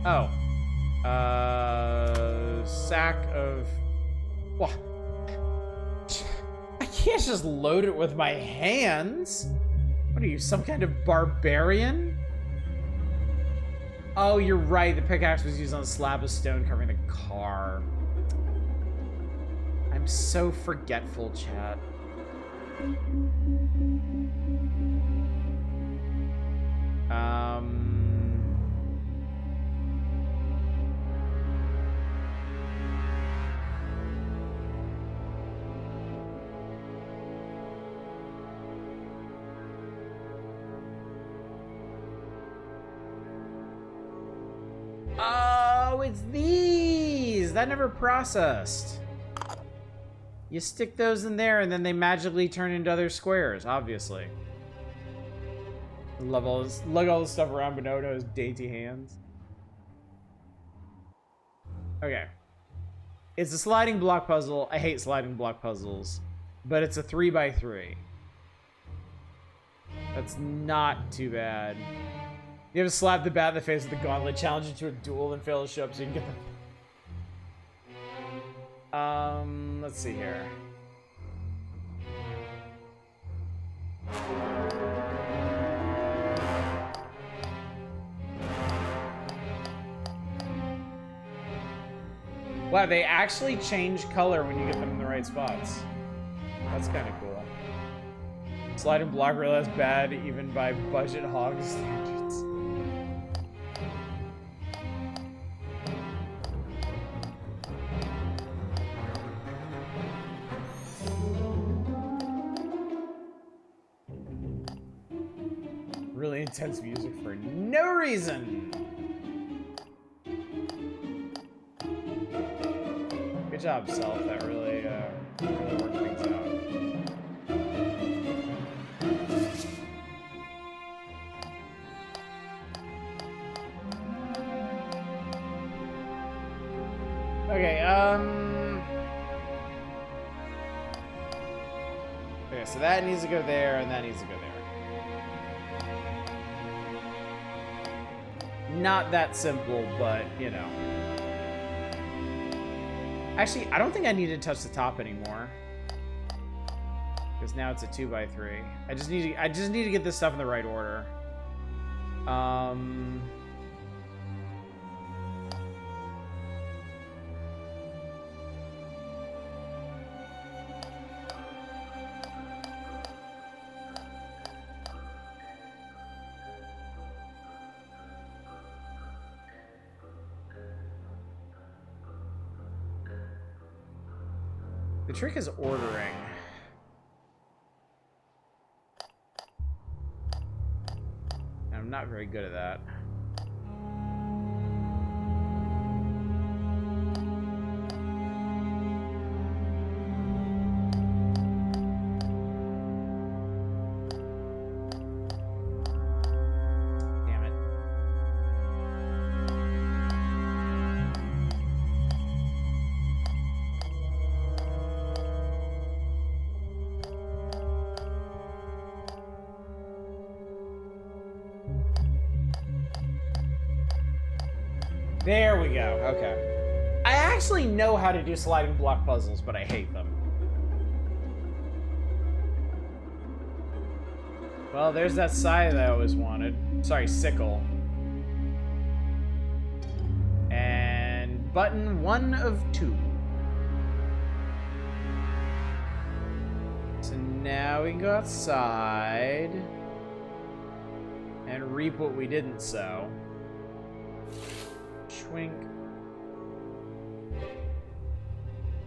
Oh. Sack of. What? I can't just load it with my hands. What are you, some kind of barbarian? Oh, you're right. The pickaxe was used on a slab of stone covering the car. I'm so forgetful, chat. Oh, it's these! That never processed. You stick those in there and then they magically turn into other squares, obviously. Love all this, lug all this stuff around Bonotto's dainty hands. Okay. It's a sliding block puzzle. I hate sliding block puzzles. But it's a 3x3. That's not too bad. You have to slap the bat in the face with the gauntlet, challenge it to a duel, and fail to show up so you can get them. Let's see here. Wow, they actually change color when you get them in the right spots. That's kind of cool. Slide and block really is bad even by budget hog standards. Really intense music for no reason. Good job, Self. That really, really worked things out. Okay, okay, so that needs to go there, and that needs to go there. Not that simple, but, you know. Actually, I don't think I need to touch the top anymore. Because now it's a 2x3. I just need to get this stuff in the right order. The trick is ordering. I'm not very good at that. Damn it. There we go. Okay. I actually know how to do sliding block puzzles, but I hate them. Well, there's that scythe I always wanted. Sorry, sickle. And button 1 of 2. So now we can go outside and reap what we didn't sow. Schwink.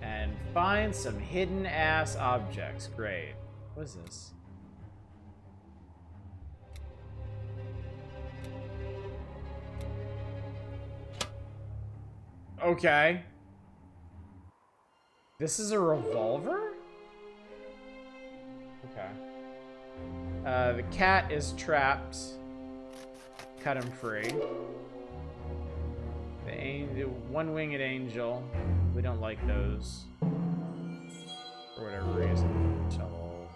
And find some hidden ass objects. Great. What is this? Okay. This is a revolver? Okay. The cat is trapped. Cut him free. The one-winged angel. We don't like those. For whatever reason. Shovel.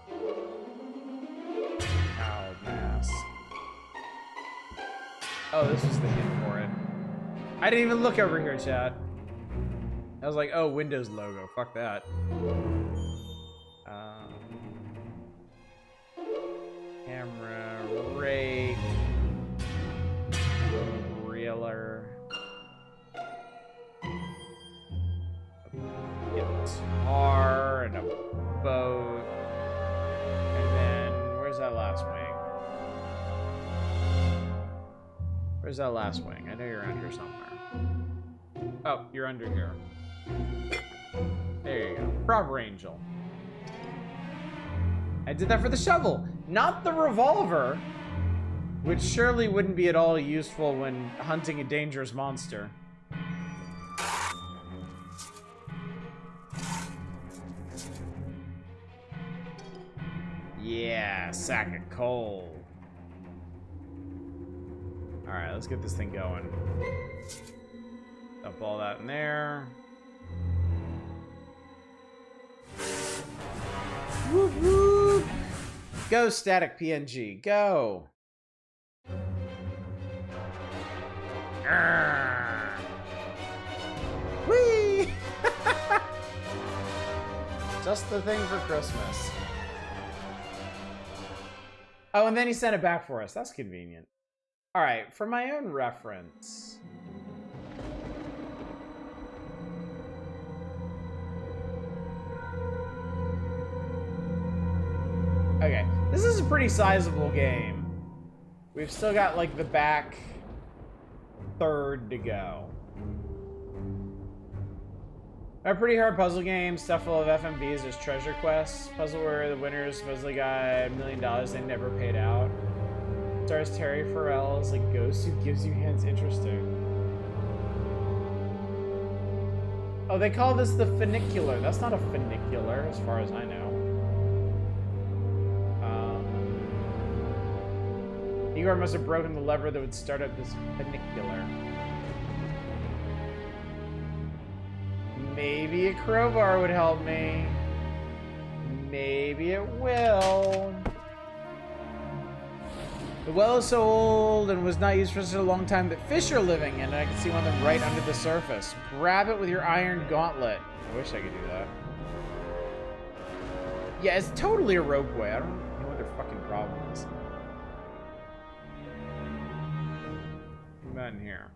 Ow, mass. Oh, this was the hint for it. I didn't even look over here, chat. I was like, oh, Windows logo. Fuck that. Camera, rake, reeler, guitar, and a boat. And then, where's that last wing? Where's that last wing? I know you're around here somewhere. Oh, you're under here. There you go. Proper angel. I did that for the shovel, not the revolver, which surely wouldn't be at all useful when hunting a dangerous monster. Yeah, sack of coal. Alright, let's get this thing going. Dump all that in there. Whoop, whoop. Go, static PNG. Go. Whee! Just the thing for Christmas. Oh, and then he sent it back for us. That's convenient. All right, for my own reference. Okay, this is a pretty sizable game. We've still got, like, the back third to go. A pretty hard puzzle game, stuff full of FMVs. There's treasure quests. Puzzle where the winners supposedly got $1 million they never paid out. Stars Terry Farrell as a ghost who gives you hints. Interesting. Oh, they call this the funicular. That's not a funicular, as far as I know. Igor must have broken the lever that would start up this funicular. Maybe a crowbar would help me. Maybe it will. The well is so old and was not used for such a long time that fish are living in it. I can see one of them right under the surface. Grab it with your iron gauntlet. I wish I could do that. Yeah, it's totally a ropeway. I don't know what their fucking problem is. Not in here.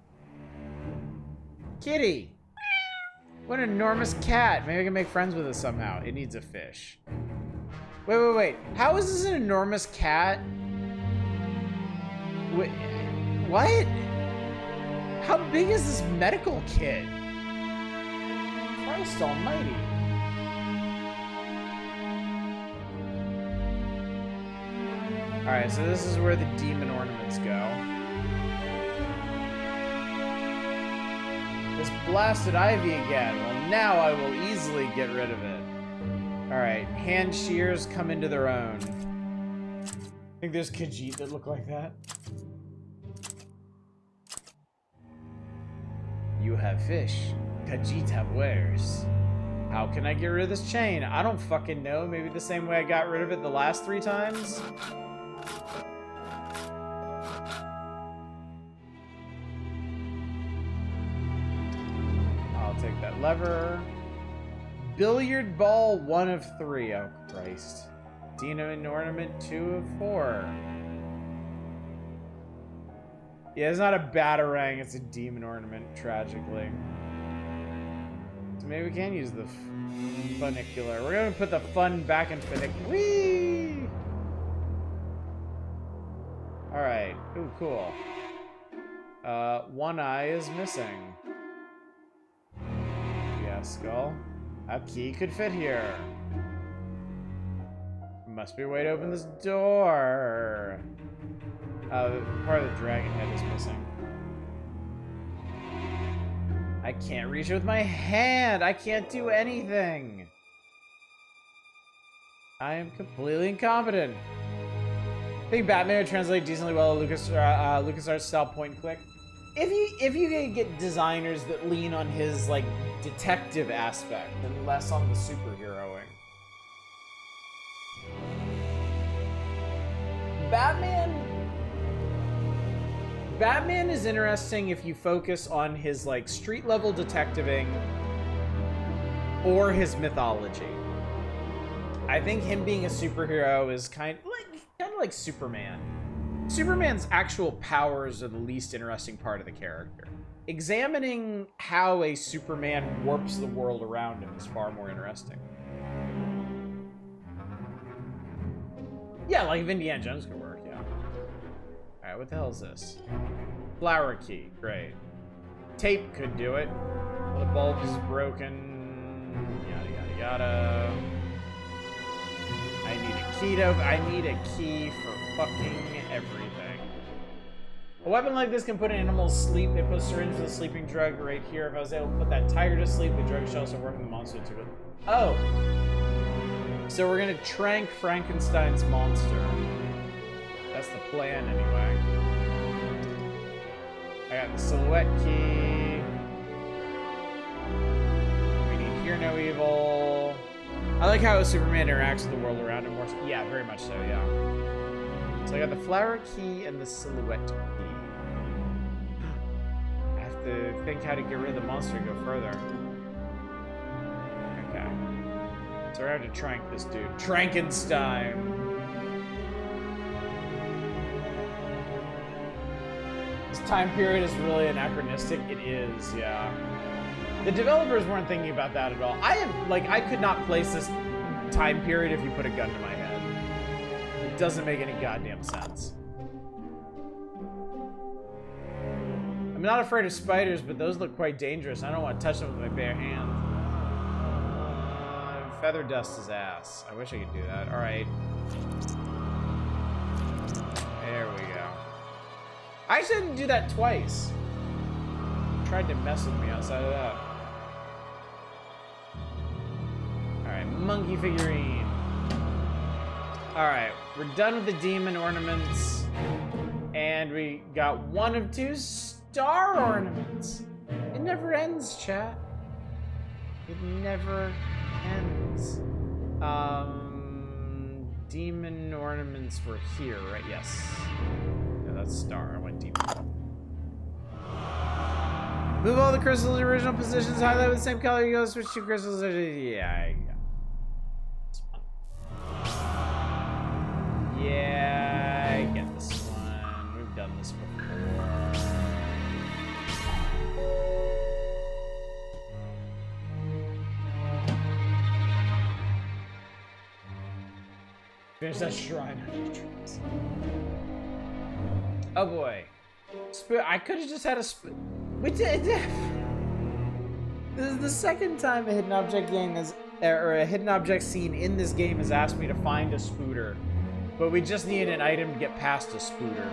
Kitty! What an enormous cat. Maybe I can make friends with it somehow. It needs a fish. Wait. How is this an enormous cat? Wait, what? How big is this medical kit? Christ almighty. Alright, so this is where the demon ornaments go. This blasted ivy again. Well, now I will easily get rid of it. Alright, hand shears come into their own. I think there's Khajiit that look like that. You have fish. Khajiit have wares. How can I get rid of this chain? I don't fucking know. Maybe the same way I got rid of it the last 3 times? I'll take that lever. Billiard ball 1 of 3. Oh, Christ. Demon ornament 2 of 4. Yeah, it's not a batarang, it's a demon ornament, tragically. So maybe we can use the funicular. We're gonna put the fun back in funicular. Whee! Alright. Ooh, cool. 1 eye is missing. Yeah, skull. A key could fit here. Must be a way to open this door. Part of the dragon head is missing. I can't reach it with my hand. I can't do anything. I am completely incompetent. I think Batman would translate decently well to LucasArts style point and click. If you could get designers that lean on his like detective aspect and less on the superheroing. Batman is interesting if you focus on his like street level detectiving or his mythology. I think him being a superhero is kind of like Superman. Superman's actual powers are the least interesting part of the character. Examining how a Superman warps the world around him is far more interesting. Yeah, like if Indiana Jones could work, yeah. Alright, what the hell is this? Flower key, great. Tape could do it. The bulb is broken. Yada yada yada. I need a key for fucking everything. A weapon like this can put an animal to sleep. It puts syringe with a sleeping drug right here. If I was able to put that tiger to sleep, the drug should also work in the monster too. Oh! So we're gonna trank Frankenstein's monster. That's the plan, anyway. I got the silhouette key. We need Hear No Evil. I like how Superman interacts with the world around him more. Yeah, very much so, yeah. So I got the flower key and the silhouette key. I have to think how to get rid of the monster and go further. Okay. So we're gonna have to trank this dude. Frankenstein. This time period is really anachronistic. It is, yeah. The developers weren't thinking about that at all. I could not place this time period if you put a gun to my head. It doesn't make any goddamn sense. I'm not afraid of spiders, but those look quite dangerous. I don't want to touch them with my bare hands. Feather dust his ass. I wish I could do that. All right. There we go. I actually didn't do that twice. Tried to mess with me outside of that. Alright, monkey figurine. Alright, we're done with the demon ornaments. And we got 1 of 2 star ornaments. It never ends, chat. It never ends. Demon ornaments were here, right? Yes. Yeah, that's star. I went demon. Move all the crystals to original positions, highlight with the same color, you go switch 2 crystals. Yeah, this one. Yeah, I get this one. We've done this before. Finish that shrine. Oh boy. I could have just had a we did. This is the second time a hidden object game has, or a hidden object scene in this game has asked me to find a spooter. But we just need an item to get past a spooter.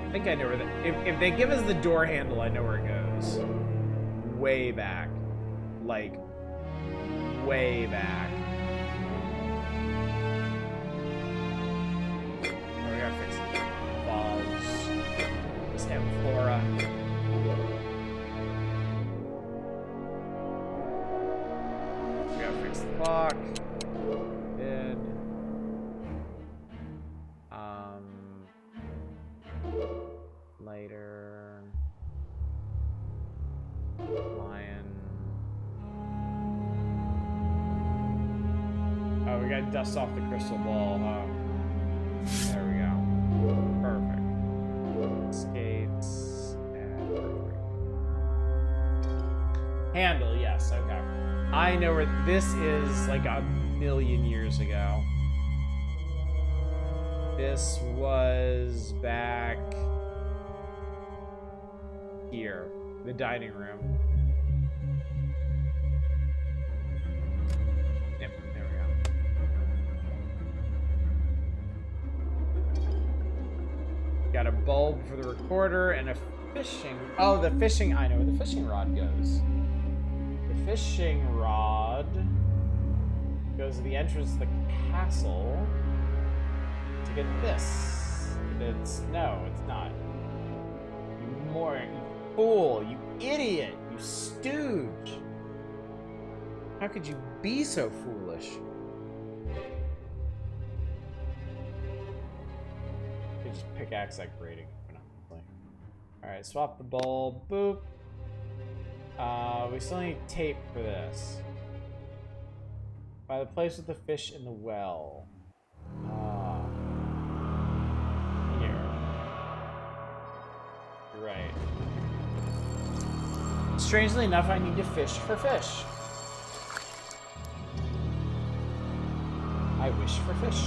I think I know where if they give us the door handle, I know where it goes. Way back. Like, way back. Oh, we gotta fix it. Balls. This amphora. We gotta fix the clock. Did. Lighter. Lion. Oh, we gotta dust off the crystal ball, huh? There we go. Perfect. Skates. And perfect. Handle, yes, okay. I know where this is like a million years ago. This was back here, the dining room. Yep, there we go. Got a bulb for the recorder and a fishing. Oh, the fishing. I know where the fishing rod goes. The fishing rod goes to the entrance to the castle to get this. No, it's not. You fool, you idiot, you stooge. How could you be so foolish? You just pickaxe that grating. Alright, swap the bulb. Boop. We still need tape for this. By the place with the fish in the well. Here. You're right. Strangely enough, I need to fish for fish. I wish for fish.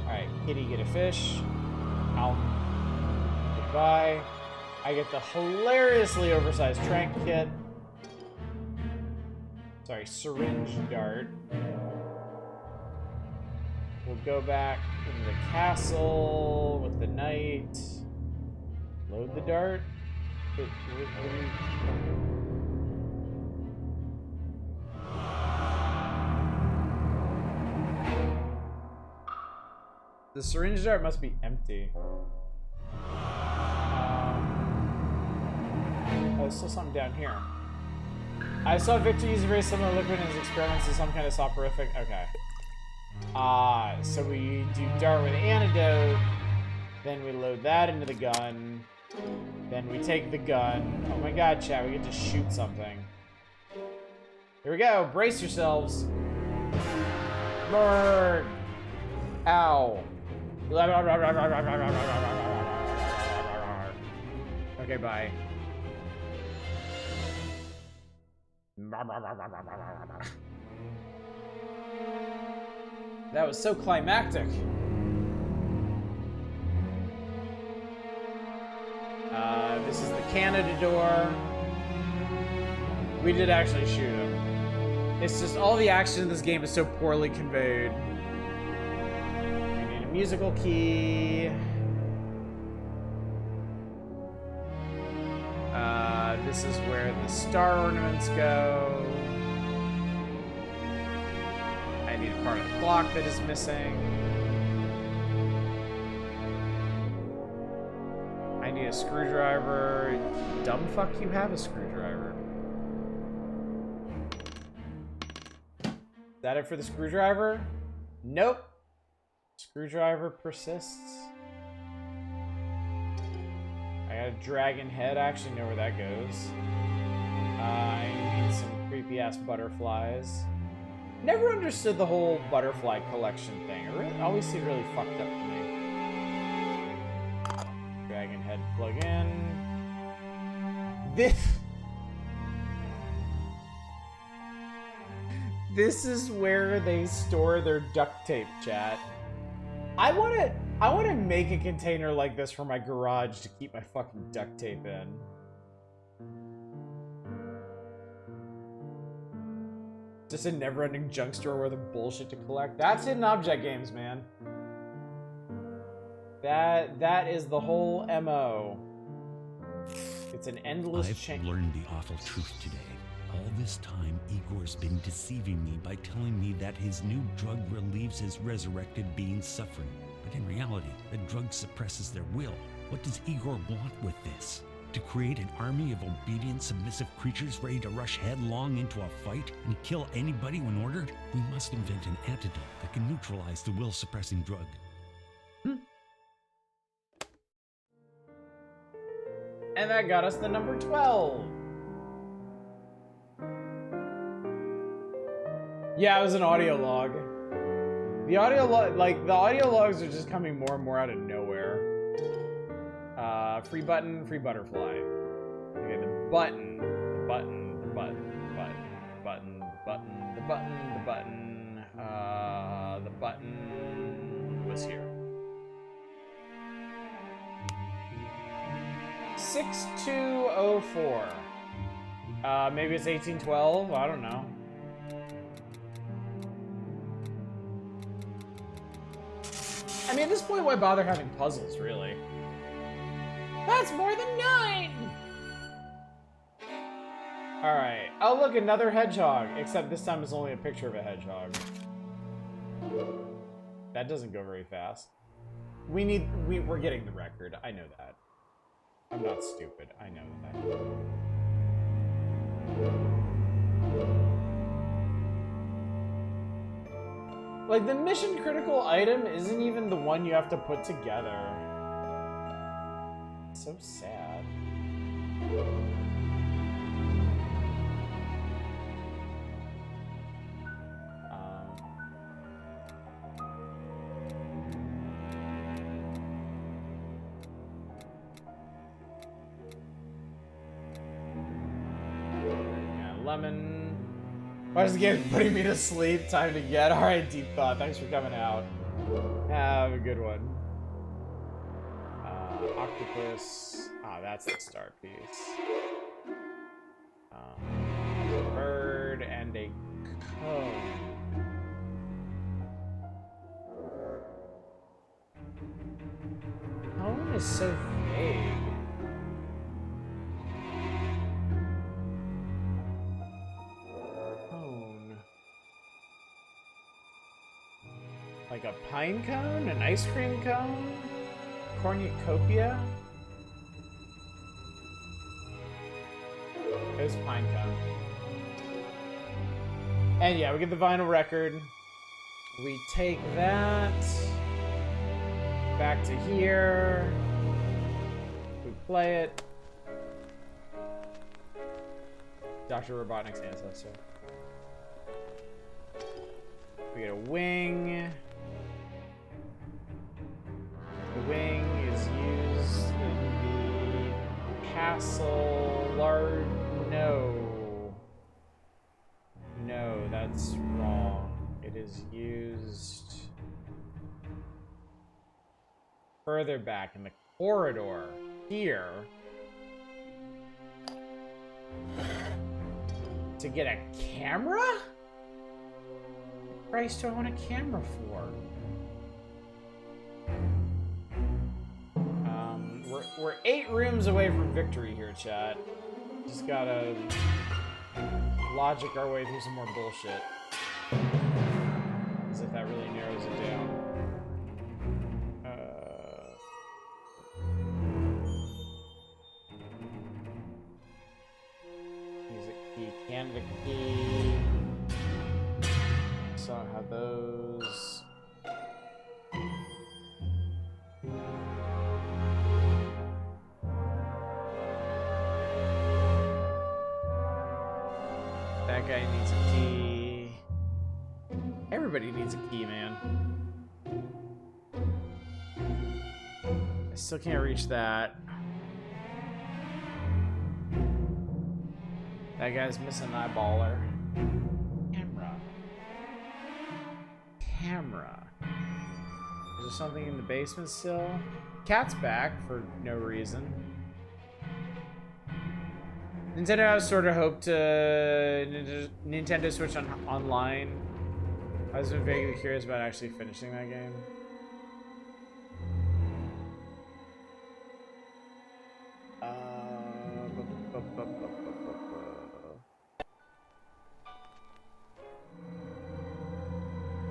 Alright, kitty, get a fish. Goodbye. I get the hilariously oversized trank kit. Sorry, syringe dart. We'll go back into the castle with the knight. Load the dart. The syringe dart must be empty. Oh, there's still something down here. I saw Victor use a very similar liquid in his experiments to some kind of soporific. Okay. So we do dart with antidote. Then we load that into the gun. Then we take the gun. Oh my god, chat, we get to shoot something. Here we go. Brace yourselves. Burn. Ow. Okay, bye. That was so climactic. This is the Canada door. We did actually shoot him. It's just all the action in this game is so poorly conveyed. We need a musical key. This is where the star ornaments go. I need a part of the clock that is missing. I need a screwdriver. Dumb fuck, you have a screwdriver. Is that it for the screwdriver? Nope. Screwdriver persists. I got a dragon head. I actually know where that goes. I need some creepy ass butterflies. Never understood the whole butterfly collection thing. It always seemed really fucked up to me. Dragon head plug in. This is where they store their duct tape, chat. I want to make a container like this for my garage to keep my fucking duct tape in. Just a never-ending junk store where the bullshit to collect. That's hidden object games, man. That is the whole MO. It's an endless I've learned the awful truth today. All this time, Igor's been deceiving me by telling me that his new drug relieves his resurrected being's suffering. But in reality, the drug suppresses their will. What does Igor want with this? To create an army of obedient, submissive creatures ready to rush headlong into a fight and kill anybody when ordered? We must invent an antidote that can neutralize the will-suppressing drug. And that got us the number 12. Yeah, it was an audio log. The audio logs are just coming more and more out of nowhere. Free button, free butterfly. Okay, the button, the button, the button, the button, the button, the button, the button, the button was here. 6204. Maybe it's 1812. I don't know. I mean, at this point, why bother having puzzles, really? That's more than 9! Alright. Oh, look, another hedgehog. Except this time it's only a picture of a hedgehog. That doesn't go very fast. We're getting the record. I know that. I'm not stupid. I know that. Like, the mission critical item isn't even the one you have to put together. So sad. Yeah, lemon. Why is the game putting me to sleep? Time to get. Alright, Deep Thought. Thanks for coming out. Have a good one. Octopus. Ah, that's the start piece. A bird and a cone. Cone is so vague. Cone. Like a pine cone? An ice cream cone? Cornucopia? It was pine cone. And yeah, we get the vinyl record. We take that back to here. We play it. Dr. Robotnik's ancestor. We get a wing. The wing is used in the castle large. No, that's wrong. It is used further back in the corridor here to get a camera? What price do I want a camera for? We're 8 rooms away from victory here, chat. Just gotta logic our way through some more bullshit. As if that really narrows it down. Music key, candidate key. So I have those. That guy needs a key. Everybody needs a key, man. I still can't reach that. That guy's missing an eyeballer. Camera. Is there something in the basement still? Cat's back for no reason. Nintendo sort of hoped to Nintendo Switch online. I was vaguely curious about actually finishing that game.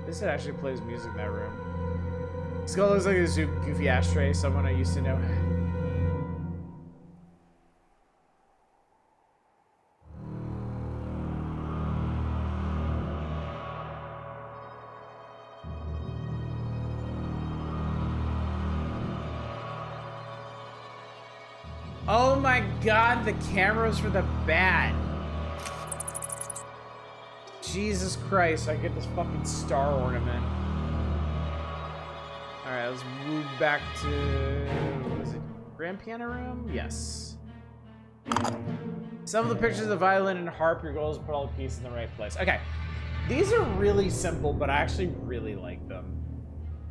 This actually plays music in that room. Skull looks like this goofy ashtray someone I used to know had. Oh my god, the cameras for the bat. Jesus Christ, I get this fucking star ornament. Alright, let's move back to... what is it? Grand piano room? Yes. Some of the pictures of the violin and harp, your goal is to put all the pieces in the right place. Okay. These are really simple, but I actually really like them.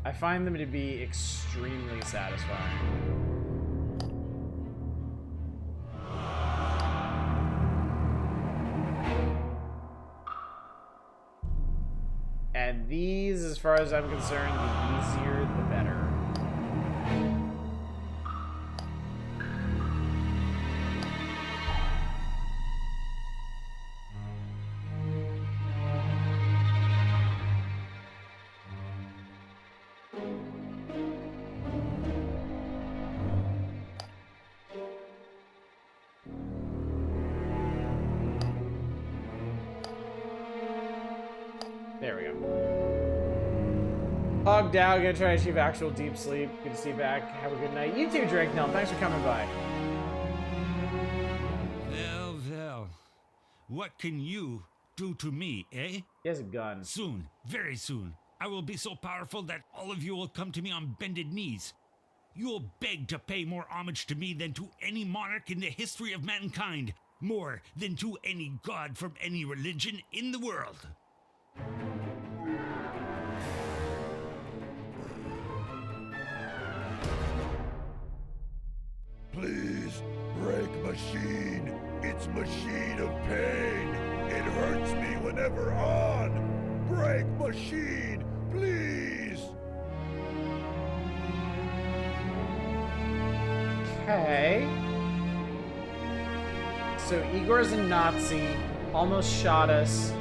I find them to be extremely satisfying. And these, as far as I'm concerned, the easier, the better. There we go. Hog down, gonna try to achieve actual deep sleep. Good to see you back. Have a good night. You too, Drake Nell. Thanks for coming by. Well. What can you do to me, eh? He has a gun. Soon, very soon, I will be so powerful that all of you will come to me on bended knees. You will beg to pay more homage to me than to any monarch in the history of mankind. More than to any god from any religion in the world. Please, break machine. It's machine of pain. It hurts me whenever on. Break machine, please. Okay. So Igor's a Nazi, almost shot us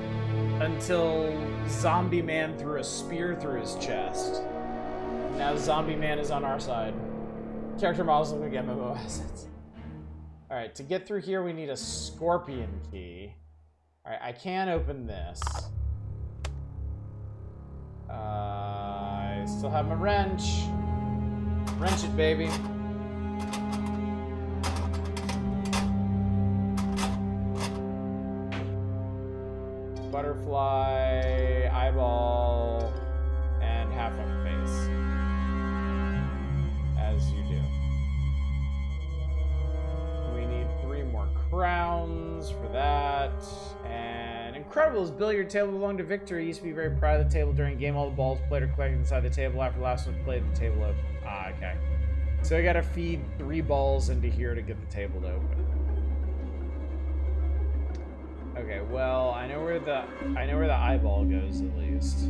until Zombie Man threw a spear through his chest. Now Zombie Man is on our side. Character models look like MMO assets. Alright, to get through here we need a scorpion key. Alright, I can open this. I still have my wrench. Wrench it, baby. Butterfly, eyeball, and half a face. As you do. We need 3 more crowns for that. And Incredible's billiard table belonged to Victor. He used to be very proud of the table during a game. All the balls played are collected inside the table. After the last one played, the table open. Ah, okay. So I gotta feed 3 balls into here to get the table to open. Okay, well, I know where the eyeball goes at least.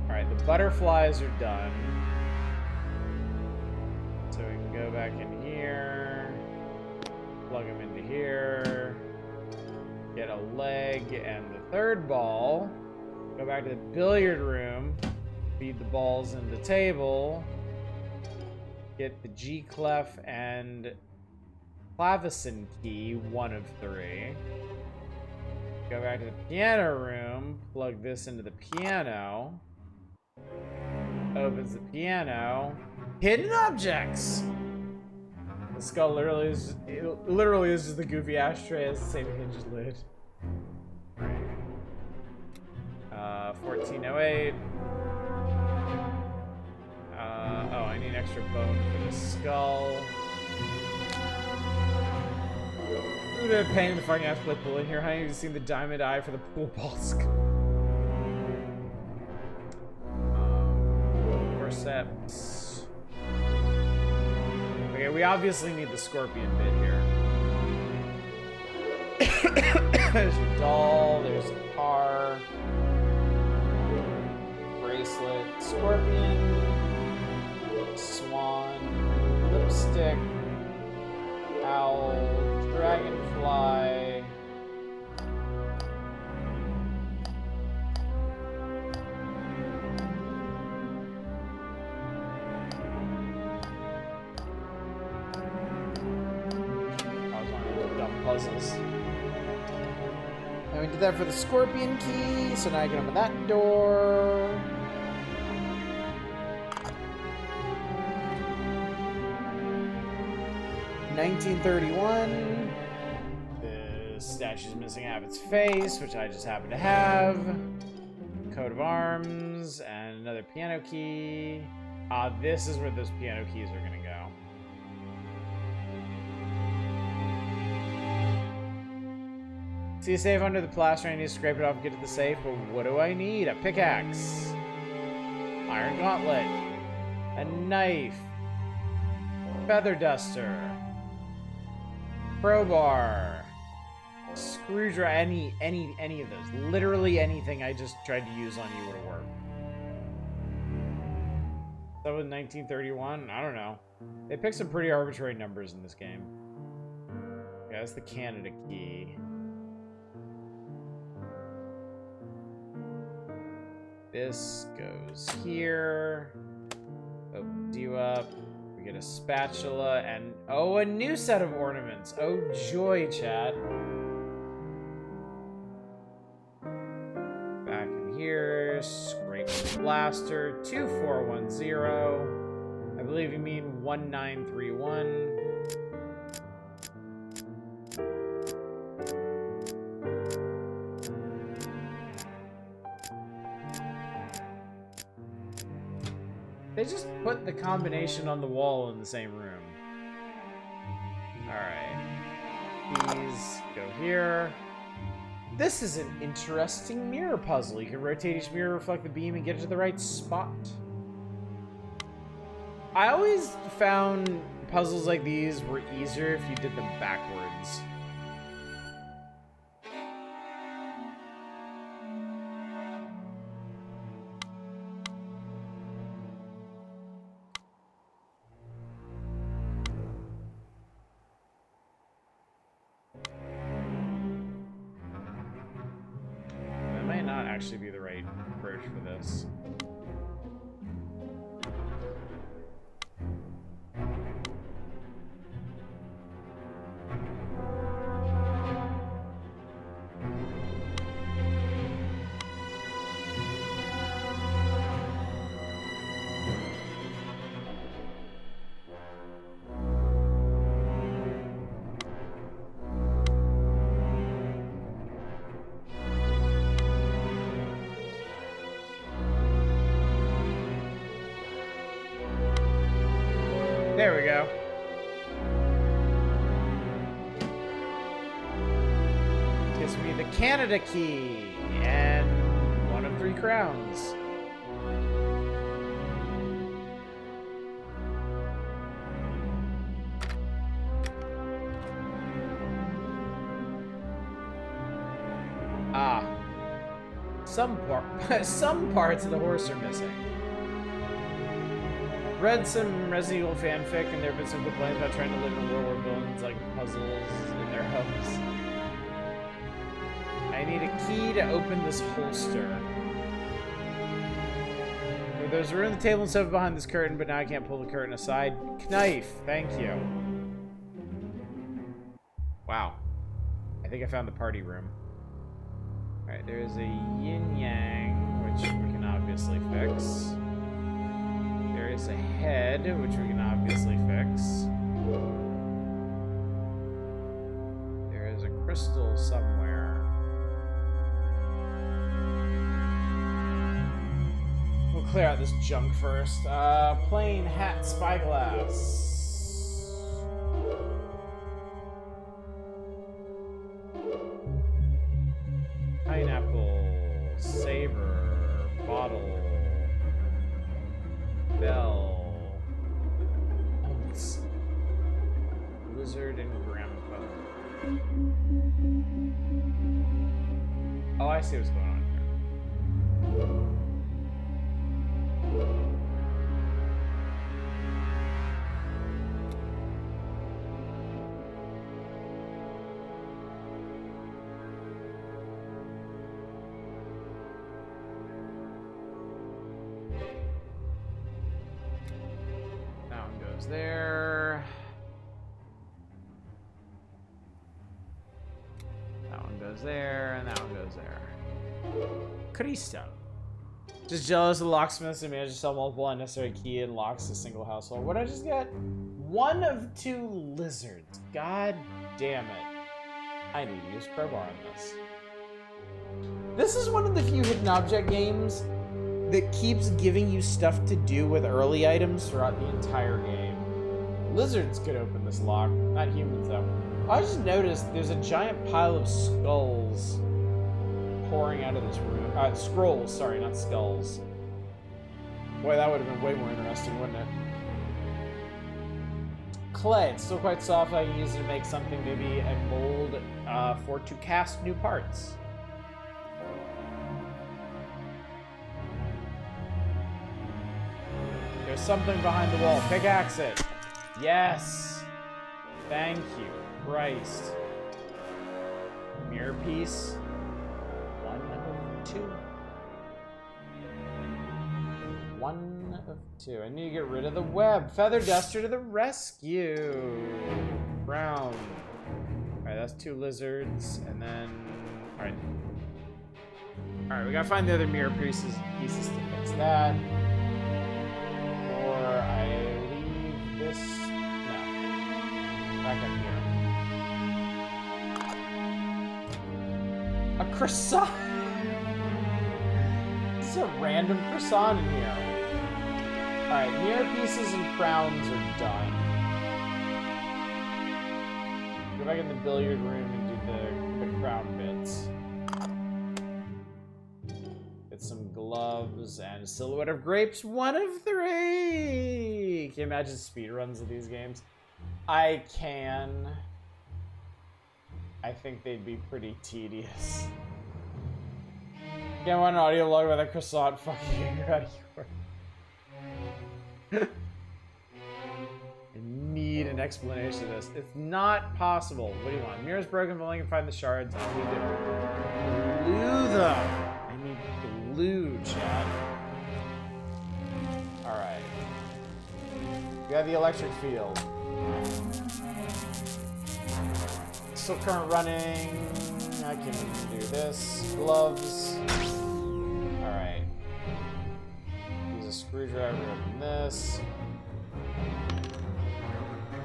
Alright, the butterflies are done. So we can go back in here, plug them into here, get a leg and the 3rd ball, go back to the billiard room, feed the balls in the table, get the G clef and clavicin key, 1 of 3. Go back to the piano room, plug this into the piano. Opens the piano. Hidden objects! The skull literally is just the goofy ashtray as the same hinged lid. 1408. Oh, I need extra bone for the skull. Look at the pain in the fucking ass play pool in here. I need to see the diamond eye for the pool ball skull. Forceps. we obviously need the scorpion bit here. There's your doll, there's a car, bracelet, scorpion, swan, lipstick, owl, dragonfly. Puzzles. And we did that for the scorpion key, so now I can open that door. $1931. The statue's missing half its face, which I just happen to have. Coat of arms, and another piano key. This is where those piano keys are gonna go. See a safe under the plaster, I need to scrape it off and get to the safe, but what do I need? A pickaxe, iron gauntlet, a knife, feather duster, crowbar, screwdriver, any of those. Literally anything I just tried to use on you would have worked. That was 1931? I don't know. They picked some pretty arbitrary numbers in this game. Yeah, that's the Canada key. This goes here. Opens you up. We get a spatula and oh, a new set of ornaments. Oh joy, chat. Back in here, scrape the blaster. 2410. I believe you mean 1931. They just put the combination on the wall in the same room. Alright. These go here. This is an interesting mirror puzzle. You can rotate each mirror, reflect the beam, and get it to the right spot. I always found puzzles like these were easier if you did them backwards. Actually be the right approach for this. There we go. Gives me the Canada key and one of 3 crowns. Ah. Some parts of the horse are missing. Read some Resident Evil fanfic, and there have been some complaints about trying to live in a world where villains like puzzles in their homes. I need a key to open this holster. There's a room, the table, and stuff behind this curtain, but now I can't pull the curtain aside. Knife, thank you. Wow. I think I found the party room. Alright, there's a yin-yang, which we can obviously fix. There is a head, which we can obviously fix. There is a crystal somewhere. We'll clear out this junk first. Plain hat, spyglass. Pineapple, saber, bottle. Bell. Lizard and grandpa. Oh, I see what's going on here. That one goes there. That one goes there, and that one goes there. Cristo. Just jealous of the locksmiths and managed to sell multiple unnecessary key and locks to a single household. What did I just get? One of two lizards. God damn it. I need to use crowbar on this. This is one of the few hidden object games that keeps giving you stuff to do with early items throughout the entire game. Lizards could open this lock, not humans though. I just noticed there's a giant pile of skulls pouring out of this room. Scrolls, sorry, not skulls. Boy, that would have been way more interesting, wouldn't it? Clay, it's still quite soft. I can use it to make something, maybe a mold to cast new parts. There's something behind the wall. Pickaxe it. Yes. Thank you, Christ. Mirror piece. 1 of 2. 1 of 2. I need to get rid of the web. Feather duster to the rescue. Brown. Alright, that's 2 lizards. And then... Alright. Alright, we gotta find the other mirror pieces to fix that. Or I leave this... No. Back up here. A croissant! This is a random croissant in here. Alright, mirror pieces and crowns are done. Go back in the billiard room and do the crown bits. Get some gloves and a silhouette of grapes. 1 of 3! Can you imagine speedruns of these games? I can. I think they'd be pretty tedious. Can't want an audio log with a croissant. Fuck you, you're out of here. I need an explanation of this. It's not possible. What do you want? Mirror's broken, but only can find the shards. I need to glue them. I need glue, Chad. Alright. We have the electric field. Still current running. I can do this. Gloves. Alright. Use a screwdriver to open this.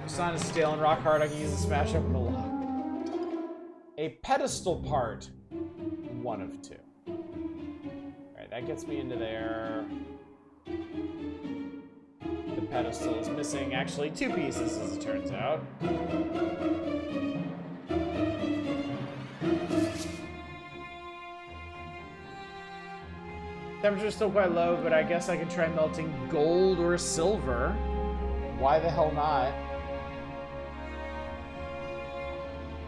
Sign is stale and rock hard. I can use it to smash open the lock. A pedestal part. 1 of 2. Alright, that gets me into there. The pedestal is missing actually 2 pieces, as it turns out. Temperature's still quite low, but I guess I can try melting gold or silver. Why the hell not?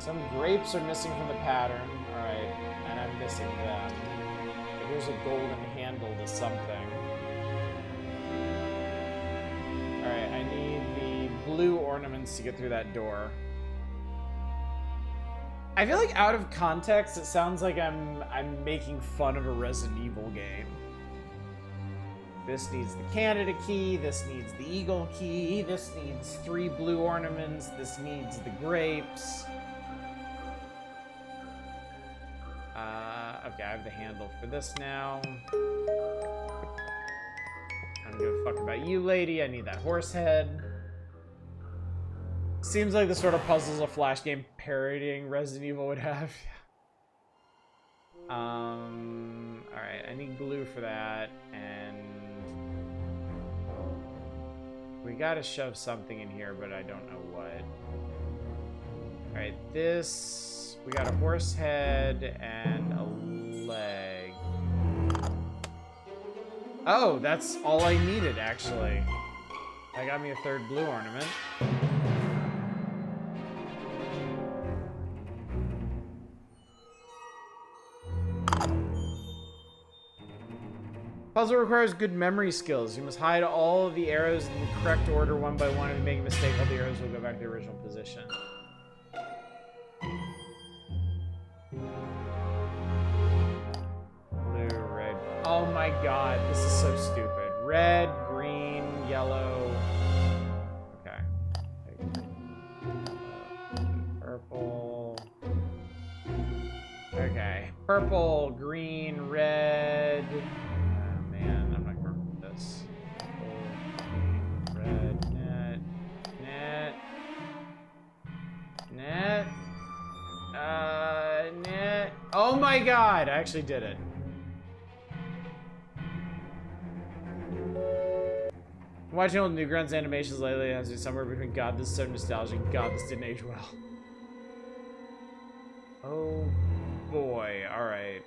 Some grapes are missing from the pattern. Alright, and I'm missing them. But here's a golden handle to something. Alright, I need the blue ornaments to get through that door. I feel like out of context, it sounds like I'm making fun of a Resident Evil game. This needs the Canada key, this needs the eagle key, this needs 3 blue ornaments, this needs the grapes. Okay, I have the handle for this now. I don't give a fuck about you, lady. I need that horse head. Seems like the sort of puzzles a Flash game parodying Resident Evil would have. Alright, I need glue for that, and we gotta shove something in here, but I don't know what. Alright, this, we got a horse head and a leg. Oh, that's all I needed, actually. That got me a 3rd blue ornament. Puzzle requires good memory skills. You must hide all of the arrows in the correct order one by one. If you make a mistake, all the arrows will go back to the original position. Blue, red. Oh my god, this is so stupid. Red, green, yellow. Okay. Purple. Okay. Purple, green, red. Oh man, I'm not gonna remember this. Purple, red, net. Net. Oh my god, I actually did it. Watching old Newgrounds animations lately has been somewhere between God, this is so nostalgic, and God, this didn't age well. Oh boy, alright.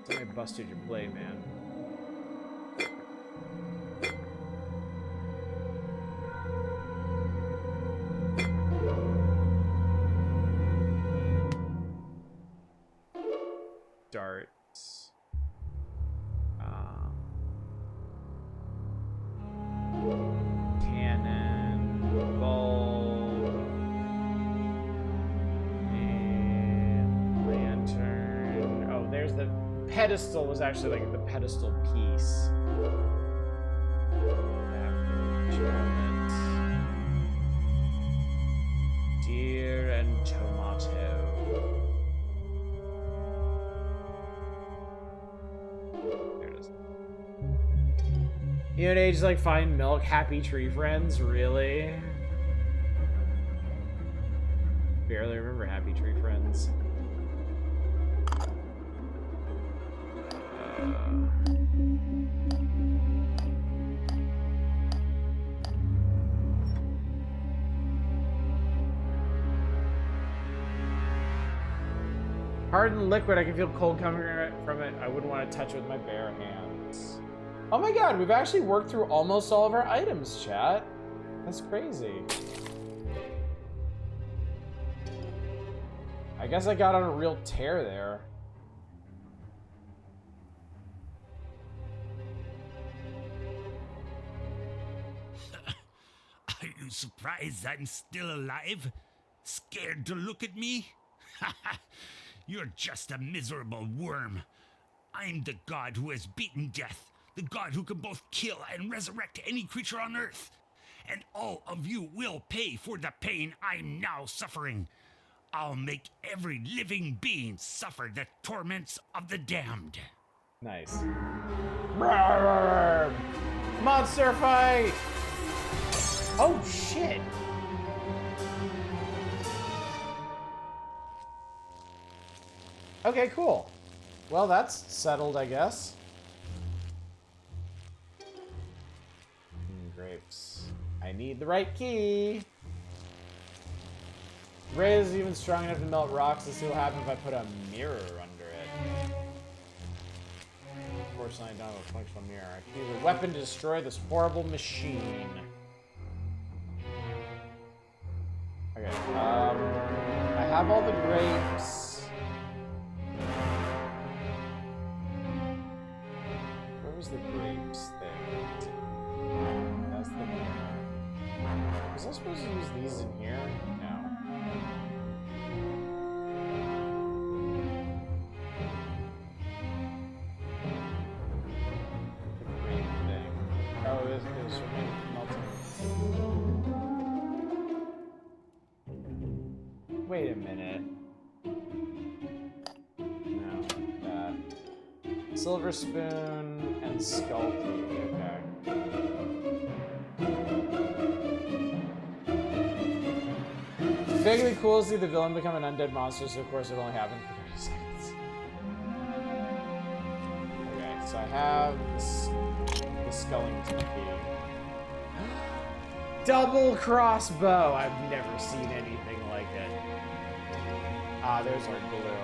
I busted your play, man. Darts. Cannon. Bulb. And lantern. Oh, there's the pedestal was actually like the pedestal piece. Deer and tomato. There it is. You know, age like find milk, happy tree friends, really? Barely remember happy tree friends. Hard and liquid, I can feel cold coming from it. I wouldn't want to touch it with my bare hands. Oh my god, we've actually worked through almost all of our items, chat. That's crazy. I guess I got on a real tear there. Are you surprised I'm still alive? Scared to look at me? You're just a miserable worm. I'm the god who has beaten death, the god who can both kill and resurrect any creature on Earth. And all of you will pay for the pain I'm now suffering. I'll make every living being suffer the torments of the damned. Nice. Roar! Monster fight! Oh shit! Okay, cool. Well, that's settled, I guess. Grapes. I need the right key. Ray is even strong enough to melt rocks. Let's see what happens if I put a mirror under it. Unfortunately, I don't have a functional mirror. I can use a weapon to destroy this horrible machine. Okay, I have all the grapes. Where was the grapes thing? That's the mirror. Was I supposed to use these in here? No. The grape thing. Oh, this is melting. Wait a minute. No, that. Silver spoon and skull key. Okay. Vaguely cool to see the villain become an undead monster, so of course it only happened for 30 seconds. Okay, so I have the Skullington key. Double crossbow! I've never seen anything like it. Ah, there's our glue.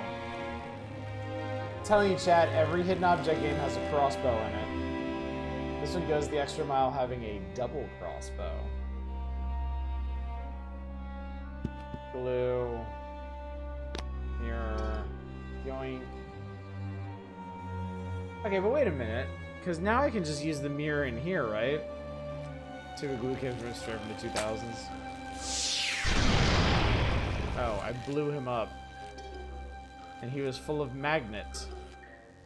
Telling you, chat, every hidden object game has a crossbow in it. This one goes the extra mile, having a double crossbow. Glue. Mirror. Yoink. Okay, but wait a minute. Because now I can just use the mirror in here, right? Took a glucose straight from the 2000s. Oh, I blew him up. And he was full of magnet.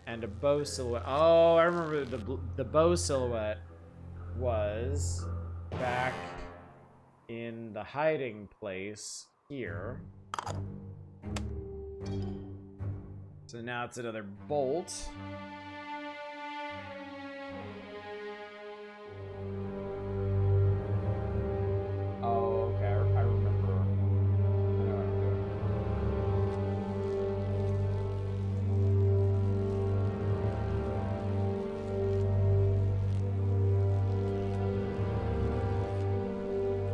And a bow silhouette. Oh, I remember the bow silhouette was back in the hiding place here. So now it's another bolt. Oh, okay. I remember. I know what I'm doing.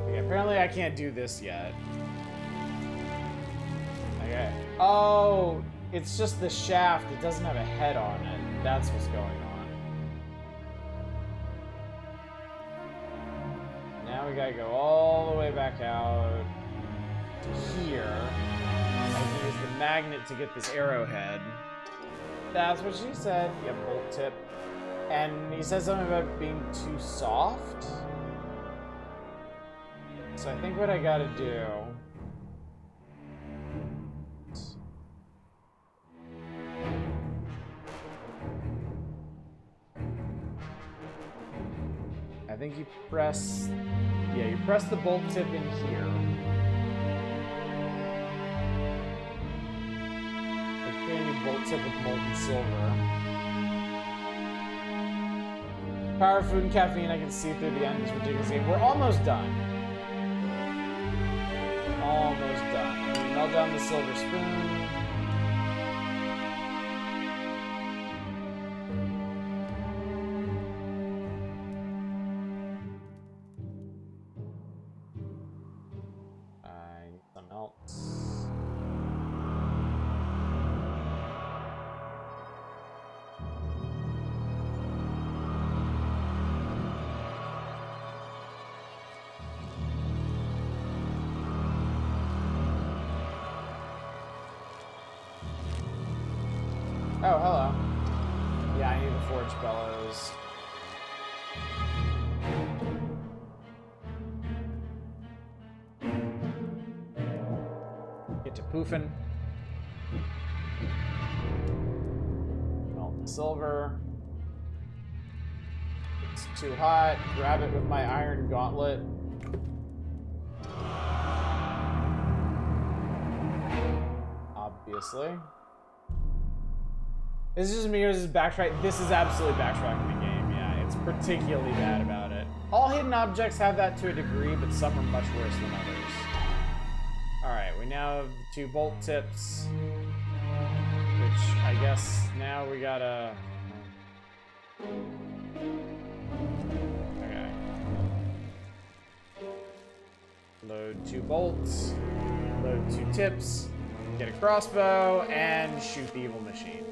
Okay, apparently I can't do this yet. Okay. Oh, it's just the shaft. It doesn't have a head on it. That's what's going on. Now we gotta go all the way back out to here. I can use the magnet to get this arrowhead. That's what she said. Yep, bolt tip. And he said something about it being too soft. So I think what I gotta do... I think you press... Yeah, you press the bolt tip in here. Like a new bolt tip with molten silver. Power, food, and caffeine. I can see through the end of this ridiculous game. We're almost done. Almost done. I'm gonna melt down the silver spoon. Oh, hello. Yeah, I need the forge bellows. Get to poofing. Melt the silver. It's too hot. Grab it with my iron gauntlet. Obviously. This is just me, or this is backtrack. This is absolutely backtracking the game, yeah. It's particularly bad about it. All hidden objects have that to a degree, but some are much worse than others. Alright, we now have the 2 bolt tips. Which, I guess, now we gotta... Okay. Load 2 bolts. Load 2 tips. Get a crossbow, and shoot the evil machine.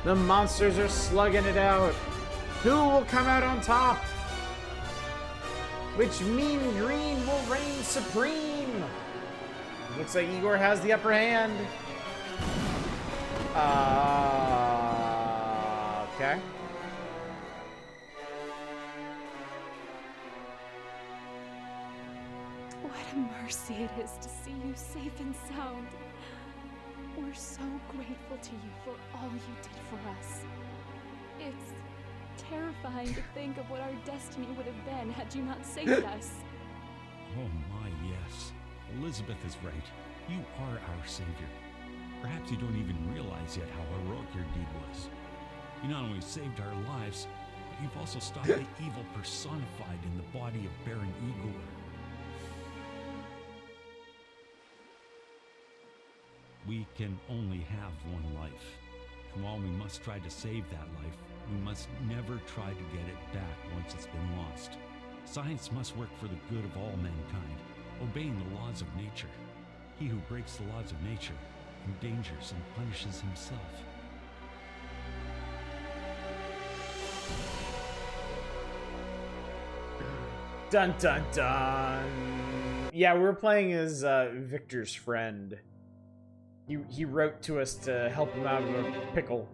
The monsters are slugging it out. Who will come out on top? Which mean green will reign supreme? Looks like Igor has the upper hand. Okay. What a mercy it is to see you safe and sound. We're so grateful to you for all you did for us. It's terrifying to think of what our destiny would have been had you not saved us. Oh my, yes. Elizabeth is right. You are our savior. Perhaps you don't even realize yet how heroic your deed was. You not only saved our lives, but you've also stopped the evil personified in the body of Baron Igor. We can only have one life, and while we must try to save that life, we must never try to get it back once it's been lost. Science must work for the good of all mankind, obeying the laws of nature. He who breaks the laws of nature endangers and punishes himself. Dun dun dun. Yeah, we were playing as Victor's friend. He wrote to us to help him out of a pickle.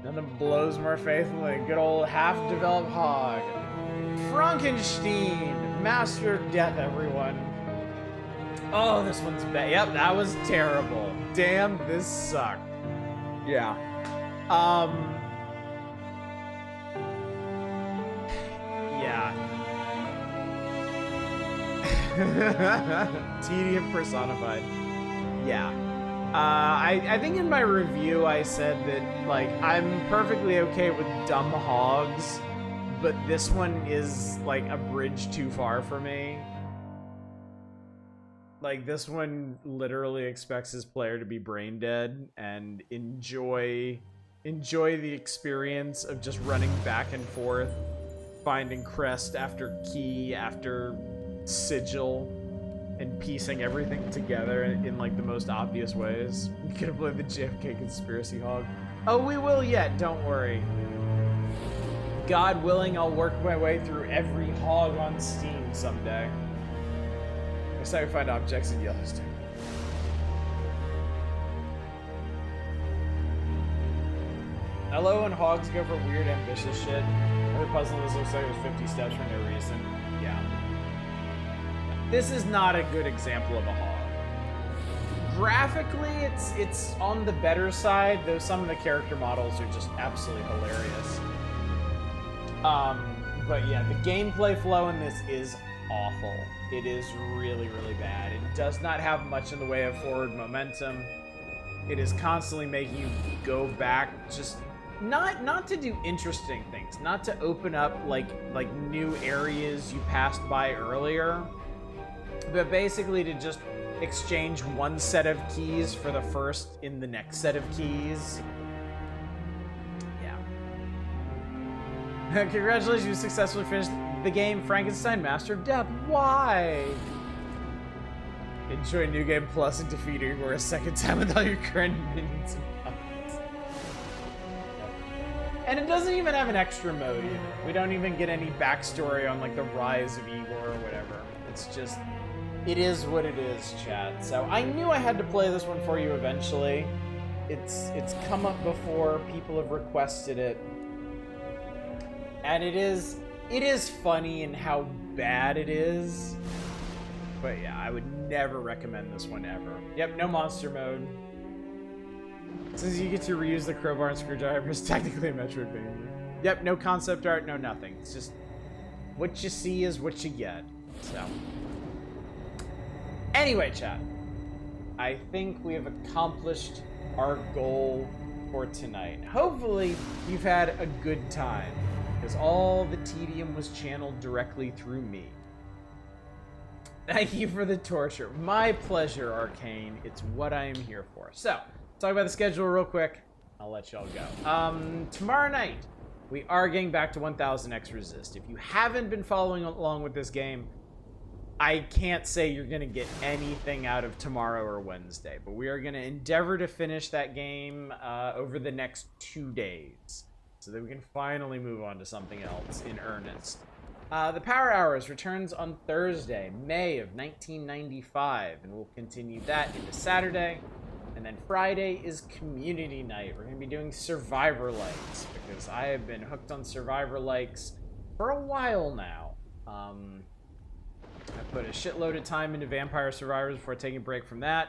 Nothing blows more faithfully than good old half-developed hog. Frankenstein, master of death, everyone. Oh, this one's bad. Yep, that was terrible. Damn, this sucked. Yeah. Yeah. Tedium personified. Yeah. I think in my review I said that, like, I'm perfectly okay with dumb hogs, but this one is, like, a bridge too far for me. Like, this one literally expects his player to be brain dead and enjoy the experience of just running back and forth, finding crest after key after sigil, and piecing everything together in like the most obvious ways. You could have played the JFK conspiracy hog. Oh, we will yet, don't worry. God willing, I'll work my way through every hog on Steam someday. Next time we find objects in Yellowstone. I love when hogs go for weird, ambitious shit. Every puzzle this looks like it was 50 steps for no reason. Yeah. This is not a good example of a hog. Graphically, it's on the better side, though some of the character models are just absolutely hilarious. But yeah, the gameplay flow in this is awful. It is really, really bad. It does not have much in the way of forward momentum. It is constantly making you go back, just not to do interesting things, not to open up like new areas you passed by earlier, but basically to just exchange one set of keys for the first in the next set of keys. Yeah. Congratulations, you successfully finished the game Frankenstein, Master of Death. Why? Enjoy New Game Plus and defeating for a second time with all your current minions and puppets. And it doesn't even have an extra mode either. We don't even get any backstory on like the rise of Igor or whatever. It's just, it is what it is, chat. So I knew I had to play this one for you eventually. It's come up before, people have requested it. And it is funny in how bad it is. But yeah, I would never recommend this one ever. Yep, no monster mode. Since you get to reuse the crowbar and screwdriver, it's technically a Metroidvania. Yep, no concept art, no nothing. It's just what you see is what you get. So anyway, chat, I think we have accomplished our goal for tonight. Hopefully you've had a good time, because all the tedium was channeled directly through me. Thank you for the torture. My pleasure, Arcane. It's what I am here for. So, talk about the schedule real quick. I'll let y'all go. Tomorrow night, we are getting back to 1000X Resist. If you haven't been following along with this game, I can't say you're going to get anything out of tomorrow or Wednesday, but we are going to endeavor to finish that game over the next 2 days, so that we can finally move on to something else in earnest. The Power Hours returns on Thursday, May of 1995, and we'll continue that into Saturday. And then Friday is Community Night. We're going to be doing Survivor Likes, because I have been hooked on Survivor Likes for a while now. I put a shitload of time into Vampire Survivors before taking a break from that.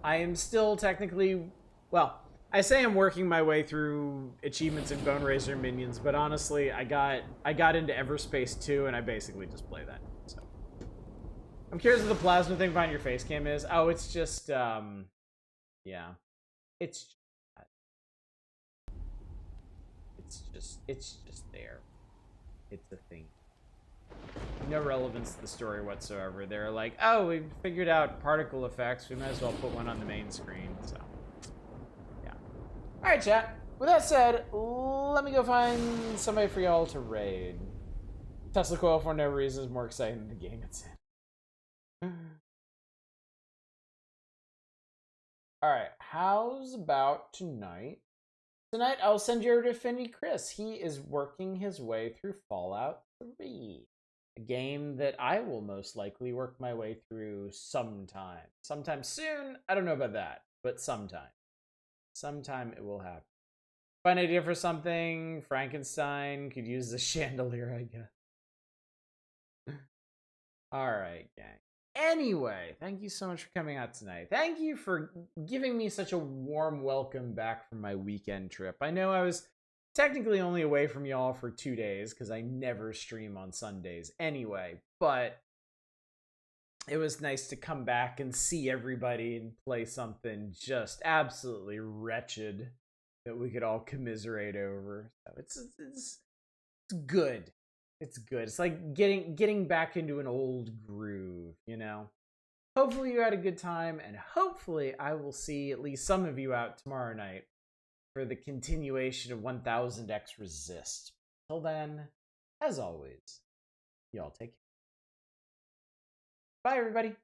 I am still technically, well, I say I'm working my way through achievements in Bone Razor Minions, but honestly, I got into Everspace 2, and I basically just play that. So I'm curious what the plasma thing behind your face cam is. Oh, it's just yeah. It's just there. It's a thing. No relevance to the story whatsoever. They're like, oh, we figured out particle effects. We might as well put one on the main screen. So, yeah. All right, chat. With that said, let me go find somebody for y'all to raid. Tesla Coil for no reason is more exciting than the game it's in. All right. How's about tonight? Tonight, I'll send you over to Finny Chris. He is working his way through Fallout 3, a game that I will most likely work my way through sometime. Sometime soon. I don't know about that, but sometime. Sometime it will happen. Find an idea for something. Frankenstein could use the chandelier, I guess. All right, gang. Anyway, thank you so much for coming out tonight. Thank you for giving me such a warm welcome back from my weekend trip. I know I was technically only away from y'all for 2 days because I never stream on Sundays anyway, but it was nice to come back and see everybody and play something just absolutely wretched that we could all commiserate over. So it's good. It's good. It's like getting back into an old groove, you know? Hopefully you had a good time, and hopefully I will see at least some of you out tomorrow night for the continuation of 1000X Resist. Till then, as always, y'all take care. Bye, everybody.